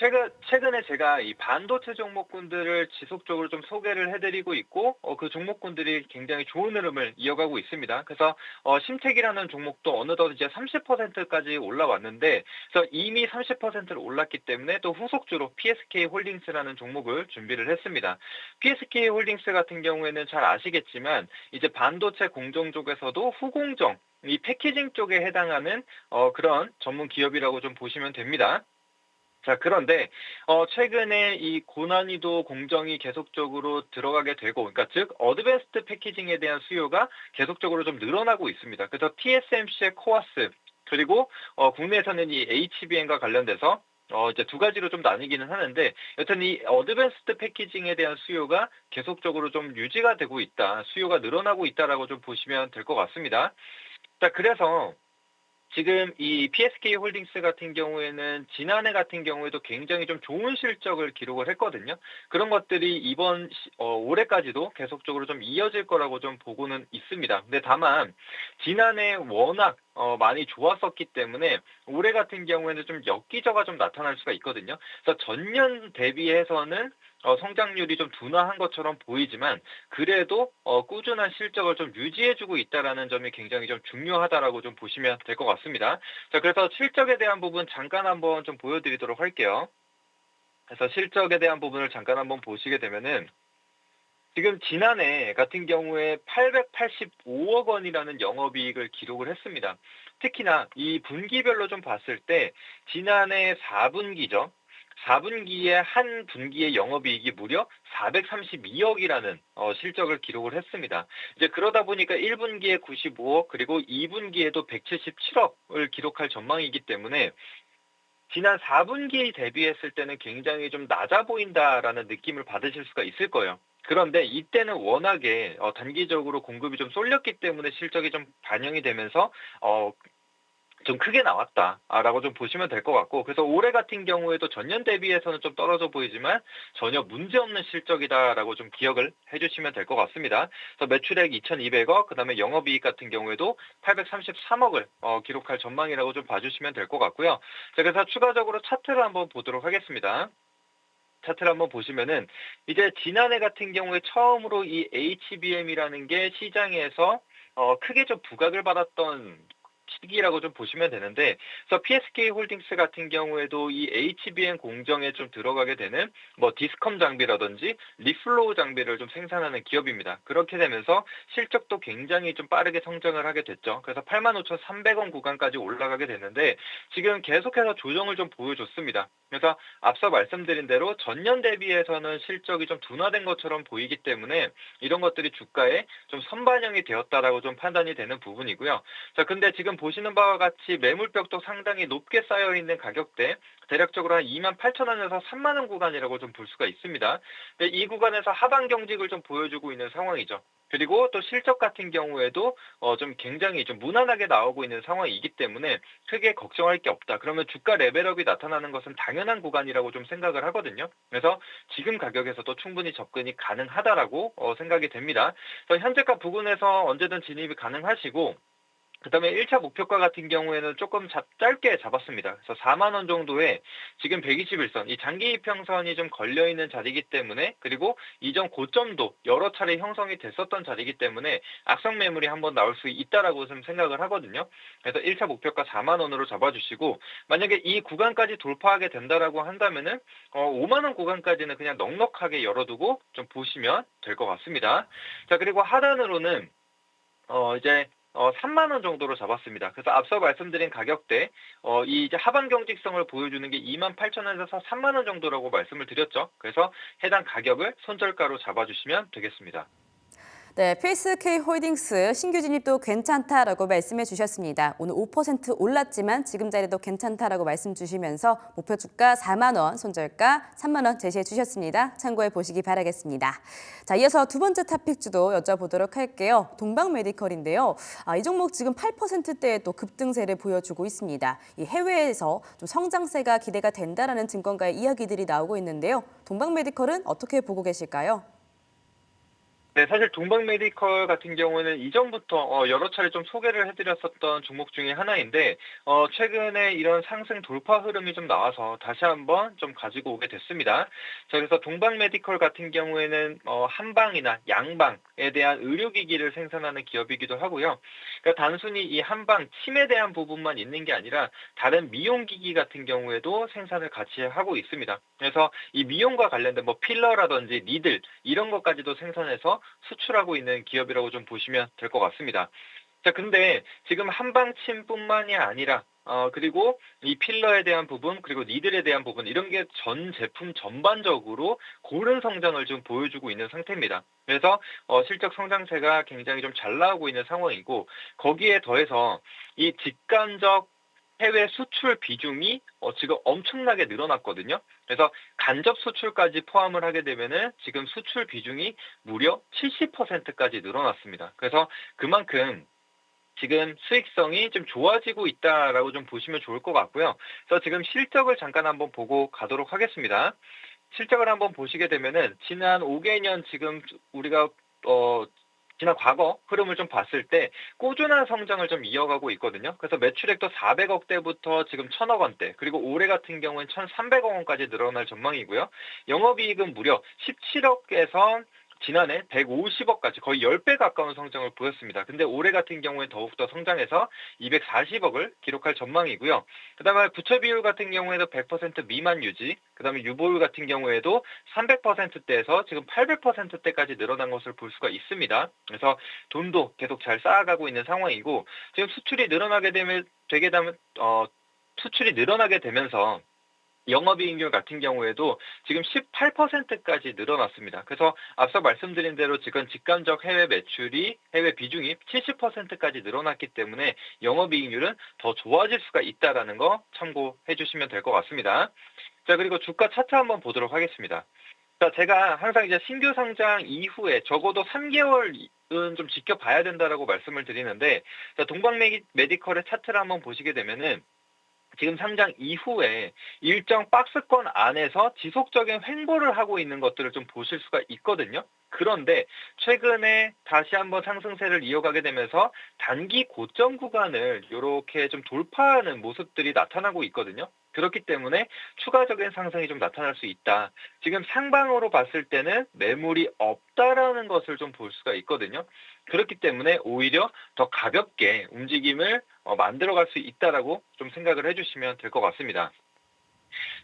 최근에 제가 이 반도체 종목군들을 지속적으로 좀 소개를 해드리고 있고, 그 종목군들이 굉장히 좋은 흐름을 이어가고 있습니다. 그래서, 심택이라는 종목도 어느덧 이제 30%까지 올라왔는데, 그래서 이미 30%를 올랐기 때문에 또 후속주로 PSK 홀딩스라는 종목을 준비를 했습니다. PSK 홀딩스 같은 경우에는 잘 아시겠지만, 이제 반도체 공정 쪽에서도 후공정, 이 패키징 쪽에 해당하는, 그런 전문 기업이라고 좀 보시면 됩니다. 자, 그런데 최근에 이 고난이도 공정이 계속적으로 들어가게 되고, 그러니까 즉 어드밴스드 패키징에 대한 수요가 계속적으로 좀 늘어나고 있습니다. 그래서 TSMC의 코아스 그리고 국내에서는 이 HBM과 관련돼서 이제 두 가지로 좀 나뉘기는 하는데 여튼 이 어드밴스드 패키징에 대한 수요가 계속적으로 좀 유지가 되고 있다. 수요가 늘어나고 있다라고 좀 보시면 될 것 같습니다. 자, 그래서 지금 이 PSK 홀딩스 같은 경우에는 지난해 같은 경우에도 굉장히 좀 좋은 실적을 기록을 했거든요. 그런 것들이 올해까지도 계속적으로 좀 이어질 거라고 좀 보고는 있습니다. 근데 다만 지난해 워낙 많이 좋았었기 때문에 올해 같은 경우에는 좀 엽기저가 좀 나타날 수가 있거든요. 그래서 전년 대비해서는 성장률이 좀 둔화한 것처럼 보이지만 그래도 꾸준한 실적을 좀 유지해주고 있다라는 점이 굉장히 좀 중요하다라고 좀 보시면 될 것 같습니다. 자, 그래서 실적에 대한 부분 잠깐 한번 좀 보여드리도록 할게요. 그래서 실적에 대한 부분을 잠깐 한번 보시게 되면은 지금 지난해 같은 경우에 885억 원이라는 영업이익을 기록을 했습니다. 특히나 이 분기별로 좀 봤을 때 지난해 4분기죠. 4분기에 한 분기의 영업이익이 무려 432억이라는 실적을 기록을 했습니다. 이제 그러다 보니까 1분기에 95억 그리고 2분기에도 177억을 기록할 전망이기 때문에 지난 4분기 대비했을 때는 굉장히 좀 낮아 보인다라는 느낌을 받으실 수가 있을 거예요. 그런데 이때는 워낙에 단기적으로 공급이 좀 쏠렸기 때문에 실적이 좀 반영이 되면서 좀 크게 나왔다라고 좀 보시면 될 것 같고 그래서 올해 같은 경우에도 전년 대비해서는 좀 떨어져 보이지만 전혀 문제없는 실적이다라고 좀 기억을 해주시면 될 것 같습니다. 그래서 매출액 2,200억 그다음에 영업이익 같은 경우에도 833억을 기록할 전망이라고 좀 봐주시면 될 것 같고요. 자, 그래서 추가적으로 차트를 한번 보도록 하겠습니다. 차트를 한번 보시면은 이제 지난해 같은 경우에 처음으로 이 HBM이라는 게 시장에서 크게 좀 부각을 받았던 시기라고 좀 보시면 되는데, 그래서 PSK 홀딩스 같은 경우에도 이 HBM 공정에 좀 들어가게 되는 뭐 디스컴 장비라든지 리플로우 장비를 좀 생산하는 기업입니다. 그렇게 되면서 실적도 굉장히 좀 빠르게 성장을 하게 됐죠. 그래서 85,300원 구간까지 올라가게 됐는데 지금 계속해서 조정을 좀 보여줬습니다. 그래서 앞서 말씀드린 대로 전년 대비해서는 실적이 좀 둔화된 것처럼 보이기 때문에 이런 것들이 주가에 좀 선반영이 되었다라고 좀 판단이 되는 부분이고요. 자, 근데 지금 보시는 바와 같이 매물벽도 상당히 높게 쌓여 있는 가격대, 대략적으로 한 28,000원에서 3만원 구간이라고 좀 볼 수가 있습니다. 근데 이 구간에서 하방 경직을 좀 보여주고 있는 상황이죠. 그리고 또 실적 같은 경우에도 좀 굉장히 좀 무난하게 나오고 있는 상황이기 때문에 크게 걱정할 게 없다. 그러면 주가 레벨업이 나타나는 것은 당연한 구간이라고 좀 생각을 하거든요. 그래서 지금 가격에서도 충분히 접근이 가능하다라고 생각이 됩니다. 그래서 현재가 부근에서 언제든 진입이 가능하시고 그다음에 1차 목표가 같은 경우에는 조금 짧게 잡았습니다. 그래서 4만 원 정도에 지금 121선, 이 장기 이평선이 좀 걸려 있는 자리이기 때문에 그리고 이전 고점도 여러 차례 형성이 됐었던 자리이기 때문에 악성 매물이 한번 나올 수 있다라고 좀 생각을 하거든요. 그래서 1차 목표가 4만 원으로 잡아주시고 만약에 이 구간까지 돌파하게 된다라고 한다면은 5만 원 구간까지는 그냥 넉넉하게 열어두고 좀 보시면 될 것 같습니다. 자, 그리고 하단으로는 이제 3만 원 정도로 잡았습니다. 그래서 앞서 말씀드린 가격대, 이 이제 하방 경직성을 보여주는 게 28,000원에서 3만 원 정도라고 말씀을 드렸죠. 그래서 해당 가격을 손절가로 잡아주시면 되겠습니다. 네, PSK 홀딩스 신규 진입도 괜찮다라고 말씀해 주셨습니다. 오늘 5% 올랐지만 지금 자리도 괜찮다라고 말씀 주시면서 목표 주가 4만 원, 손절가 3만 원 제시해 주셨습니다. 참고해 보시기 바라겠습니다. 자, 이어서 두 번째 토픽주도 여쭤보도록 할게요. 동방메디컬인데요. 이 종목 지금 8%대의 또 급등세를 보여주고 있습니다. 이 해외에서 좀 성장세가 기대가 된다라는 증권가의 이야기들이 나오고 있는데요. 동방메디컬은 어떻게 보고 계실까요? 네, 사실 동방메디컬 같은 경우는 이전부터 여러 차례 좀 소개를 해드렸었던 종목 중에 하나인데 최근에 이런 상승 돌파 흐름이 좀 나와서 다시 한번 좀 가지고 오게 됐습니다. 자, 그래서 동방메디컬 같은 경우에는 한방이나 양방에 대한 의료기기를 생산하는 기업이기도 하고요. 그러니까 단순히 이 한방 침에 대한 부분만 있는 게 아니라 다른 미용기기 같은 경우에도 생산을 같이 하고 있습니다. 그래서 이 미용과 관련된 뭐 필러라든지 니들 이런 것까지도 생산해서 수출하고 있는 기업이라고 좀 보시면 될 것 같습니다. 자, 근데 지금 한방침뿐만이 아니라 그리고 이 필러에 대한 부분 그리고 니들에 대한 부분 이런 게 전 제품 전반적으로 고른 성장을 좀 보여주고 있는 상태입니다. 그래서 실적 성장세가 굉장히 좀 잘 나오고 있는 상황이고 거기에 더해서 이 직간접 해외 수출 비중이 지금 엄청나게 늘어났거든요. 그래서 간접 수출까지 포함을 하게 되면은 지금 수출 비중이 무려 70%까지 늘어났습니다. 그래서 그만큼 지금 수익성이 좀 좋아지고 있다라고 좀 보시면 좋을 것 같고요. 그래서 지금 실적을 잠깐 한번 보고 가도록 하겠습니다. 실적을 한번 보시게 되면은 지난 5개년 지금 우리가 지난 과거 흐름을 좀 봤을 때 꾸준한 성장을 좀 이어가고 있거든요. 그래서 매출액도 400억대부터 지금 1000억 원대, 그리고 올해 같은 경우는 1300억 원까지 늘어날 전망이고요. 영업이익은 무려 17억에서 지난해 150억까지 거의 10배 가까운 성장을 보였습니다. 근데 올해 같은 경우에 더욱더 성장해서 240억을 기록할 전망이고요. 그다음에 부채 비율 같은 경우에도 100% 미만 유지, 그다음에 유보율 같은 경우에도 300%대에서 지금 800%대까지 늘어난 것을 볼 수가 있습니다. 그래서 돈도 계속 잘 쌓아가고 있는 상황이고, 지금 수출이 늘어나게 되면서 영업이익률 같은 경우에도 지금 18%까지 늘어났습니다. 그래서 앞서 말씀드린 대로 지금 직간접 해외 비중이 70%까지 늘어났기 때문에 영업이익률은 더 좋아질 수가 있다는 거 참고해 주시면 될 것 같습니다. 자, 그리고 주가 차트 한번 보도록 하겠습니다. 자, 제가 항상 이제 신규 상장 이후에 적어도 3개월은 좀 지켜봐야 된다라고 말씀을 드리는데, 자, 동방메디컬의 차트를 한번 보시게 되면은 지금 상장 이후에 일정 박스권 안에서 지속적인 횡보를 하고 있는 것들을 좀 보실 수가 있거든요. 그런데 최근에 다시 한번 상승세를 이어가게 되면서 단기 고점 구간을 이렇게 좀 돌파하는 모습들이 나타나고 있거든요. 그렇기 때문에 추가적인 상승이 좀 나타날 수 있다. 지금 상방으로 봤을 때는 매물이 없다라는 것을 좀 볼 수가 있거든요. 그렇기 때문에 오히려 더 가볍게 움직임을 만들어갈 수 있다라고 좀 생각을 해주시면 될 것 같습니다.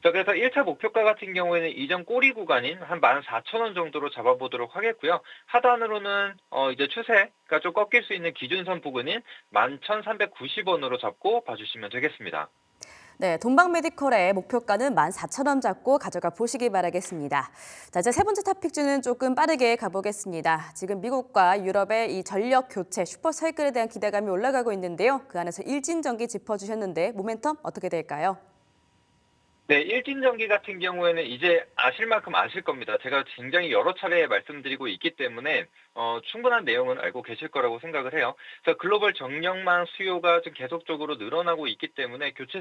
자, 그래서 1차 목표가 같은 경우에는 이전 꼬리 구간인 한 14,000원 정도로 잡아보도록 하겠고요. 하단으로는 이제 추세가 좀 꺾일 수 있는 기준선 부근인 11,390원으로 잡고 봐주시면 되겠습니다. 네, 동방메디컬의 목표가는 14,000원 잡고 가져가 보시기 바라겠습니다. 자, 이제 세 번째 토픽주는 조금 빠르게 가보겠습니다. 지금 미국과 유럽의 이 전력 교체 슈퍼사이클에 대한 기대감이 올라가고 있는데요. 그 안에서 일진전기 짚어주셨는데 모멘텀 어떻게 될까요? 네, 일진전기 같은 경우에는 이제 아실 만큼 아실 겁니다. 제가 굉장히 여러 차례 말씀드리고 있기 때문에 충분한 내용은 알고 계실 거라고 생각을 해요. 그래서 글로벌 정력망 수요가 좀 계속적으로 늘어나고 있기 때문에 교체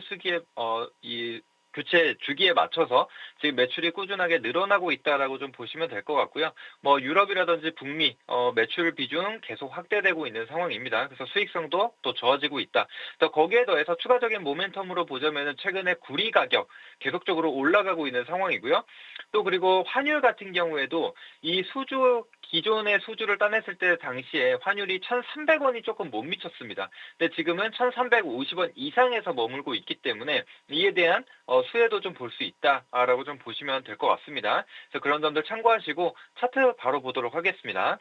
주기에 맞춰서 지금 매출이 꾸준하게 늘어나고 있다라고 좀 보시면 될 것 같고요. 뭐 유럽이라든지 북미 매출 비중 계속 확대되고 있는 상황입니다. 그래서 수익성도 또 좋아지고 있다. 또 거기에 더해서 추가적인 모멘텀으로 보자면은 최근에 구리 가격 계속적으로 올라가고 있는 상황이고요. 또 그리고 환율 같은 경우에도 이 기존의 수주를 따냈을 때 당시에 환율이 1,300원이 조금 못 미쳤습니다. 근데 지금은 1,350원 이상에서 머물고 있기 때문에 이에 대한 수혜도 좀 볼 수 있다라고 좀 보시면 될 것 같습니다. 그래서 그런 점들 참고하시고 차트 바로 보도록 하겠습니다.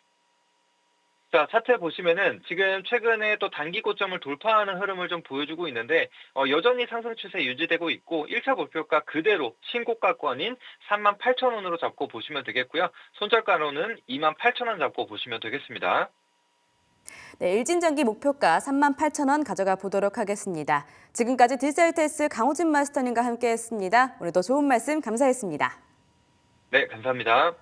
자, 차트 보시면은 지금 최근에 또 단기 고점을 돌파하는 흐름을 좀 보여주고 있는데 여전히 상승 추세 유지되고 있고 1차 목표가 그대로 신고가권인 38,000원으로 잡고 보시면 되겠고요. 손절가로는 28,000원 잡고 보시면 되겠습니다. 네, 일진전기 목표가 38,000원 가져가 보도록 하겠습니다. 지금까지 디지털테스 강호진 마스터님과 함께했습니다. 오늘도 좋은 말씀 감사했습니다. 네, 감사합니다.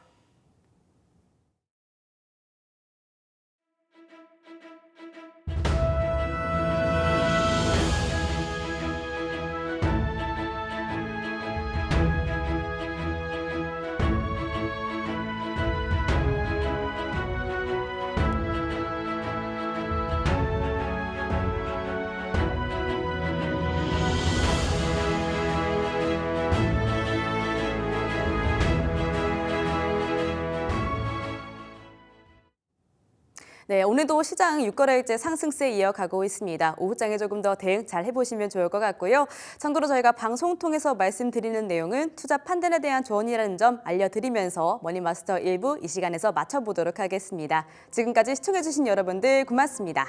네, 오늘도 시장 6거래일째 상승세 이어가고 있습니다. 오후장에 조금 더 대응 잘 해보시면 좋을 것 같고요. 참고로 저희가 방송 통해서 말씀드리는 내용은 투자 판단에 대한 조언이라는 점 알려드리면서 머니마스터 1부 이 시간에서 마쳐보도록 하겠습니다. 지금까지 시청해주신 여러분들 고맙습니다.